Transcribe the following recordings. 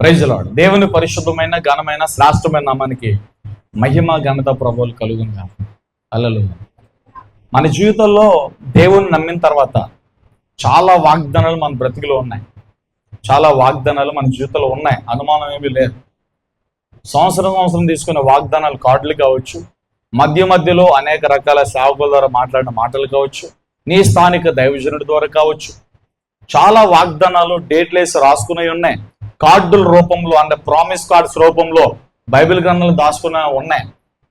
Praise lord. దేవుని పరిశుద్ధమైన ఘనమైన శ్రేష్టమైన నామానికి మహిమ ఘనత ప్రభువులు కలుగునుగా. హల్లెలూయా. మన జీవితంలో దేవుని నమ్మిన తర్వాత చాలా వాగ్దానాలు మన బ్రతికిలో ఉన్నాయి. చాలా వాగ్దానాలు మన జీవితంలో ఉన్నాయి, అనుమానం ఏమీ లేదు. సంవత్సరం తీసుకునే వాగ్దానాలు కార్డులు కావచ్చు, మధ్యలో అనేక రకాల సేవకుల ద్వారా మాట్లాడిన మాటలు కావచ్చు, నీ స్థానిక దైవజనుడి ద్వారా కావచ్చు. చాలా వాగ్దానాలు డేట్లేసి రాసుకునేవి ఉన్నాయి, కార్డుల రూపంలో అంటే ప్రామిస్ కార్డ్స్ రూపంలో బైబిల్ గ్రంథాలు దాచుకునే ఉన్నాయి.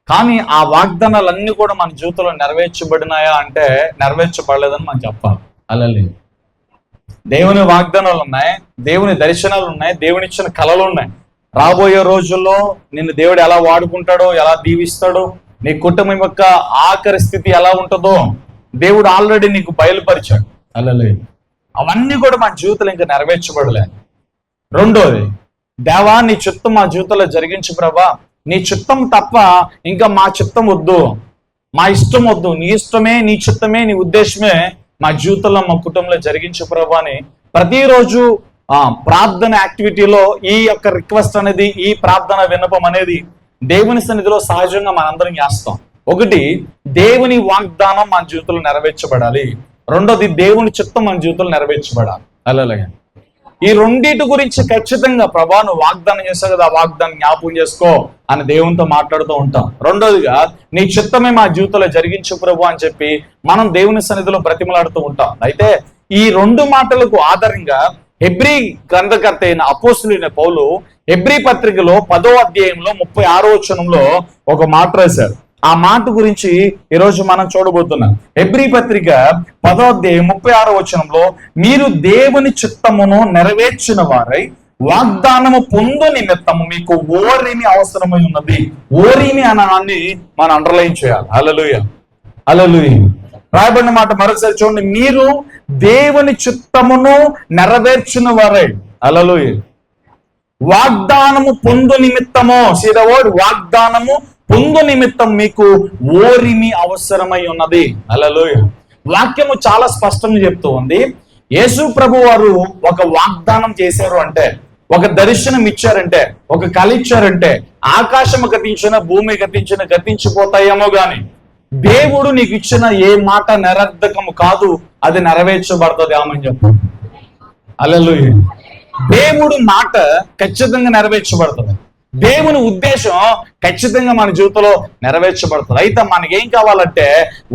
కానీ ఆ వాగ్దానాలన్నీ కూడా మన జీవితంలో నెరవేర్చబడినాయా అంటే నెరవేర్చబడలేదని మనం చెప్పాలి. అలాగే దేవుని వాగ్దానాలు ఉన్నాయి, దేవుని దర్శనాలు ఉన్నాయి, దేవునిచ్చిన కళలు ఉన్నాయి. రాబోయే రోజుల్లో నిన్ను దేవుడు ఎలా వాడుకుంటాడో, ఎలా దీవిస్తాడో, నీ కుటుంబం యొక్క ఆఖరి స్థితి ఎలా ఉంటుందో దేవుడు ఆల్రెడీ నీకు బయలుపరిచాడు. అలాగే అవన్నీ కూడా మన జీవితంలో ఇంకా నెరవేర్చబడలేదు. రెండోది, దేవా నీ చిత్తం మా జీవితంలో జరిగించు ప్రభా, నీ చిత్తం తప్ప ఇంకా మా చిత్తం వద్దు, మా ఇష్టం వద్దు, నీ ఇష్టమే, నీ చిత్తమే, నీ ఉద్దేశమే మా జీవితంలో మా కుటుంబంలో జరిగించు ప్రభా అని ప్రతిరోజు ప్రార్థన యాక్టివిటీలో ఈ యొక్క రిక్వెస్ట్ అనేది, ఈ ప్రార్థన విన్నపం అనేది దేవుని సన్నిధిలో సహజంగా మనందరం చేస్తాం. ఒకటి, దేవుని వాగ్దానం మన జీవితంలో నెరవేర్చబడాలి. రెండోది, దేవుని చిత్తం మన జీవితంలో నెరవేర్చబడాలి. అలాగే ఈ రెండింటి గురించి ఖచ్చితంగా ప్రభా నువ్వు వాగ్దానం చేస్తావు కదా, ఆ వాగ్దానం జ్ఞాపకం చేసుకో అని దేవునితో మాట్లాడుతూ ఉంటాం. రెండోదిగా నీ చిత్తమే మా జీవితంలో జరిగించు ప్రభు అని చెప్పి మనం దేవుని సన్నిధిలో బ్రతిమలాడుతూ ఉంటాం. అయితే ఈ రెండు మాటలకు ఆధారంగా హెబ్రీ గ్రంథకర్త అయిన అపోస్తులైన పౌలు హెబ్రీ పత్రికలో 10వ అధ్యాయంలో 36వ వచనంలో ఒక మాట రాశారు. ఆ మాట గురించి ఈరోజు మనం చూడబోతున్నాం. హెబ్రీ పత్రిక 10వ అధ్యాయం 36వ వచనంలో, మీరు దేవుని చిత్తమును నెరవేర్చిన వారై వాగ్దానము పొందు నిమిత్తము మీకు ఓరిమి అవసరమై ఉన్నది. ఓరిమి అనాన్ని మనం అండర్లైన్ చేయాలి. హల్లెలూయా, హల్లెలూయా. రాయబడిన మాట మరొకసారి చూడండి, మీరు దేవుని చిత్తమును నెరవేర్చిన వారై. హల్లెలూయా. వాగ్దానము పొందు నిమిత్తము, సీ ద వర్డ్, వాగ్దానము పొందు నిమిత్తం మీకు ఓరిమి అవసరమై ఉన్నది. హల్లెలూయా. వాక్యము చాలా స్పష్టంగా చెప్తూ ఉంది. యేసు ప్రభు వారు ఒక వాగ్దానం చేశారు అంటే, ఒక దర్శనం ఇచ్చారంటే, ఒక కళ ఇచ్చారంటే, ఆకాశము గతించిన, భూమి గతించిన గతించిపోతాయేమో గాని దేవుడు నీకు ఇచ్చిన ఏ మాట నిరర్ధకము కాదు, అది నెరవేర్చబడుతుంది. ఆమని చెప్పు. హల్లెలూయా. దేవుడు మాట ఖచ్చితంగా నెరవేర్చబడుతుంది. దేవుని ఉద్దేశం ఖచ్చితంగా మన జీవితంలో నెరవేర్చబడుతుంది. అయితే మనకేం కావాలంటే,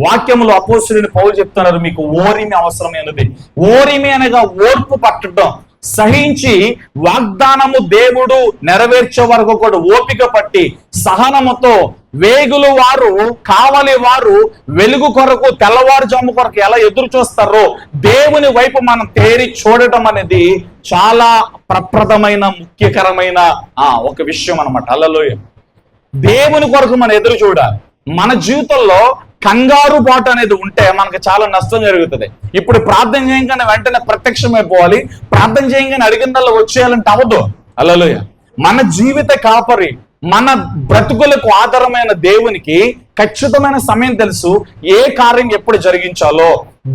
వాక్యములో అపోస్తులైన పౌలు చెప్తున్నారు, మీకు ఓరిమి అవసరమైనది. ఓరిమి అనగా ఓర్పు పట్టడం, సహించి వాగ్దానము దేవుడు నెరవేర్చే వరకు కూడా ఓపిక పట్టి సహనముతో, వేగులు వారు, కావలి వారు వెలుగు కొరకు, తెల్లవారుజాము కొరకు ఎలా ఎదురు చూస్తారో దేవుని వైపు మనం తేరి చూడటం అనేది చాలా ప్రప్రదమైన, ముఖ్యకరమైన ఒక విషయం అన్నమాట. హల్లెలూయా. దేవుని కొరకు మనం ఎదురు చూడాలి. మన జీవితంలో కంగారు బాటు అనేది ఉంటే మనకు చాలా నష్టం జరుగుతుంది. ఇప్పుడు ప్రార్థన చేయగానే వెంటనే ప్రత్యక్షమైపోవాలి, ప్రార్థన చేయగానే అడిగిందల్లా వచ్చేయాలంటే అవ్వదు. హల్లెలూయా. మన జీవిత కాపరి, మన బ్రతుకులకు ఆధారమైన దేవునికి ఖచ్చితమైన సమయం తెలుసు. ఏ కార్యం ఎప్పుడు జరిగించాలో,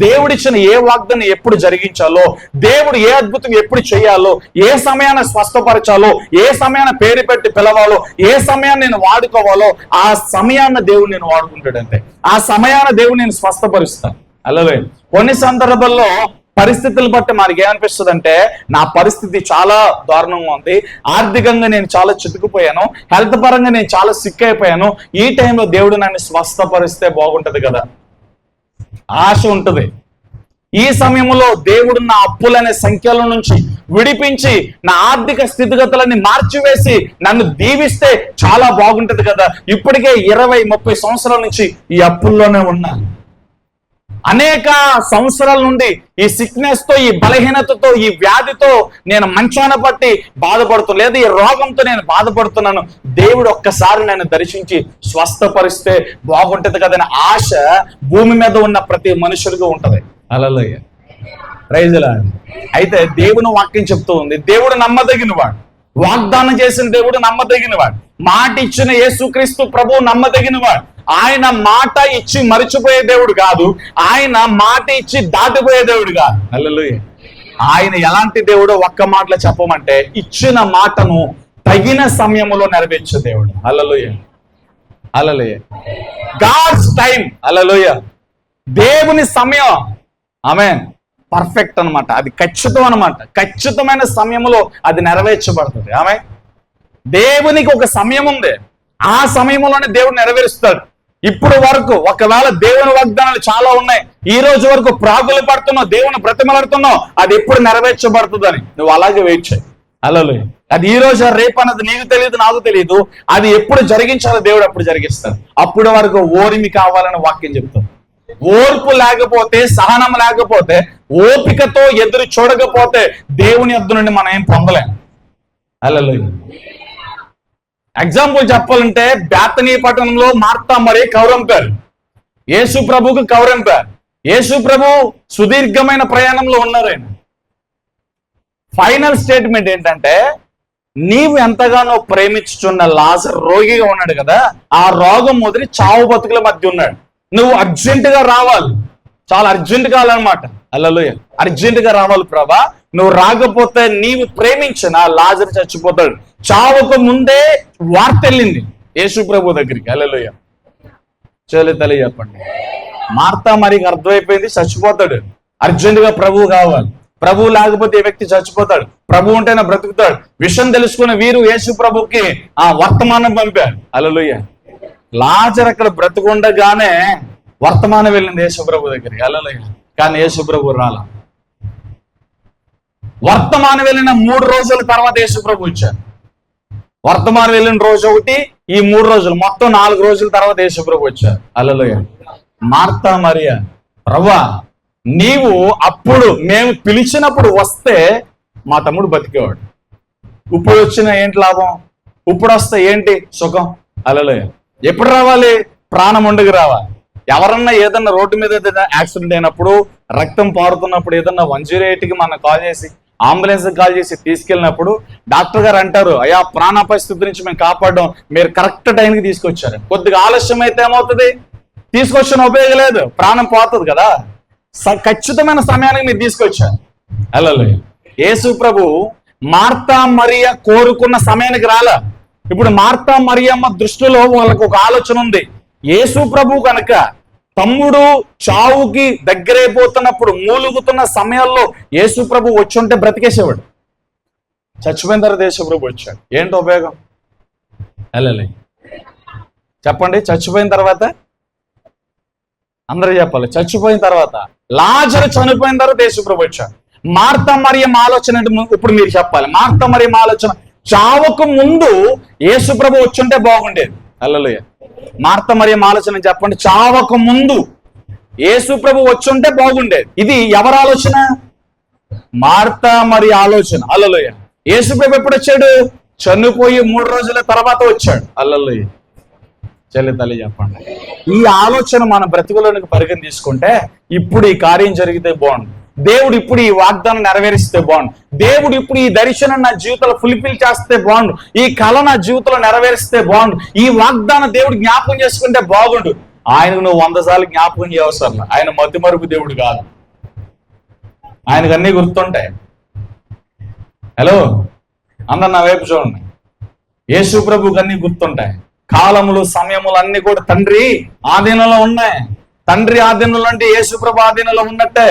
దేవుడిచ్చిన ఏ వాగ్దానం ఎప్పుడు జరిగించాలో, దేవుడు ఏ అద్భుతం ఎప్పుడు చేయాలో, ఏ సమయాన్ని స్వస్థపరచాలో, ఏ సమయాన్ని పేరు పెట్టి పిలవాలో, ఏ సమయాన్ని నేను వాడుకోవాలో ఆ సమయాన్ని దేవుడు నేను వాడుకుంటాడంటే, ఆ సమయాన్ని దేవుడు నేను స్వస్థపరుస్తాను. అలాగే కొన్ని సందర్భాల్లో పరిస్థితులు బట్టి మనకి ఏమనిపిస్తుంది అంటే, నా పరిస్థితి చాలా దారుణంగా ఉంది, ఆర్థికంగా నేను చాలా చితుకుపోయాను, హెల్త్ పరంగా నేను చాలా సిక్ అయిపోయాను, ఈ టైంలో దేవుడు నన్ను స్వస్థపరిస్తే బాగుంటది కదా, ఆశ ఉంటుంది. ఈ సమయంలో దేవుడు నా అప్పులనే సంఖ్యల నుంచి విడిపించి నా ఆర్థిక స్థితిగతులన్నీ మార్చివేసి నన్ను దీవిస్తే చాలా బాగుంటది కదా. ఇప్పటికే 20-30 సంవత్సరాల నుంచి ఈ అప్పుల్లోనే ఉన్నాను. అనేక సంవత్సరాల నుండి ఈ సిక్నెస్ తో, ఈ బలహీనతతో, ఈ వ్యాధితో నేను మంచాన పట్టి బాధపడుతున్నాను, లేదా ఈ రోగంతో నేను బాధపడుతున్నాను. దేవుడు ఒక్కసారి నన్ను దర్శించి స్వస్థపరిస్తే బాగుంటది కదని ఆశ భూమి మీద ఉన్న ప్రతి మనుషుడిగా ఉంటది. హల్లెలూయా, ప్రైజ్ ది లార్డ్. అయితే దేవుని వాక్యం చెప్తూ ఉంది, దేవుడు నమ్మదగిన వాడు, వాగ్దానం చేసిన దేవుడు నమ్మదగిన వాడు, మాట ఇచ్చిన యేసుక్రీస్తు ప్రభువు నమ్మదగిన వాడు. ఆయన మాట ఇచ్చి మరిచిపోయే దేవుడు కాదు, ఆయన మాట ఇచ్చి దాటిపోయే దేవుడు కాదు. హల్లెలూయా. ఆయన ఎలాంటి దేవుడో ఒక్క మాటలో చెప్పమంటే, ఇచ్చిన మాటను తగిన సమయంలో నెరవేర్చే దేవుడు. హల్లెలూయా, హల్లెలూయా. గాడ్స్ టైం, హల్లెలూయా. దేవుని సమయం, ఆమేన్, పర్ఫెక్ట్ అన్నమాట. అది ఖచ్చితం అన్నమాట. ఖచ్చితమైన సమయంలో అది నెరవేర్చబడుతుంది. ఆమేన్. దేవునికి ఒక సమయం ఉంది, ఆ సమయంలోనే దేవుడు నెరవేరుస్తాడు. ఇప్పుడు వరకు ఒకవేళ దేవుని వాగ్దానాలు చాలా ఉన్నాయి, ఈ రోజు వరకు ప్రాగులు పడుతున్నావు, దేవుని బ్రతిమలాడుతున్నావు, అది ఎప్పుడు నెరవేర్చబడుతుందని నువ్వు అలాగే వెయిట్ చేయి. హల్లెలూయా. అది ఈ రోజు రేపు అన్నది నీకు తెలియదు, నాకు తెలియదు. అది ఎప్పుడు జరిగించాలో దేవుడు అప్పుడు జరిగిస్తాడు. అప్పుడు వరకు ఓరిమి కావాలని వాక్యం చెప్తాం. ఓర్పు లేకపోతే, సహనం లేకపోతే, ఓపికతో ఎదురు చూడకపోతే దేవుని యొద్ద నుండి మనం ఏం పొందలేం. హల్లెలూయా. ఎగ్జాంపుల్ చెప్పాలంటే, బేతనీ పట్టణంలో మార్తా మరి కౌరంపారు. యేసు ప్రభుకు కౌరంపారు. యేసు ప్రభు సుదీర్ఘమైన ప్రయాణంలో ఉన్నారు. ఆయన ఫైనల్ స్టేట్మెంట్ ఏంటంటే, నీవు ఎంతగానో ప్రేమించుచున్న లాజరు రోగిగా ఉన్నాడు కదా, ఆ రోగం మొదటి చావు బతుకుల మధ్య ఉన్నాడు. నువ్వు అర్జెంటుగా రావాలి, చాలా అర్జెంట్ కావాలన్నమాట. హల్లెలూయా. అర్జెంటుగా రావాలి ప్రభా, నువ్వు రాకపోతే నీవు ప్రేమించిన లాజరు చచ్చిపోతాడు. చావుకు ముందే వార్త వెళ్ళింది యేసు ప్రభు దగ్గరికి. హల్లెలూయా. చలి తల్లి చెప్పండి. మార్తా మరికి అర్థమైపోయింది, చచ్చిపోతాడు, అర్జెంటుగా ప్రభువు కావాలి. ప్రభువు లేకపోతే ఈ వ్యక్తి చచ్చిపోతాడు, ప్రభు ఉంటేనే బ్రతుకుతాడు. విషయం తెలుసుకున్న వీరు యేసు ప్రభుకి ఆ వర్తమానం పంపారు. హల్లెలూయా. లాజరు అక్కడ బ్రతుకుండగానే వర్తమానం వెళ్ళింది యేసు ప్రభు దగ్గరికి. హల్లెలూయా. కానీ యేసు ప్రభు రాలా. వర్తమానం వెళ్ళిన 3 రోజుల తర్వాత యేసు ప్రభు వచ్చారు. వర్తమానం వెళ్ళిన రోజు ఒకటి, ఈ 3 రోజులు, మొత్తం 4 రోజుల తర్వాత యేసు ప్రభు వచ్చారు. హల్లెలూయా. మార్తా మరియా, ప్రభువా నీవు అప్పుడు మేము పిలిచినప్పుడు వస్తే మా తమ్ముడు బతికేవాడు. ఇప్పుడు వచ్చిన ఏంటి లాభం? ఇప్పుడు వస్తే ఏంటి సుఖం? హల్లెలూయా. ఎప్పుడు రావాలి? ప్రాణం ఉండగా రావాలి. ఎవరన్నా ఏదన్నా రోడ్డు మీద ఏదైనా యాక్సిడెంట్ అయినప్పుడు, రక్తం పారుతున్నప్పుడు, ఏదన్నా 108కి మనం కాల్ చేసి, అంబులెన్స్ కాల్ చేసి తీసుకెళ్ళినప్పుడు డాక్టర్ గారు అంటారు, అయ్యా ప్రాణాపాయ స్థితి నుంచి మేము కాపాడడం, మీరు కరెక్ట్ టైంకి తీసుకొచ్చారు. కొద్దిగా ఆలస్యం అయితే ఏమవుతుంది? తీసుకొచ్చిన ఉపయోగం లేదు, ప్రాణం పోతుంది కదా. ఖచ్చితమైన సమయానికి మీరు తీసుకొచ్చారు. హల్లెలూయా. యేసు ప్రభు మార్తా మరియ కోరుకున్న సమయానికి రాలా. ఇప్పుడు మార్తా మరియమ్మ దృష్టిలో వాళ్ళకు ఒక ఆలోచన ఉంది. యేసు ప్రభు కనుక తమ్ముడు చావుకి దగ్గరైపోతున్నప్పుడు, మూలుగుతున్న సమయాల్లో యేసు ప్రభు వచ్చుంటే బ్రతికేసేవాడు. చచ్చిపోయిన తర్వాత యేసు ప్రభు వచ్చాడు, ఏంటి ఉపయోగం? హల్లెలూయా. చెప్పండి, చచ్చిపోయిన తర్వాత అందరూ చెప్పాలి. చచ్చిపోయిన తర్వాత, లాజరు చనిపోయిన తర్వాత యేసు ప్రభు వచ్చాడు. మార్తా మరియమ్మ ఆలోచన ఇప్పుడు మీరు చెప్పాలి. మార్తా మరియమ్మ ఆలోచన, చావుకు ముందు యేసు ప్రభు వచ్చుంటే బాగుండేది. హల్లెలూయా. మార్తా మరియమ్మ ఆలోచన చెప్పండి, చావకు ముందు యేసు ప్రభు వచ్చుంటే బాగుండేది. ఇది ఎవరి ఆలోచన? మార్తా మరియ ఆలోచన. హల్లెలూయా. యేసు ప్రభు ఎప్పుడు వచ్చాడు? చనిపోయి 3 రోజుల తర్వాత వచ్చాడు. హల్లెలూయా. చెల్లి తల్లి చెప్పండి. ఈ ఆలోచన మన బ్రతుకులోనికి పరిగణ తీసుకుంటే, ఇప్పుడు ఈ కార్యం జరిగితే బాగుండు, దేవుడు ఇప్పుడు ఈ వాగ్దానం నెరవేరిస్తే బాగుండు, దేవుడు ఇప్పుడు ఈ దర్శనం నా జీవితంలో ఫుల్ఫిల్ చేస్తే బాగుండు, ఈ కళ నా జీవితంలో నెరవేరిస్తే బాగుండు, ఈ వాగ్దానం దేవుడు జ్ఞాపకం చేసుకుంటే బాగుండు. ఆయనకు నువ్వు 100 సార్లు జ్ఞాపకం చేయవసరం. ఆయన మతి మరుపు దేవుడు కాదు, ఆయనకు అన్నీ గుర్తుంటాయి. హలో, అందరు నా వైపు చూడండి. యేసు ప్రభుకి అన్నీ గుర్తుంటాయి. కాలములు, సమయములు అన్ని కూడా తండ్రి ఆధీనంలో ఉన్నాయి. తండ్రి ఆధీనంలో అంటే యేసు ప్రభు ఆధీనంలో ఉన్నట్టే.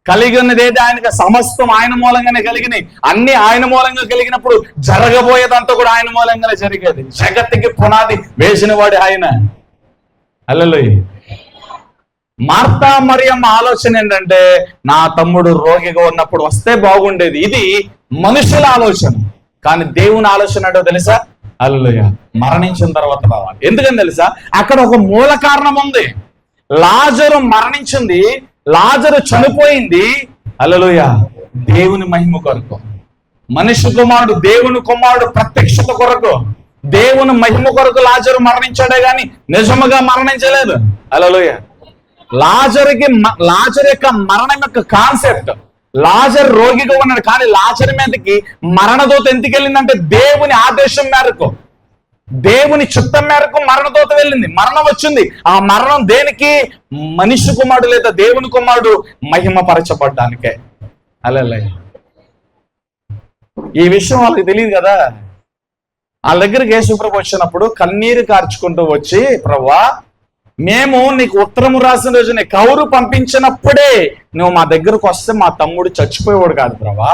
కలిగినది ఏది ఆయనకి, సమస్తం ఆయన మూలంగానే కలిగినాయి. అన్ని ఆయన మూలంగా కలిగినప్పుడు జరగబోయేదంతా కూడా ఆయన మూలంగానే జరిగేది. జగత్తుకి పునాది వేసిన వాడు ఆయన. హల్లెలూయా. మార్తా మరియమ్మ ఆలోచన ఏంటంటే, నా తమ్ముడు రోగిగా ఉన్నప్పుడు వస్తే బాగుండేది. ఇది మనుషుల ఆలోచన. కానీ దేవుని ఆలోచన ఏంటో తెలుసా? హల్లెలూయా. మరణించిన తర్వాత రావాలి. ఎందుకని తెలుసా? అక్కడ ఒక మూల కారణం ఉంది. లాజరు మరణించింది, లాజరు చనిపోయింది. హల్లెలూయా. దేవుని మహిమ కొరకు, మనిషి కుమారుడు, దేవుని కుమారుడు ప్రత్యక్షత కొరకు, దేవుని మహిమ కొరకు లాజరు మరణించాడే గాని నిజముగా మరణించలేదు. హల్లెలూయా. లాజరు యొక్క మరణం యొక్క కాన్సెప్ట్, లాజరు రోగిగా ఉన్నాడు, కానీ లాజరు మీదకి మరణదూత ఎందుకు వెళ్ళిందంటే దేవుని ఆదేశం మేరకు. దేవుని చిత్తం మేరకు మరణదూత వెళ్ళింది, మరణం వచ్చింది. ఆ మరణం దేనికి? మనిషి కుమారుడు లేదా దేవుని కుమారుడు మహిమపరచబడ్డానికే. హల్లెలూయా. ఈ విషయం వాళ్ళకి తెలియదు కదా. వాళ్ళ దగ్గరికి యేసుప్రభు వచ్చినప్పుడు కన్నీరు కార్చుకుంటూ వచ్చి, ప్రభువా మేము నీకు ఉత్తరము రాసిన రోజునే కౌరు పంపించినప్పుడే నువ్వు మా దగ్గరకు వస్తే మా తమ్ముడు చచ్చిపోయేవాడు కాదు ప్రభువా.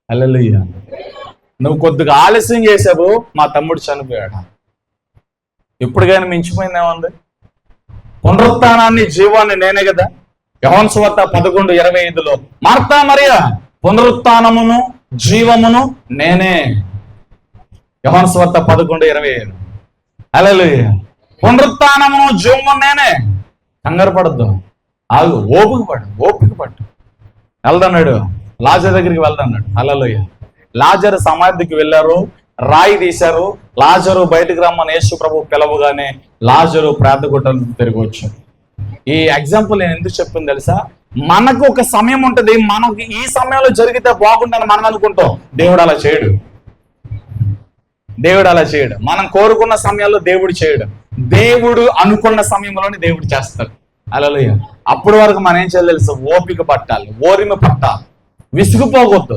హల్లెలూయా. నువ్వు కొద్దిగా ఆలస్యం చేసావు, మా తమ్ముడు చనిపోయాడు. ఇప్పుడు కానీ మించిపోయిందేముంది? పునరుత్థానాన్ని జీవాన్ని నేనే కదా. యోహాను సువార్త 11:25 మార్తా మరియా, పునరుత్థానమును జీవమును నేనే. యోహాను సువార్త 11:25. హల్లెలూయా. పునరుత్థానమును జీవము నేనే. కంగారు పడద్దు, ఆగు, ఓపిక పట్టు. వెళ్దన్నాడు, లాజరు దగ్గరికి వెళ్దన్నాడు. హల్లెలూయా. లాజరు సమాధికి వెళ్ళారు, రాయి తీశారు. లాజరు బయటకు రమ్మని యేసు ప్రభు పిలవగానే లాజరు ప్రార్థగుట్టను తిరిగి వచ్చాడు. ఈ ఎగ్జాంపుల్ నేను ఎందుకు చెప్పింది తెలుసా? మనకు ఒక సమయం ఉంటుంది, మనకి ఈ సమయంలో జరిగితే బాగుంటుందని మనం అనుకుంటాం. దేవుడు అలా చేయడు. మనం కోరుకున్న సమయాల్లో దేవుడు చేయడు. దేవుడు అనుకున్న సమయంలోనే దేవుడు చేస్తాడు. హల్లెలూయా. అప్పటి వరకు మనం ఏం చేయాలి తెలుసు? ఓపిక పట్టాలి, ఓరిమ పట్టాలి, విసుగుపోకూడదు.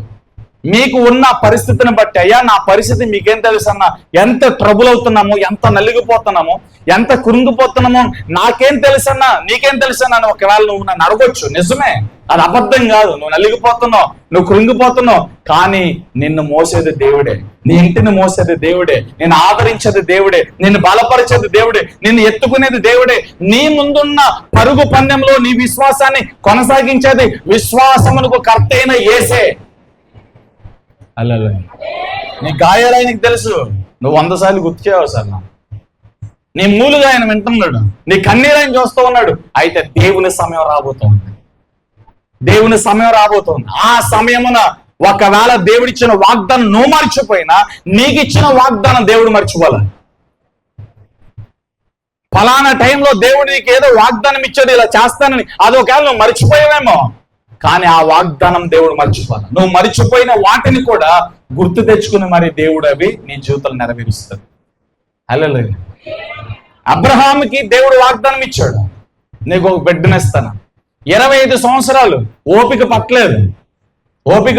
మీకు ఉన్న పరిస్థితిని బట్టి, అయ్యా నా పరిస్థితి మీకేం తెలుసు అన్న, ఎంత ట్రబుల్ అవుతున్నామో, ఎంత నలిగిపోతున్నామో, ఎంత కురుంగిపోతున్నామో నాకేం తెలుసన్నా, నీకేం తెలుసన్నా అని ఒకవేళ నువ్వు నన్ను అడగొచ్చు. నిజమే, అది అబద్ధం కాదు. నువ్వు నలిగిపోతున్నావు, నువ్వు కృంగిపోతున్నావు, కానీ నిన్ను మోసేది దేవుడే, నీ ఇంటిని మోసేది దేవుడే, నిన్ను ఆదరించేది దేవుడే, నిన్ను బలపరిచేది దేవుడే, నిన్ను ఎత్తుకునేది దేవుడే. నీ ముందున్న పరుగు పందెంలో నీ విశ్వాసాన్ని కొనసాగించేది విశ్వాసమునకు కర్త అయిన యేసే. హల్లెలూయా. నీ గాయాలు ఆయనకి తెలుసు, నువ్వు 100 సార్లు గుర్తు చేయవు సార్. నీ మూలుగా ఆయన వింటున్నాడు, నీ కన్నీరు ఆయన చూస్తూ ఉన్నాడు. అయితే దేవుని సమయం రాబోతోంది. ఆ సమయమున ఒకవేళ దేవుడిచ్చిన వాగ్దానం నువ్వు మర్చిపోయినా, నీకు ఇచ్చిన వాగ్దానం దేవుడు మర్చిపోవాలి. ఫలానా టైంలో దేవుడు నీకు ఏదో వాగ్దానం ఇచ్చాడు, ఇలా చేస్తానని, అది ఒకవేళ నువ్వు మర్చిపోయావేమో, కానీ ఆ వాగ్దానం దేవుడు మర్చిపోవాలి. నువ్వు మర్చిపోయిన వాటిని కూడా గుర్తు తెచ్చుకుని మరి దేవుడు అవి నీ జీవితంలో నెరవేరుస్తాడు. హల్లెలూయా. అబ్రహాముకి దేవుడు వాగ్దానం ఇచ్చాడు, నీకు ఒక బిడ్డనిస్తాను. 25 సంవత్సరాలు ఓపిక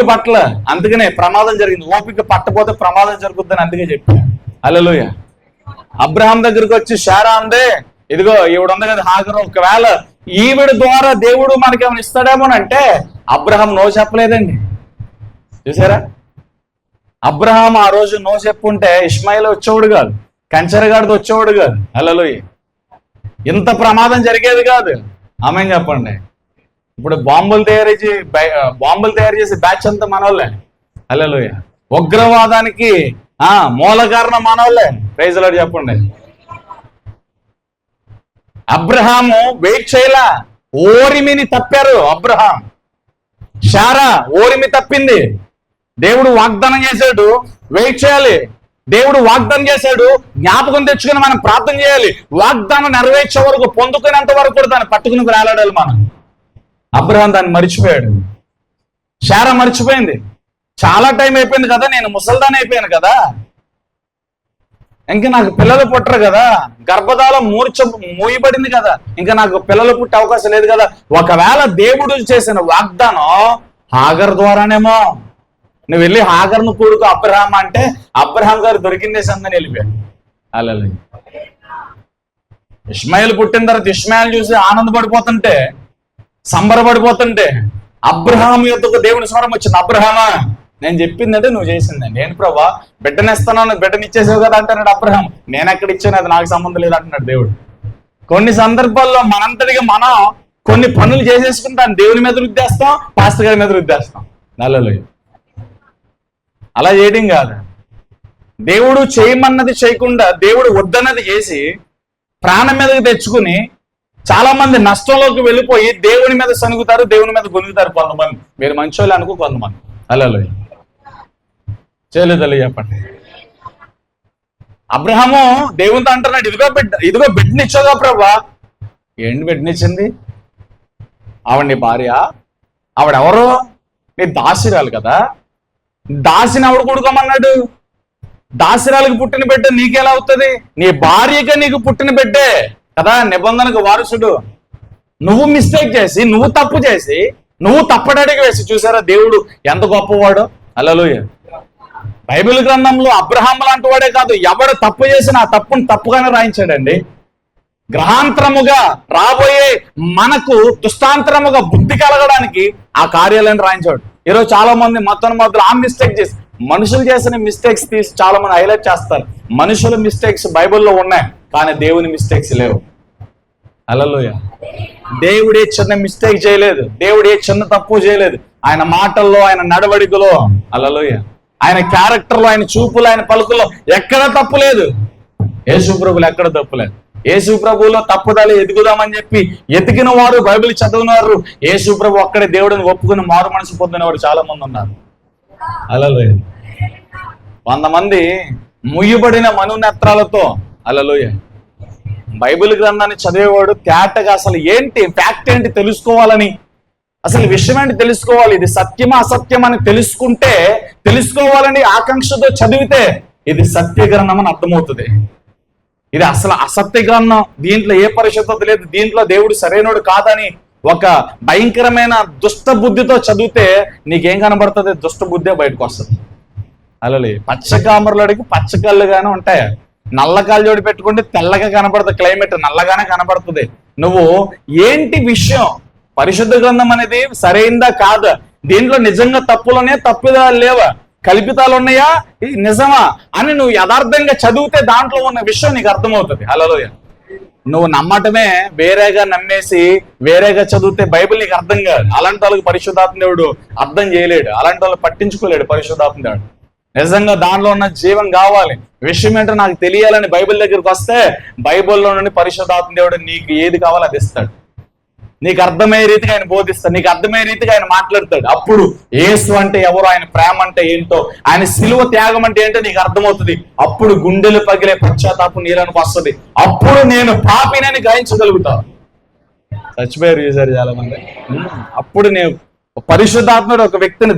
పట్టలే, అందుకనే ప్రమాదం జరిగింది. ఓపిక పట్టపోతే ప్రమాదం జరుగుతుందని అందుకే చెప్పాను. హల్లెలూయా. అబ్రహాం దగ్గరికి వచ్చి, శారా అందే, ఇదిగో ఈవిడ ఉంది కదా హాగరు, ఒకవేళ ఈవిడ ద్వారా దేవుడు మనకి ఏమైనా ఇస్తాడేమోనంటే అబ్రహాం నో చెప్పలేదండి. చూసారా? అబ్రహాం ఆ రోజు నో చెప్పుంటే ఇష్మాయిల్ వచ్చేవాడు కాదు, కంచెరగాడితో వచ్చేవాడు కాదు. హల్లెలూయా. ఇంత ప్రమాదం జరిగేది కాదు. ఆమేన్ చెప్పండి. ఇప్పుడు బాంబులు తయారు చేసి బ్యాచ్ అంతా మనోళ్ళే. హల్లెలూయా. ఉగ్రవాదానికి మూల కారణం మనోళ్ళే. ప్రైజ్ లార్డ్ చెప్పండి. అబ్రహాము వెయిట్ చేయలా, ఓరిమిని తప్పారు. అబ్రహాం, శారా ఓరిమి తప్పింది. దేవుడు వాగ్దానం చేశాడు, వెయిట్ చేయాలి. దేవుడు వాగ్దానం చేశాడు, జ్ఞాపకం తెచ్చుకుని మనం ప్రార్థన చేయాలి. వాగ్దానం నెరవేర్చే వరకు, పొందుకునేంత వరకు కూడా దాన్ని పట్టుకుని వేలాడాలి మనం. అబ్రహాం దాన్ని మర్చిపోయాడు, శారా మర్చిపోయింది. చాలా టైం అయిపోయింది కదా, నేను ముసల్దాన్ అయిపోయాను కదా, ఇంకా నాకు పిల్లలు పుట్టరు కదా, గర్భధాలం మూయబడింది కదా, ఇంకా నాకు పిల్లలు పుట్టే అవకాశం లేదు కదా. ఒకవేళ దేవుడు చేసిన వాగ్దానం హాగర్ ద్వారానేమో, నువ్వు వెళ్ళి హాగర్ను కొడుకు అబ్రహాం అంటే అబ్రహాం గారు దొరికిందే సందని వెళ్ళిపోయాడు. హల్లెలూయా. ఇష్మాయిల్ పుట్టిన తర్వాత ఇష్మాయిల్ చూసి ఆనందపడిపోతుంటే, సంబరపడిపోతుంటే అబ్రహాం యొద్దకు దేవుని స్వరం వచ్చింది. అబ్రహామా, నేను చెప్పిందంటే నువ్వు చేసిందండి. నేను ప్రభా బిడ్డనిస్తాను, బిడ్డనిచ్చేసావు కదా అంటున్నాడు అబ్రహాం. నేను ఎక్కడ ఇచ్చాను, అది నాకు సంబంధం లేదు అంటున్నాడు దేవుడు. కొన్ని సందర్భాల్లో మనంతటిగా మనం కొన్ని పనులు చేసేసుకుంటాం, దేవుని మీద రుద్దేస్తాం, పాస్టర్ గారి మీద రుద్దేస్తాం. హల్లెలూయా. అలా చేయడం కాదు. దేవుడు చేయమన్నది చేయకుండా, దేవుడు వద్దన్నది చేసి ప్రాణం మీదకి తెచ్చుకుని చాలా మంది నష్టంలోకి వెళ్ళిపోయి దేవుని మీద సనుగుతారు, దేవుని మీద గొనుగుతారు కొంతమంది. మీరు మంచోళ్ళు అనుకో కొంతమంది. హల్లెలూయా. చేయలేదని చెప్పండి. అబ్రహాము దేవునితో అంటున్నాడు, ఇదిగో బిడ్డనిచ్చావుగా ప్రభా. ఏంటి బిడ్డనిచ్చింది? ఆవిడ నీ భార్య, ఆవిడెవరు? నీ దాసిరాలు కదా, దాసిని ఆవిడ కొడుకోమన్నాడు. దాసిరాలకు పుట్టిన బిడ్డ నీకెలా అవుతుంది? నీ భార్యగా నీకు పుట్టిన బిడ్డే కదా నిబంధనకు వారసుడు. నువ్వు మిస్టేక్ చేసి, నువ్వు తప్పు చేసి, నువ్వు తప్పడడికి వేసి, చూసారా దేవుడు ఎంత గొప్పవాడు. హల్లెలూయా. బైబిల్ గ్రంథంలో అబ్రహాం లాంటి వాడే కాదు, ఎవడు తప్పు చేసినా ఆ తప్పును తప్పుగానే రాయించాడండి. గ్రహాంతరముగా రాబోయే మనకు దుష్టాంతరముగా బుద్ధి కలగడానికి ఆ కార్యాలను రాయించాడు. ఈరోజు చాలా మంది మొదలు ఆ మిస్టేక్ చేసి, మనుషులు చేసిన మిస్టేక్స్ తీసి చాలా మంది హైలైట్ చేస్తారు. మనుషుల మిస్టేక్స్ బైబిల్లో ఉన్నాయి, కానీ దేవుని మిస్టేక్స్ లేవు. హల్లెలూయా. దేవుడు ఏ చిన్న మిస్టేక్ చేయలేదు, దేవుడు ఏ చిన్న తప్పు చేయలేదు. ఆయన మాటల్లో, ఆయన నడవడికలో, హల్లెలూయా, ఆయన క్యారెక్టర్లో, ఆయన చూపులో, ఆయన పలుకుల్లో ఎక్కడ తప్పు లేదు. యేసు ప్రభువులో ఎక్కడ తప్పు లేదు. యేసు ప్రభువులో తప్పుదల ఎదుగుదామని చెప్పి ఎతికిన వారు, బైబిల్ చదివినారు, యేసు ప్రభు అక్కడే దేవుడిని ఒప్పుకుని మారు మనసు పొందిన వారు చాలా మంది ఉన్నారు. హల్లెలూయా. 100 మంది ముయ్యబడిన మనోనేత్రాలతో, హల్లెలూయా, బైబిల్ గ్రంథాన్ని చదివేవాడు తేటగా అసలు ఏంటి ఫ్యాక్ట్ ఏంటి తెలుసుకోవాలని, అసలు విషయం ఏంటి తెలుసుకోవాలి, ఇది సత్యమా అసత్యం అని తెలుసుకోవాలని ఆకాంక్షతో చదివితే ఇది సత్య గ్రంథం అని అర్థమవుతుంది. ఇది అసలు అసత్య గ్రంథం, దీంట్లో ఏ పరిశుద్ధత లేదు, దీంట్లో దేవుడు సరైనడు కాదని ఒక భయంకరమైన దుష్ట బుద్ధితో చదివితే నీకేం కనబడుతుంది? దుష్ట బుద్ధే బయటకు వస్తుంది. అలాగే పచ్చ కామరులడికి పచ్చ కళ్ళుగానే ఉంటాయి, నల్ల కాళ్ళజోడి పెట్టుకుంటే తెల్లగా కనబడుతుంది, క్లైమేట్ నల్లగానే కనబడుతుంది. నువ్వు ఏంటి విషయం, పరిశుద్ధ గ్రంథం అనేది సరైందా కాదా, దీంట్లో నిజంగా తప్పులునే తప్పిదాలు లేవా, కల్పితాలు ఉన్నాయా, ఇది నిజమా అని నువ్వు యథార్థంగా చదివితే దాంట్లో ఉన్న విషయం నీకు అర్థమవుతుంది. హల్లెలూయా. నువ్వు నమ్మటమే వేరేగా నమ్మేసి వేరేగా చదివితే బైబిల్ నీకు అర్థం కాదు. అలాంటి వాళ్ళకి పరిశుద్ధాత్మ దేవుడు అర్థం చేయలేడు, అలాంటి వాళ్ళు పట్టించుకోలేడు పరిశుద్ధాత్మ దేవుడు. నిజంగా దానిలో ఉన్న జీవం కావాలి, విషయం ఏంటో నాకు తెలియాలని బైబిల్ దగ్గరికి వస్తే బైబిల్లో నుండి పరిశుద్ధాత్మ దేవుడు నీకు ఏది కావాలో అది ఇస్తాడు. నీకు అర్థమయ్యే రీతిగా ఆయన బోధిస్తాడు, నీకు అర్థమయ్యే రీతిగా ఆయన మాట్లాడతాడు. అప్పుడు యేసు అంటే ఎవరు, ఆయన ప్రేమ అంటే ఏంటో, ఆయన సిలువ త్యాగం అంటే ఏంటో నీకు అర్థమవుతుంది. అప్పుడు గుండెలు పగిలే పశ్చాత్తాపం నీళ్ళనికి వస్తుంది. అప్పుడు నేను పాపినని గ్రహించగలుగుతాను. చచ్చిపోయారు చూసారు చాలా మంది. అప్పుడు నేను పరిశుద్ధాత్ముడు ఒక వ్యక్తిని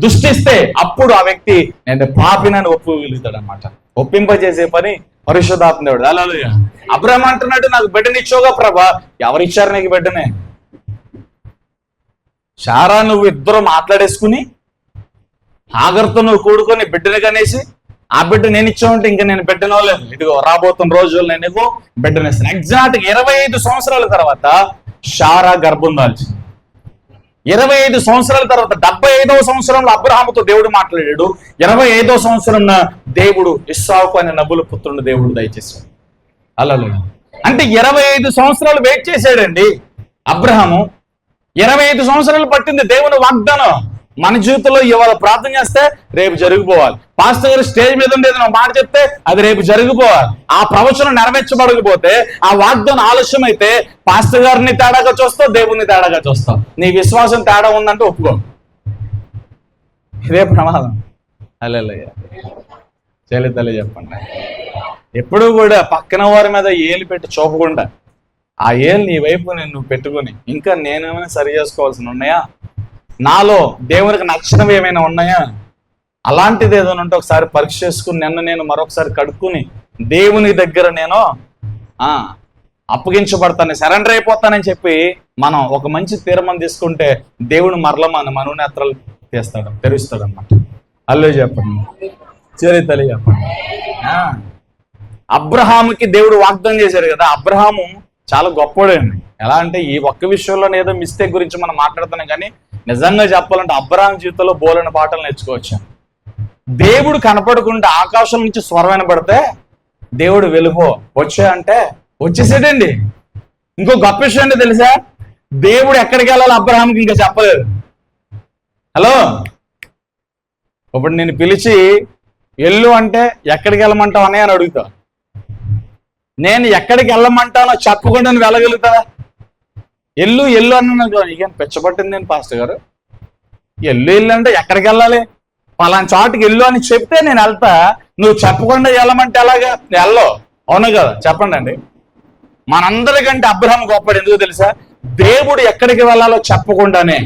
దృష్టిస్తే అప్పుడు ఆ వ్యక్తి నేను పాపినని ఒప్పుగలుగుతాడు అనమాట. ఒప్పింపజేసే పని పరిశుద్ధాత్మ దేవుడు. హల్లెలూయా. అబ్రహాం అంటున్నాడు, నాకు బిడ్డనిచ్చోగా ప్రభా. ఎవరిచ్చారు నీకు బిడ్డనే? శారా నువ్వు ఇద్దరు మాట్లాడేసుకుని హాగర్తో నువ్వు కూడుకొని బిడ్డని కనేసి ఆ బిడ్డ నేను ఇచ్చామంటే ఇంకా నేను బిడ్డనోలేదు, ఇదిగో రాబోతున్న రోజుల్లో నేను నీకు బిడ్డనిస్తాను. ఎగ్జాక్ట్ 25 సంవత్సరాల తర్వాత శారా గర్భం దాల్చింది. 25 సంవత్సరాల తర్వాత 75వ సంవత్సరంలో అబ్రహాముతో దేవుడు మాట్లాడాడు. 25వ సంవత్సరం దేవుడు ఇస్సాకు అనే నబుల పుత్రుని దేవుడు దయచేశాడు. హల్లెలూయా. అంటే 25 సంవత్సరాలు వెయిట్ చేశాడండి అబ్రహాము. 25 సంవత్సరాలు పట్టింది దేవుని వాగ్దానం. మన జీవితంలో ఇవాళ ప్రార్థన చేస్తే రేపు జరిగిపోవాలి. పాస్టర్ గారు స్టేజ్ మీద ఉండేది ఒక మాట చెప్తే అది రేపు జరిగిపోవాలి. ఆ ప్రవచనం నెరవేర్చబడకపోతే, ఆ వాగ్దానం ఆలస్యం అయితే పాస్టర్ గారిని తేడాగా చూస్తావు, దేవుణ్ణి తేడాగా చూస్తావు. నీ విశ్వాసం తేడా ఉందంటే ఒప్పుకో, ఇదే ప్రమాదం. హల్లెలూయా. చెల్లి చెప్పండి. ఎప్పుడూ కూడా పక్కన వారి మీద ఏలు పెట్టి చూపకుండా ఆ ఏలు నీ వైపు నువ్వు పెట్టుకుని ఇంకా నేనేమైనా సరి చేసుకోవాల్సి ఉన్నాయా, నాలో దేవునికి నచ్చినవి ఏమైనా ఉన్నాయా, అలాంటిది ఏదైనా ఉంటే ఒకసారి పరీక్ష చేసుకుని నేను మరొకసారి కడుక్కుని దేవుని దగ్గర నేను అప్పగించబడతాను, సరెండర్ అయిపోతానని చెప్పి మనం ఒక మంచి తీర్మానం తీసుకుంటే దేవుడు మరల మన మనోనేత్రాలు తెరుస్తాడు అన్నమాట. అల్లే చెప్పండి, తల్లి చెప్పండి. అబ్రహాముకి దేవుడు వాగ్దానం చేశాడు కదా. అబ్రహాము చాలా గొప్పవాడండి. ఎలా అంటే ఈ ఒక్క విషయంలో ఏదో మిస్టేక్ గురించి మనం మాట్లాడుతున్నాం, కానీ నిజంగా చెప్పాలంటే అబ్రహాం జీవితంలో బోలెని పాటలు నేర్చుకోవచ్చు. దేవుడు కనపడకుండా ఆకాశం నుంచి స్వరం వినపడితే దేవుడు వెళ్ళిపో వచ్చే అంటే వచ్చేసాడండి. ఇంకో గొప్ప విషయం అంటే తెలుసా, దేవుడు ఎక్కడికి వెళ్ళాలి అబ్రహాంకి ఇంకా చెప్పలేదు. హలో, ఇప్పుడు నేను పిలిచి ఎల్లు అంటే ఎక్కడికి వెళ్ళమంటావు అనే అని అడుగుతా. నేను ఎక్కడికి వెళ్ళమంటానో చెప్పకుండా నువ్వు వెళ్ళగలుగుతావా? ఎల్లు అన్న ఇక పెచ్చబట్టింది నేను పాస్టర్ గారు. ఎల్లు అంటే ఎక్కడికి వెళ్ళాలి, పలానా చోటుకి ఎల్లు అని చెప్తే నేను వెళ్తా. నువ్వు చెప్పకుండా వెళ్ళమంటే ఎలాగా? వెళ్ళవు. అవును కదా, చెప్పండి అండి. మనందరికంటే అబ్రహాం గొప్పడు. ఎందుకు తెలుసా? దేవుడు ఎక్కడికి వెళ్ళాలో చెప్పకుండానే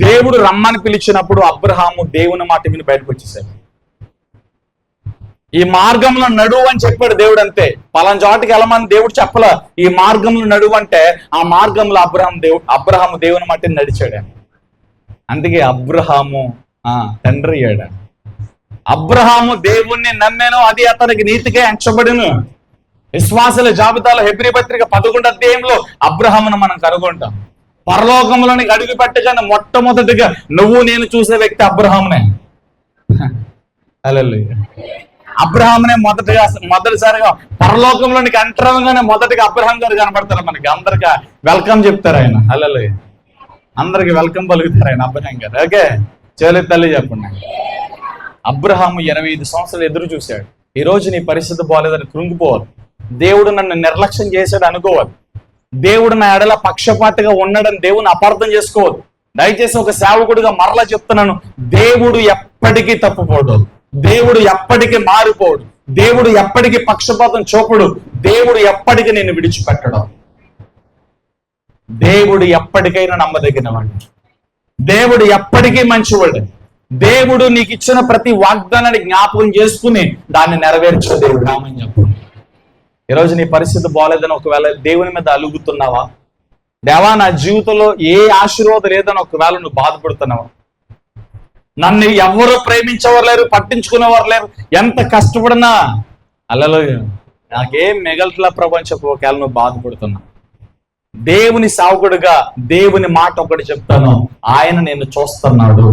దేవుడు రమ్మని పిలిచినప్పుడు అబ్రహాము దేవుని మాట విని బయటకు వచ్చేసాడు. ఈ మార్గంలో నడువు అని చెప్పాడు దేవుడు. అంతే, పలానా చోటికి వెళ్ళమని దేవుడు చెప్పలా. ఈ మార్గంలో నడువు అంటే ఆ మార్గంలో అబ్రహాము దేవుని మట్టిని నడిచాడు. అందుకే అబ్రహాము తండ్రి అయ్యాడు. అబ్రహాము దేవుణ్ణి నమ్మాను, అది అతనికి నీతిగా ఎంచబడును. విశ్వాసుల జాబితాలో హెబ్రీ పత్రిక 11వ అధ్యాయంలో అబ్రహామును మనం కనుగొంటాం. పరలోకంలోనికి అడుగు పెట్టగానే మొట్టమొదటిగా నువ్వు నేను చూసే వ్యక్తి అబ్రహామునే. హల్లెలూయా. అబ్రహామునే మొదటిసారిగా పరలోకంలోనికి ఎంటర్గానే మొదటిగా అబ్రహాం గారు కనబడతారు. మనకి అందరికి వెల్కమ్ చెప్తారు ఆయన. హల్లెలూయా. అందరికి వెల్కమ్ పలుకుతారు ఆయన అబ్రహాం గారు. ఓకే, చేయలేదు తల్లి చెప్పండి. అబ్రహాము 25 సంవత్సరాలు ఎదురు చూశాడు. ఈ రోజు నీ పరిస్థితి బాగాలేదని కృంగిపోవాలి. దేవుడు నన్ను నిర్లక్ష్యం చేశాడు అనుకోవాలి. దేవుడు నా ఎడల పక్షపాతిగా ఉన్నాడని దేవుని అపార్థం చేసుకోవద్దు. దయచేసి ఒక సేవకుడిగా మరలా చెప్తున్నాను, దేవుడు ఎప్పటికీ తప్పుపోడు, దేవుడు ఎప్పటికీ మారిపోడు, దేవుడు ఎప్పటికీ పక్షపాతం చూపడు, దేవుడు ఎప్పటికీ నిన్ను విడిచిపెట్టడు. దేవుడు ఎప్పటికైనా నమ్మదగినవాడు, దేవుడు ఎప్పటికీ మంచివాడు. దేవుడు నీకు ఇచ్చిన ప్రతి వాగ్దానాన్ని జ్ఞాపకం చేసుకుని దాన్ని నెరవేర్చే దేవుడు. రామని చెప్పండి. ఈరోజు నీ పరిస్థితి బాగాలేదని ఒకవేళ దేవుని మీద అలుగుతున్నావా? దేవా నా జీవితంలో ఏ ఆశీర్వాదం లేదని ఒకవేళ నువ్వు బాధపడుతున్నావా? నన్ను ఎవరు ప్రేమించేవారు లేరు, పట్టించుకునేవారు లేరు, ఎంత కష్టపడినా అల్లలో నాకేం మిగలట్లా ప్రపంచపు ఒకవేళ నువ్వు బాధపడుతున్నా, దేవుని సావుకుడుగా దేవుని మాట ఒకటి చెప్తాను, ఆయన నిన్ను చూస్తున్నాడు,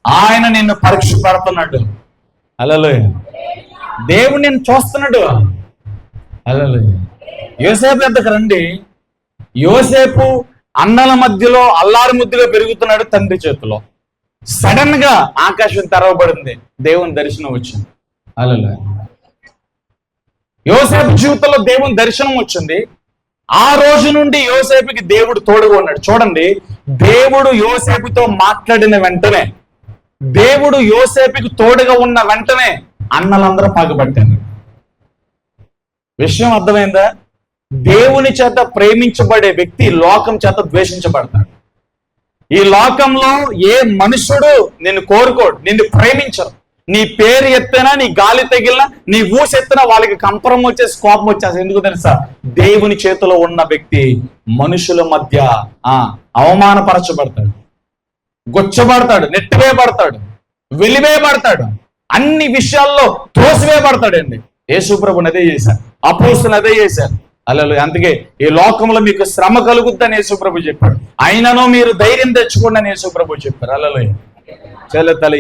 ఆయన నిన్ను పరీక్ష పెడుతున్నాడు. అల్లలో దేవుడు నిన్ను చూస్తున్నాడు. అల్లలో యోసేపు ఎద్దకు రండి. యోసేపు అన్నల మధ్యలో అల్లారి ముద్దుగా పెరుగుతున్నాడు తండ్రి చేతిలో. సడన్ గా ఆకాశం తెరవబడింది, దేవుని దర్శనం వచ్చింది. అల్లలో యోసేపు జీవితంలో దేవుని దర్శనం వచ్చింది. ఆ రోజు నుండి యోసేపుకి దేవుడు తోడుగా ఉన్నాడు. చూడండి, దేవుడు యోసేపుతో మాట్లాడిన వెంటనే, దేవుడు యోసేపుకి తోడుగా ఉన్న వెంటనే అన్నలందరూ పగబట్టారు. విషయం అర్థమైందా? దేవుని చేత ప్రేమించబడే వ్యక్తి లోకం చేత ద్వేషించబడతాడు. ఈ లోకంలో ఏ మనుషుడు నిన్ను కోరుకోడు, నిన్ను ప్రేమించరు. నీ పేరు ఎత్తినా, నీ గాలి తగిలినా, నీ ఊసి ఎత్తినా వాళ్ళకి కంపరం వచ్చేసి కోపం వచ్చేసి. ఎందుకు తెలుసా? దేవుని చేతిలో ఉన్న వ్యక్తి మనుషుల మధ్య అవమానపరచబడతాడు, గుచ్చబడతాడు, నెట్టివేయబడతాడు, వెలివేయబడతాడు, అన్ని విషయాల్లో త్రోసివేయబడతాడండి. యేసుప్రభుని అదే చేశారు, అపోస్తులు అదే చేశారు. అల్లలు అందుకే ఈ లోకంలో మీకు శ్రమ కలుగుద్దని యేసుప్రభు చెప్పాడు, అయినను మీరు ధైర్యం తెచ్చుకోండి అని యేసుప్రభు చెప్పారు. అల్లలు చెల్లెత్తలి.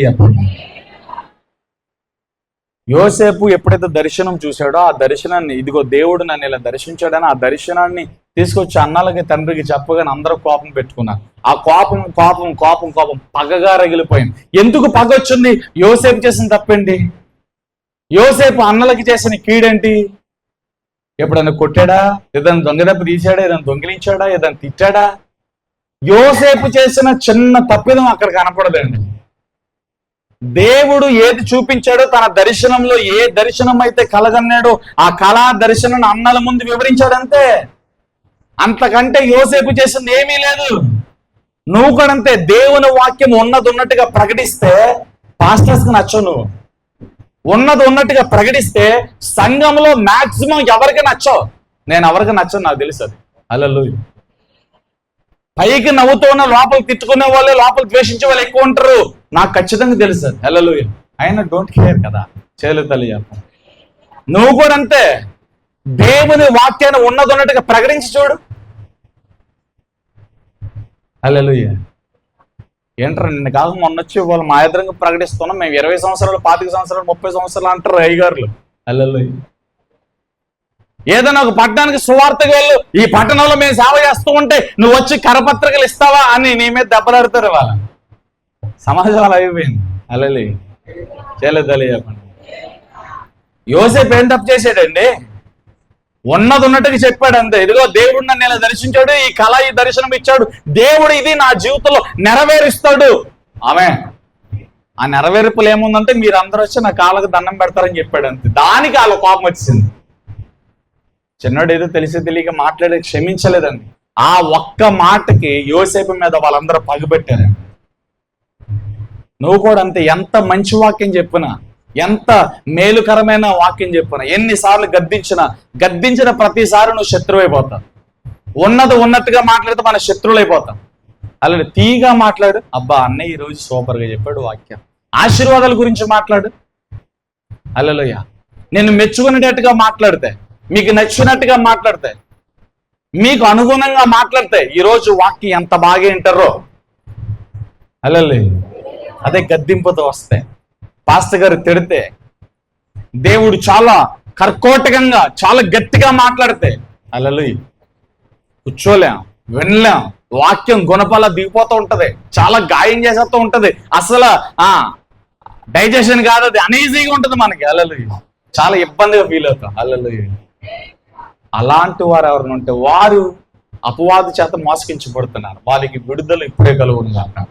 యోసేపు ఎప్పుడైతే దర్శనం చూశాడో ఆ దర్శనాన్ని, ఇదిగో దేవుడు నన్ను ఇలా దర్శించాడని ఆ దర్శనాన్ని తీసుకొచ్చి అన్నలకి తండ్రికి చెప్పగానే అందరూ కోపం పెట్టుకున్నారు. ఆ కోపం కోపం కోపం కోపం పగగా రగిలిపోయింది. ఎందుకు పగ వచ్చింది? యోసేపు చేసిన తప్పేంటి? యోసేపు అన్నలకి చేసిన కీడేంటి? ఎప్పుడైనా కొట్టాడా? ఏదైనా దొంగదెబ్బ తీశాడా? ఏదైనా దొంగిలించాడా? ఏదైనా తిట్టాడా? యోసేపు చేసిన చిన్న తప్పిదం అక్కడ కనపడదండి. దేవుడు ఏది చూపించాడో, తన దర్శనంలో ఏ దర్శనం అయితే కలగన్నాడో ఆ కళా దర్శనం అన్నల ముందు వివరించాడంతే. అంతకంటే యోసేపు చేసింది ఏమీ లేదు. నువ్వు కూడా అంతే. దేవుని వాక్యం ఉన్నది ఉన్నట్టుగా ప్రకటిస్తే పాస్టర్స్ కి నచ్చవు. నువ్వు ఉన్నది ఉన్నట్టుగా ప్రకటిస్తే సంఘంలో మాక్సిమం ఎవరికి నచ్చవు. నేను ఎవరికి నచ్చను, నాకు తెలుసు అది. హల్లెలూయా. పైకి నవ్వుతున్న లోపల తిట్టుకునే వాళ్ళే, లోపల ద్వేషించే వాళ్ళు ఎక్కువ ఉంటారు, నాకు ఖచ్చితంగా తెలుసు అది. హల్లెలూయా. అయినా డోంట్ కేర్ కదా. చేయలేదు తల్లి. నువ్వు కూడా అంతే. దేవుని వాక్యాన్ని ఉన్నది ఉన్నట్టుగా ప్రకటించి చూడు. హల్లెలూయా. ఏంటారు నిన్న కాదు మొన్న వచ్చి వాళ్ళు మా ఎదురుగా ప్రకటిస్తున్నాం, మేము 20 సంవత్సరాలు 25 సంవత్సరాలు 30 సంవత్సరాలు అంటారు అయ్యగారులు. హల్లెలూయా. ఏదైనా ఒక పట్టణానికి సువార్తగా వెళ్ళు, ఈ పట్టణంలో మేము సేవ చేస్తూ ఉంటే నువ్వు వచ్చి కరపత్రికలు ఇస్తావా అని నీ మీద దెబ్బలాడతారు వాళ్ళ. సమాజం అలా అయిపోయింది. హల్లెలూయా. చేయలేదు తల్లి చెప్పండి. యోసేపు ఏం తప్పు చేశాడండి? ఉన్నది ఉన్నట్టుగా చెప్పాడు అంతే. ఇదిగో దేవుడు నన్ను ఇలా దర్శించాడు, ఈ కళ ఈ దర్శనం ఇచ్చాడు, దేవుడు ఇది నా జీవితంలో నెరవేరుస్తాడు. ఆమె ఆ నెరవేర్పులు ఏముందంటే మీరు అందరూ వచ్చి నా కాళ్ళకు దండం పెడతారని చెప్పాడు అంతే. దానికి వాళ్ళ కోపం వచ్చింది. చిన్నడు ఏదో తెలిసి తెలియక మాట్లాడి క్షమించలేదండి. ఆ ఒక్క మాటకి యోసేపు మీద వాళ్ళందరూ పగబెట్టారండి. నువ్వు కూడా అంతే. ఎంత మంచి వాక్యం చెప్పినా ఎంత మేలుకరమైన వాక్యం చెప్పిన, ఎన్నిసార్లు గద్దించిన ప్రతిసారి నువ్వు శత్రువైపోతావు. ఉన్నట్టుగా మాట్లాడితే మన శత్రువులైపోతాం. అలాగే తీగా మాట్లాడు, అబ్బా అన్నయ్య ఈరోజు సూపర్గా చెప్పాడు వాక్యం. ఆశీర్వాదాల గురించి మాట్లాడు, హల్లెలూయా. నేను మెచ్చుకునేటట్టుగా మాట్లాడితే, మీకు నచ్చినట్టుగా మాట్లాడితే, మీకు అనుగుణంగా మాట్లాడితే ఈరోజు వాక్యం ఎంత బాగా వింటారో. హల్లెలూయా. అదే గద్దింపుతో వస్తే, పాస్టర్ గారు తిడితే, దేవుడు చాలా కర్కోటకంగా చాలా గట్టిగా మాట్లాడితే, హల్లెలూయా, కూర్చోలేం, వినలేం. వాక్యం గుణపాల దిగిపోతూ ఉంటది, చాలా గాయం చేసేస్తూ ఉంటది. అసలు డైజెషన్ కాదు, అది అనీజీగా ఉంటుంది మనకి. హల్లెలూయా. చాలా ఇబ్బందిగా ఫీల్ అవుతాం. హల్లెలూయా. అలాంటి వారు ఎవరైనా ఉంటే వారు అపవాది చేత మోసగించబడుతున్నారు, వాళ్ళకి విడుదల ఇప్పుడే కలుగును కాక.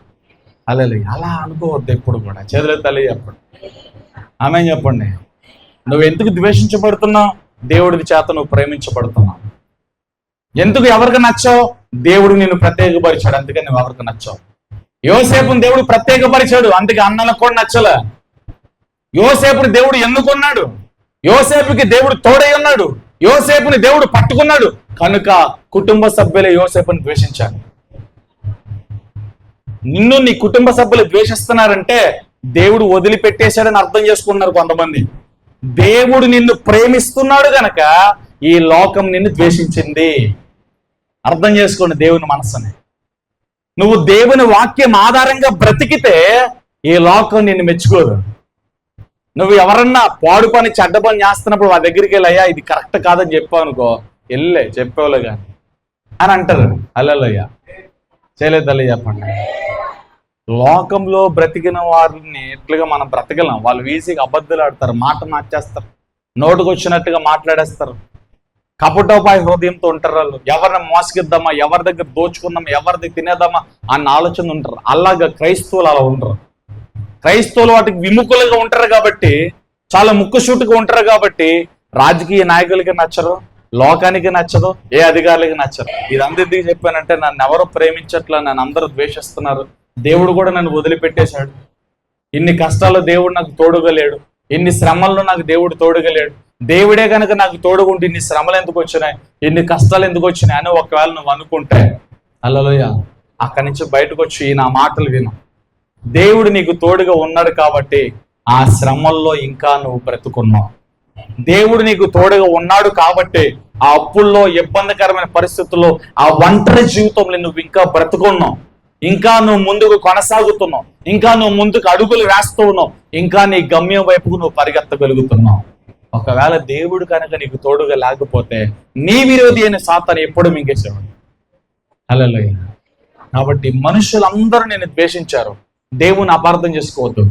హల్లెలూయా. అలా అనుకోవద్దు ఎప్పుడు కూడా. చేతుల తల్లి చెప్పండి, ఆమేన్ చెప్పండి. నువ్వు ఎందుకు ద్వేషించబడుతున్నావు? దేవుడి చేత నువ్వు ప్రేమించబడుతున్నావు. ఎందుకు ఎవరికి నచ్చావు? దేవుడు నిన్ను ప్రత్యేకపరిచాడు, అందుకని నువ్వు ఎవరికి నచ్చావు. యోసేపుని దేవుడు ప్రత్యేకపరిచాడు, అందుకే అన్నలకు కూడా నచ్చలే. యోసేపుని దేవుడు ఎన్నుకున్నాడు, యోసేపుకి దేవుడు తోడై ఉన్నాడు, యోసేపుని దేవుడు పట్టుకున్నాడు. కనుక కుటుంబ సభ్యులే యోసేపుని ద్వేషించారు. నిన్ను నీ కుటుంబ సభ్యులు ద్వేషిస్తున్నారంటే దేవుడు వదిలిపెట్టేశాడని అర్థం చేసుకున్నారు కొంతమంది. దేవుడు నిన్ను ప్రేమిస్తున్నాడు గనక ఈ లోకం నిన్ను ద్వేషించింది. అర్థం చేసుకోండి దేవుని మనసుని. నువ్వు దేవుని వాక్యం ఆధారంగా బ్రతికితే ఈ లోకం నిన్ను మెచ్చుకోదు. నువ్వు ఎవరన్నా పాడు పని చెడ్డ పని చేస్తున్నప్పుడు వాళ్ళ దగ్గరికి వెళ్ళి, అయ్యా ఇది కరెక్ట్ కాదని చెప్పావు అనుకో, వెళ్ళే చెప్పేవాళ్ళు కానీ అని అంటారు. హల్లెలూయా. చేయలేదల్లి చెప్పండి. లోకంలో బ్రతికిన వారిని ఎట్లుగా మనం బ్రతకలేం. వాళ్ళు ఈజీగా అబద్ధాలు ఆడతారు, మాట మార్చేస్తారు, నోటుకు వచ్చినట్టుగా మాట్లాడేస్తారు, కపటోపాయ హృదయంతో ఉంటారు. వాళ్ళు ఎవరిని మోసగిద్దామా, ఎవరి దగ్గర దోచుకుందామా, ఎవరి దగ్గర తినేద్దామా అన్న ఆలోచన ఉంటారు. అలాగా క్రైస్తవులు అలా ఉండరు. క్రైస్తవులు వాటికి విముఖులుగా ఉంటారు కాబట్టి, చాలా ముక్కుసూటుగా ఉంటారు కాబట్టి రాజకీయ నాయకులకి నచ్చరు, లోకానికి నచ్చదు, ఏ అధికారులకి నచ్చరు. ఇది అందరికీ చెప్పానంటే నన్ను ఎవరు ప్రేమించట్లా, నన్ను అందరూ ద్వేషిస్తున్నారు, దేవుడు కూడా నన్ను వదిలిపెట్టేశాడు, ఇన్ని కష్టాల్లో దేవుడు నాకు తోడుగా లేడు, ఇన్ని శ్రమల్లో నాకు దేవుడు తోడుగా లేడు, దేవుడే కనుక నాకు తోడుకుంటే ఇన్ని శ్రమలు ఎందుకు వచ్చినాయి, ఇన్ని కష్టాలు ఎందుకు వచ్చినాయి అని ఒకవేళ నువ్వు అనుకుంటే, హల్లెలూయా, అక్కడి నుంచి బయటకు వచ్చి నా మాటలు విను. దేవుడు నీకు తోడుగా ఉన్నాడు కాబట్టి ఆ శ్రమల్లో ఇంకా నువ్వు బ్రతుకున్నావు. దేవుడు నీకు తోడుగా ఉన్నాడు కాబట్టి ఆ అప్పుల్లో, ఇబ్బందికరమైన పరిస్థితుల్లో, ఆ ఒంటరి జీవితంలో నువ్వు ఇంకా బ్రతుకున్నావు, ఇంకా నువ్వు ముందుకు కొనసాగుతున్నావు, ఇంకా నువ్వు ముందుకు అడుగులు వేస్తూ ఉన్నావు, ఇంకా నీ గమ్యం వైపుకు నువ్వు పరిగెత్తగలుగుతున్నావు. ఒకవేళ దేవుడు కనుక నీకు తోడుగా లేకపోతే నీ విరోధి అయిన సాతాను ఎప్పుడు మింగేసేవాడు. హల్లెలూయా. కాబట్టి మనుషులందరూ నేను ద్వేషించారు, దేవుని అపార్థం చేసుకోవద్దు.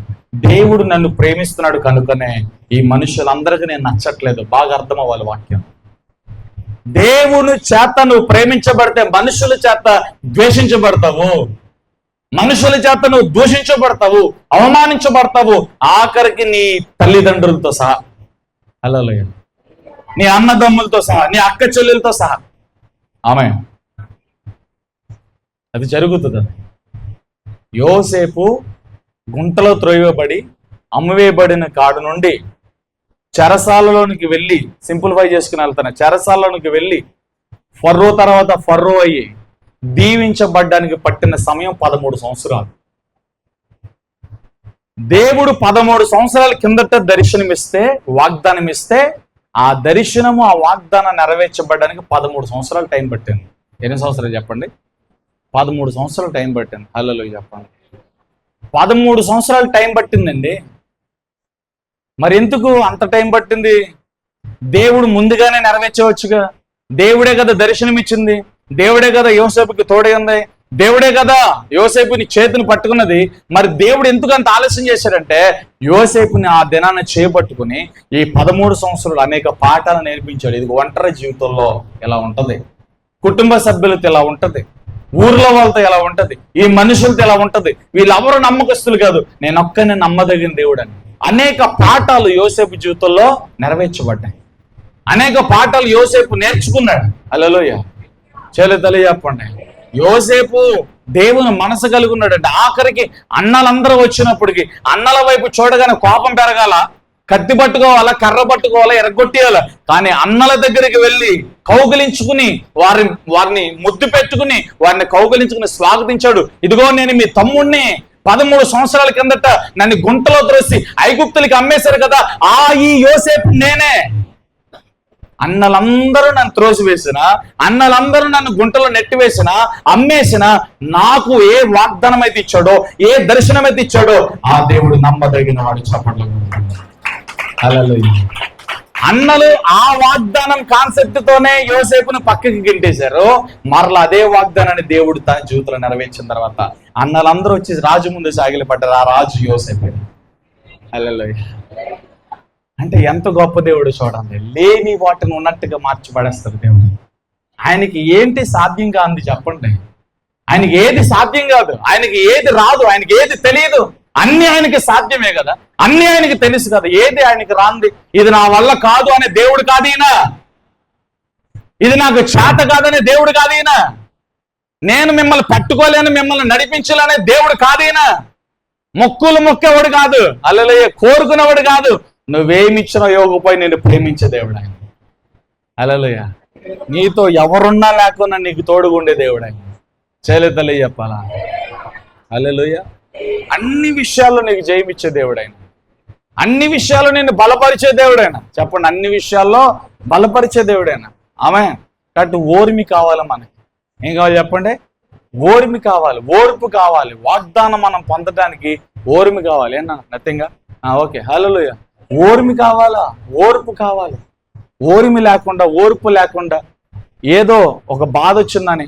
దేవుడు నన్ను ప్రేమిస్తున్నాడు కనుకనే ఈ మనుషులందరికీ నేను నచ్చట్లేదు. బాగా అర్థం అవ్వాలి వాక్యం. దేవుని చేత నువ్వు ప్రేమించబడితే మనుషుల చేత ద్వేషించబడతావు, మనుషుల చేత నువ్వు దూషించబడతావు, అవమానించబడతావు, ఆఖరికి నీ తల్లిదండ్రులతో సహా. హల్లెలూయా. నీ అన్నదమ్ములతో సహా, నీ అక్క చెల్లెలతో సహా. ఆమేన్. అది జరుగుతుంది. యోసేపు గుంటలో త్రోయబడి అమ్మివేయబడిన కాడు నుండి చెరసాలలోనికి వెళ్ళి, సింప్లిఫై చేసుకుని వెళ్తాను, చెరసాలలోనికి వెళ్ళి ఫర్రో తర్వాత ఫర్రో అయ్యి దీవించబడ్డానికి పట్టిన సమయం 13 సంవత్సరాలు. దేవుడు 13 సంవత్సరాల కిందట దర్శనమిస్తే, వాగ్దానం ఇస్తే, ఆ దర్శనము ఆ వాగ్దానం నెరవేర్చబడడానికి 13 సంవత్సరాలు టైం పట్టింది. ఎన్ని సంవత్సరాలు చెప్పండి? 13 సంవత్సరాలు టైం పట్టింది. హల్లెలూయా చెప్పండి. 13 సంవత్సరాలు టైం పట్టిందండి. మరి ఎందుకు అంత టైం పట్టింది? దేవుడు ముందుగానే నెరవేర్చవచ్చుగా. దేవుడే కదా దర్శనం ఇచ్చింది, దేవుడే కదా యోసేపుకి తోడే ఉంది, దేవుడే కదా యోసేపుని చేతిని పట్టుకున్నది. మరి దేవుడు ఎందుకు అంత ఆలస్యం చేశాడంటే యోసేపుని ఆ దినాన్ని చేపట్టుకుని ఈ 13 సంవత్సరాలు అనేక పాఠాలు నేర్పించాడు. ఇది ఒంటరి జీవితంలో ఎలా ఉంటది, కుటుంబ సభ్యులతో ఎలా ఉంటది, ఊర్లో వాళ్ళతో ఎలా ఉంటది, ఈ మనుషులతో ఎలా ఉంటది, వీళ్ళెవరూ నమ్మకస్తులు కాదు, నేనొక్కనే నమ్మదగిన దేవుడు అని అనేక పాఠాలు యోసేపు జీవితంలో నెరవేర్చబడ్డాయి. అనేక పాఠాలు యోసేపు నేర్చుకున్నాడు. హల్లెలూయా. చేతులెత్తి చెప్పండి. యోసేపు దేవుని మనసు కలిగి ఉన్నాడు. అంటే ఆఖరికి అన్నలందరూ వచ్చినప్పటికీ అన్నల వైపు చూడగానే కోపం పెరగాల, కత్తి పట్టుకోవాలా, కర్ర పట్టుకోవాలా, ఎరగొట్టేయాలా. కానీ అన్నల దగ్గరికి వెళ్ళి కౌగిలించుకుని వారిని ముద్దు పెట్టుకుని వారిని కౌగిలించుకుని స్వాగతించాడు. ఇదిగో నేను మీ తమ్ముణ్ణి, 13 సంవత్సరాల కిందట నన్ను గుంటలో త్రోసి ఐగుప్తులకి అమ్మేశారు కదా, ఈ యోసేపు నేనే. అన్నలందరూ నన్ను త్రోసివేసిన, అన్నలందరూ నన్ను గుంటలో నెట్టివేసిన, అమ్మేసిన, నాకు ఏ వాగ్దానం అయితే ఇచ్చాడో, ఏ దర్శనం అయితే ఇచ్చాడో ఆ దేవుడు నమ్మదగిన వాడు. చప్పట్లు. హల్లెలూయా. అన్నలు ఆ వాగ్దానం కాన్సెప్ట్ తోనే యోసేపును పక్కకి గింటేశారు. మరలా అదే వాగ్దానాన్ని దేవుడు తన జీవితంలో నెరవేర్చిన తర్వాత అన్నలందరూ వచ్చి రాజు ముందు సాగిలపడ్డారు. ఆ రాజు యోసేపు. హల్లెలూయా. అంటే ఎంత గొప్ప దేవుడు చూడండి. లేని వాటిని ఉన్నట్టుగా మార్చి పడేస్తారు దేవుడు. ఆయనకి ఏంటి సాధ్యం కాదు చెప్పండి. ఆయనకి ఏది సాధ్యం కాదు, ఆయనకి ఏది రాదు, ఆయనకి ఏది తెలియదు. అన్ని ఆయనకి సాధ్యమే కదా, అన్ని ఆయనకి తెలుసు కదా. ఏది ఆయనకి రాంది? ఇది నా వల్ల కాదు అనే దేవుడు కాదు ఈయన. ఇది నాకు చేత కాదనే దేవుడు కాదు ఈయన. నేను మిమ్మల్ని పట్టుకోలేను, మిమ్మల్ని నడిపించాలనే దేవుడు కాదు ఈయన. మొక్కులు మొక్కేవాడు కాదు, హల్లెలూయా, కోరుకునేవాడు కాదు. నువ్వేమిచ్చినా యోగపోయి నేను ప్రేమించే దేవుడు ఆయన. హల్లెలూయా. నీతో ఎవరున్నా లేకున్నా నీకు తోడుగుండే దేవుడు ఆయన. చేతులు చెప్పాలా? హల్లెలూయా. అన్ని విషయాల్లో నీకు జయమిచ్చే దేవుడు ఆయన. అన్ని విషయాల్లో నేను బలపరిచే దేవుడైనా. చెప్పండి, అన్ని విషయాల్లో బలపరిచే దేవుడైనా. ఆమె కాబట్టి ఓర్మి కావాలి మనకి. ఏం కావాలి చెప్పండి? ఓర్మి కావాలి, ఓర్పు కావాలి. వాగ్దానం మనం పొందడానికి ఓర్మి కావాలి. ఏనా నథింగ్? ఓకే, హల్లెలూయా. ఓర్మి కావాలా, ఓర్పు కావాలి. ఓర్మి లేకుండా, ఓర్పు లేకుండా ఏదో ఒక బాధ వచ్చిందని,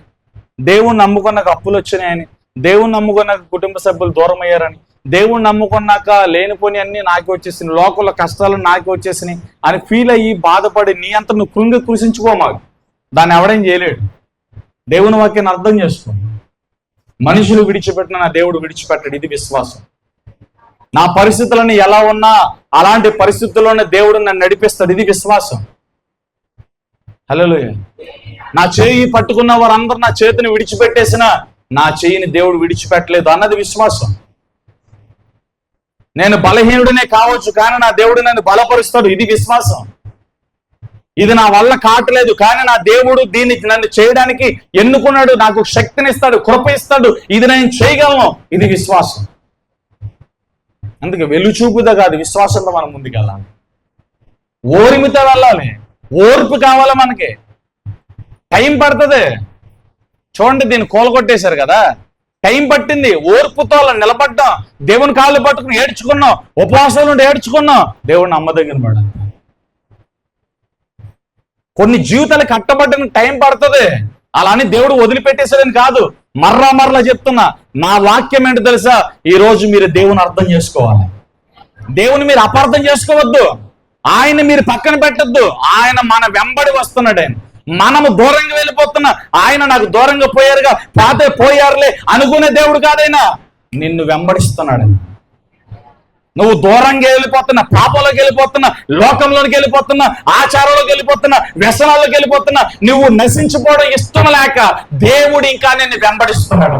దేవుణ్ణి నమ్ముకున్నాక అప్పులు వచ్చినాయని, దేవుణ్ణి నమ్ముకున్నాక కుటుంబ సభ్యులు దూరం అయ్యారని, దేవుణ్ణి నమ్ముకున్నాక లేనిపోని అన్ని నాకే వచ్చేసినాయి, లోకంలో కష్టాలు నాకే వచ్చేసినాయి అని ఫీల్ అయ్యి బాధపడి నీ అంత నువ్వు కృషించుకోమాకు. దాన్ని ఎవడేం చేయలేడు. దేవుని వాక్యాన్ని అర్థం చేసుకో. మనుషులు విడిచిపెట్టిన నా దేవుడు విడిచిపెట్టాడు. ఇది విశ్వాసం. నా పరిస్థితులను ఎలా ఉన్నా అలాంటి పరిస్థితుల్లోనే దేవుడు నన్ను నడిపిస్తాడు. ఇది విశ్వాసం. హల్లెలూయా. నా చేయి పట్టుకున్న వారందరూ నా చేతిని విడిచిపెట్టేసిన నా చేయిని దేవుడు విడిచిపెట్టలేదు అన్నది విశ్వాసం. నేను బలహీనుడినే కావచ్చు, కానీ నా దేవుడు నన్ను బలపరుస్తాడు. ఇది విశ్వాసం. ఇది నా వల్ల కావట్లేదు, కానీ నా దేవుడు దీనికి నన్ను చేయడానికి ఎన్నుకున్నాడు, నాకు శక్తినిస్తాడు, కృప ఇస్తాడు, ఇది నేను చేయగలను. ఇది విశ్వాసం. అందుకే వెలుచూపుతో కాదు, విశ్వాసంతో మనం ముందుకెళ్ళాలి. ఓర్మితో వెళ్ళాలి. ఓర్పు కావాలి మనకి. టైం పడుతుంది. చూడండి, దీన్ని కూలగొట్టేశారు కదా, టైం పట్టింది. ఓర్పుతో అలా నిలబడ్డాం, దేవుని కాళ్ళు పట్టుకుని ఏడ్చుకున్నాం, ఉపవాసాలు నుండి ఏడ్చుకున్నాం. దేవుడిని నమ్మదగిన వాడు. కొన్ని జీవితాలు కట్టబడ్డానికి టైం పడుతుంది. అలానే దేవుడు వదిలిపెట్టేశాడని కాదు. మరలా చెప్తున్నా, నా వాక్యం ఏంటో తెలుసా? ఈ రోజు మీరు దేవుని అర్థం చేసుకోవాలి. దేవుని మీరు అపార్థం చేసుకోవద్దు. ఆయన మీరు పక్కన పెట్టద్దు. ఆయన మన వెంబడి వస్తున్నాడు. ఆయన మనము దూరంగా వెళ్ళిపోతున్నా, ఆయన నాకు దూరంగా పోయారుగా, పోయారులే అనుకునే దేవుడు కాదైనా నిన్ను వెంబడిస్తున్నాడు. నువ్వు దూరంగా వెళ్ళిపోతున్నా, పాపంలోకి వెళ్ళిపోతున్నా, లోకంలోకి వెళ్ళిపోతున్నా, ఆచారంలోకి వెళ్ళిపోతున్నా, వ్యసనాల్లోకి వెళ్ళిపోతున్నా, నువ్వు నశించిపోవడం ఇష్టం లేక దేవుడు ఇంకా నిన్ను వెంబడిస్తున్నాడు.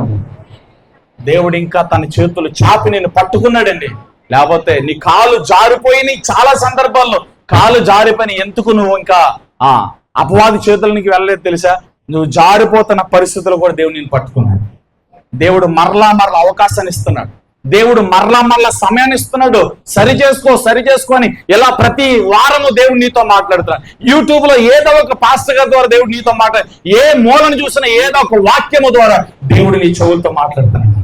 దేవుడు ఇంకా తన చేతులు చాపి నిన్ను పట్టుకున్నాడండి. లేకపోతే నీ కాలు జారిపోయి, చాలా సందర్భాల్లో కాలు జారిపోయి ఎందుకు నువ్వు ఇంకా అపవాది చేతులకి వెళ్ళలేదు తెలుసా? నువ్వు జారిపోతున్న పరిస్థితులు కూడా దేవుడు నిన్ను పట్టుకున్నాడు. దేవుడు మరలా అవకాశాన్ని ఇస్తున్నాడు. దేవుడు మరలా సమయాన్ని ఇస్తున్నాడు. సరి చేసుకో అని ఇలా ప్రతి వారము దేవుడు నీతో మాట్లాడుతున్నాడు. యూట్యూబ్ లో ఏదో ఒక పాస్టర్ గారి ద్వారా దేవుడు నీతో మాట్లాడు, ఏ మూలను చూసినా ఏదో ఒక వాక్యము ద్వారా దేవుడు నీ చెవులతో మాట్లాడుతున్నాడు.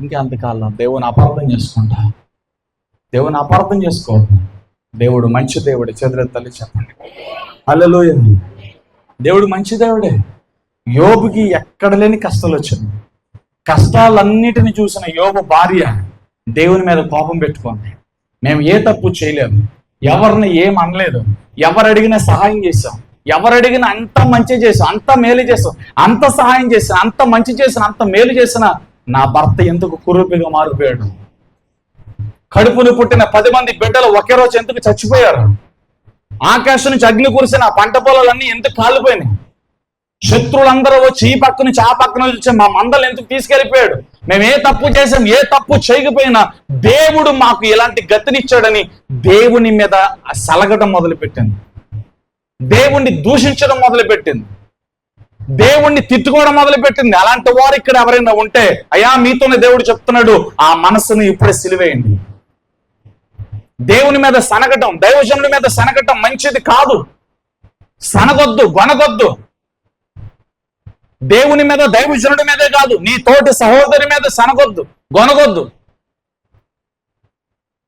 ఇంకా అంతకాలం దేవుని అపార్థం చేసుకుంటా, దేవుని అపార్థం చేసుకోవద్దు. దేవుడు మంచి దేవుడే. చేతులెత్తాలి చెప్పండి. హల్లెలూయా. దేవుడు మంచి దేవుడే. యోబుకి ఎక్కడ లేని కష్టాలు వచ్చింది. కష్టాలన్నిటిని చూసిన యోబు భార్య దేవుని మీద కోపం పెట్టుకుంది. మేము ఏ తప్పు చేయలేము, ఎవరిని ఏం అనలేదు, ఎవరు అడిగినా సహాయం చేశాం, ఎవరు అడిగినా అంత మంచి చేసాం, అంత మేలు చేసాం, అంత సహాయం చేసాం, అంత మంచి చేసిన, అంత మేలు చేసిన నా భర్త ఎందుకు కురూపిగా మారిపోయాడు? కడుపును పుట్టిన 10 మంది బిడ్డలు ఒకే రోజు ఎందుకు చచ్చిపోయారు? ఆకాశం నుంచి అగ్ని కురిసిన పంట పొలాలన్నీ ఎందుకు కాలిపోయినాయి? శత్రువులందరూ వచ్చి ఈ పక్క నుంచి ఆ పక్కన వచ్చి మా మందలు ఎందుకు తీసుకెళ్ళిపోయాడు, మేము ఏ తప్పు చేసాం, ఏ తప్పు చేయకపోయినా దేవుడు మాకు ఇలాంటి గతినిచ్చాడని దేవుని మీద సలగడం మొదలుపెట్టింది, దేవుణ్ణి దూషించడం మొదలుపెట్టింది, దేవుణ్ణి తిట్టుకోవడం మొదలుపెట్టింది. అలాంటి వారు ఇక్కడ ఎవరైనా ఉంటే అయ్యా మీతోనే దేవుడు చెప్తున్నాడు, ఆ మనసును ఇప్పుడే సిలివేయండి. దేవుని మీద సనగటం, దైవజనుడి మీద సనగటం మంచిది కాదు. సనగొద్దు, గొనగొద్దు. దేవుని మీద, దైవజనుడి మీదే కాదు, నీ తోటి సహోదరి మీద సనగొద్దు, గొనగొద్దు.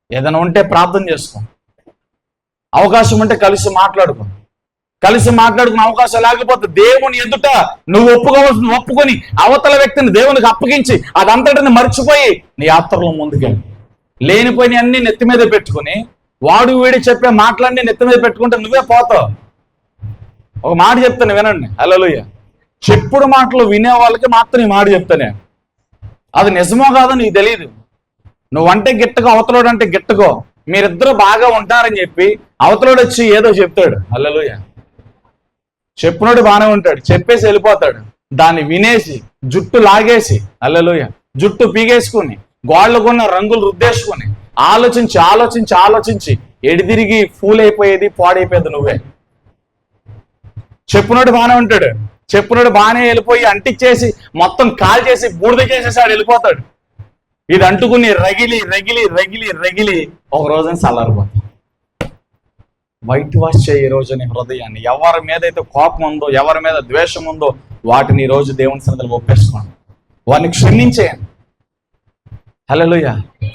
ఏదైనా ఉంటే ప్రార్థన చేసుకో, అవకాశం ఉంటే కలిసి మాట్లాడుకో. కలిసి మాట్లాడుకునే అవకాశం లేకపోతే దేవుని ఎదుట నువ్వు ఒప్పుకోవాల్సింది ఒప్పుకొని అవతల వ్యక్తిని దేవునికి అప్పగించి అదంతటిని మర్చిపోయి నీ యాత్రలో ముందుకెళ్ళి. లేనిపోయిన అన్ని నెత్తి మీద పెట్టుకుని వాడు వీడి చెప్పే మాటలన్నీ నెత్తి మీద పెట్టుకుంటే నువ్వే పోతావు. ఒక మాట చెప్తాను వినండి, హల్లెలూయా. చెప్పుడు మాటలు వినే వాళ్ళకి మాత్రం ఈ మాట చెప్తానే, అది నిజమో కాదో నీకు తెలియదు. నువ్వంటే గిట్టకో, అవతలోడు అంటే గిట్టకో, మీరిద్దరూ బాగా ఉంటారని చెప్పి అవతలోడు వచ్చి ఏదో చెప్తాడు, హల్లెలూయా. చెప్పునోడు బాగానే ఉంటాడు, చెప్పేసి వెళ్ళిపోతాడు. దాన్ని వినేసి జుట్టు లాగేసి, హల్లెలూయా, జుట్టు పీగేసుకుని గోళ్ళకున్న రంగులు రుద్దేసుకుని ఆలోచించి ఆలోచించి ఆలోచించి ఎడిదిరిగి ఫూల్ అయిపోయేది, పాడైపోయేది నువ్వే. చెప్పునోడు బాగానే ఉంటాడు, చెప్పునోడు బాగానే వెళ్ళిపోయి అంటిచ్చేసి మొత్తం కాల్ చేసి బూడిద చేసేసాడు, వెళ్ళిపోతాడు. ఇది అంటుకుని రగిలి రగిలి రగిలి రగిలి ఒక రోజున చల్లారిపోతాడు. వైట్ వాష్ చేయి రోజు నీ హృదయాన్ని. ఎవరి మీద అయితే కోపం ఉందో, ఎవరి మీద ద్వేషం ఉందో వాటిని ఈ రోజు దేవుని సన్నిధిలో ఒప్పేసుకోండి, వారిని క్షమించేయండి. హల్లెలూయా.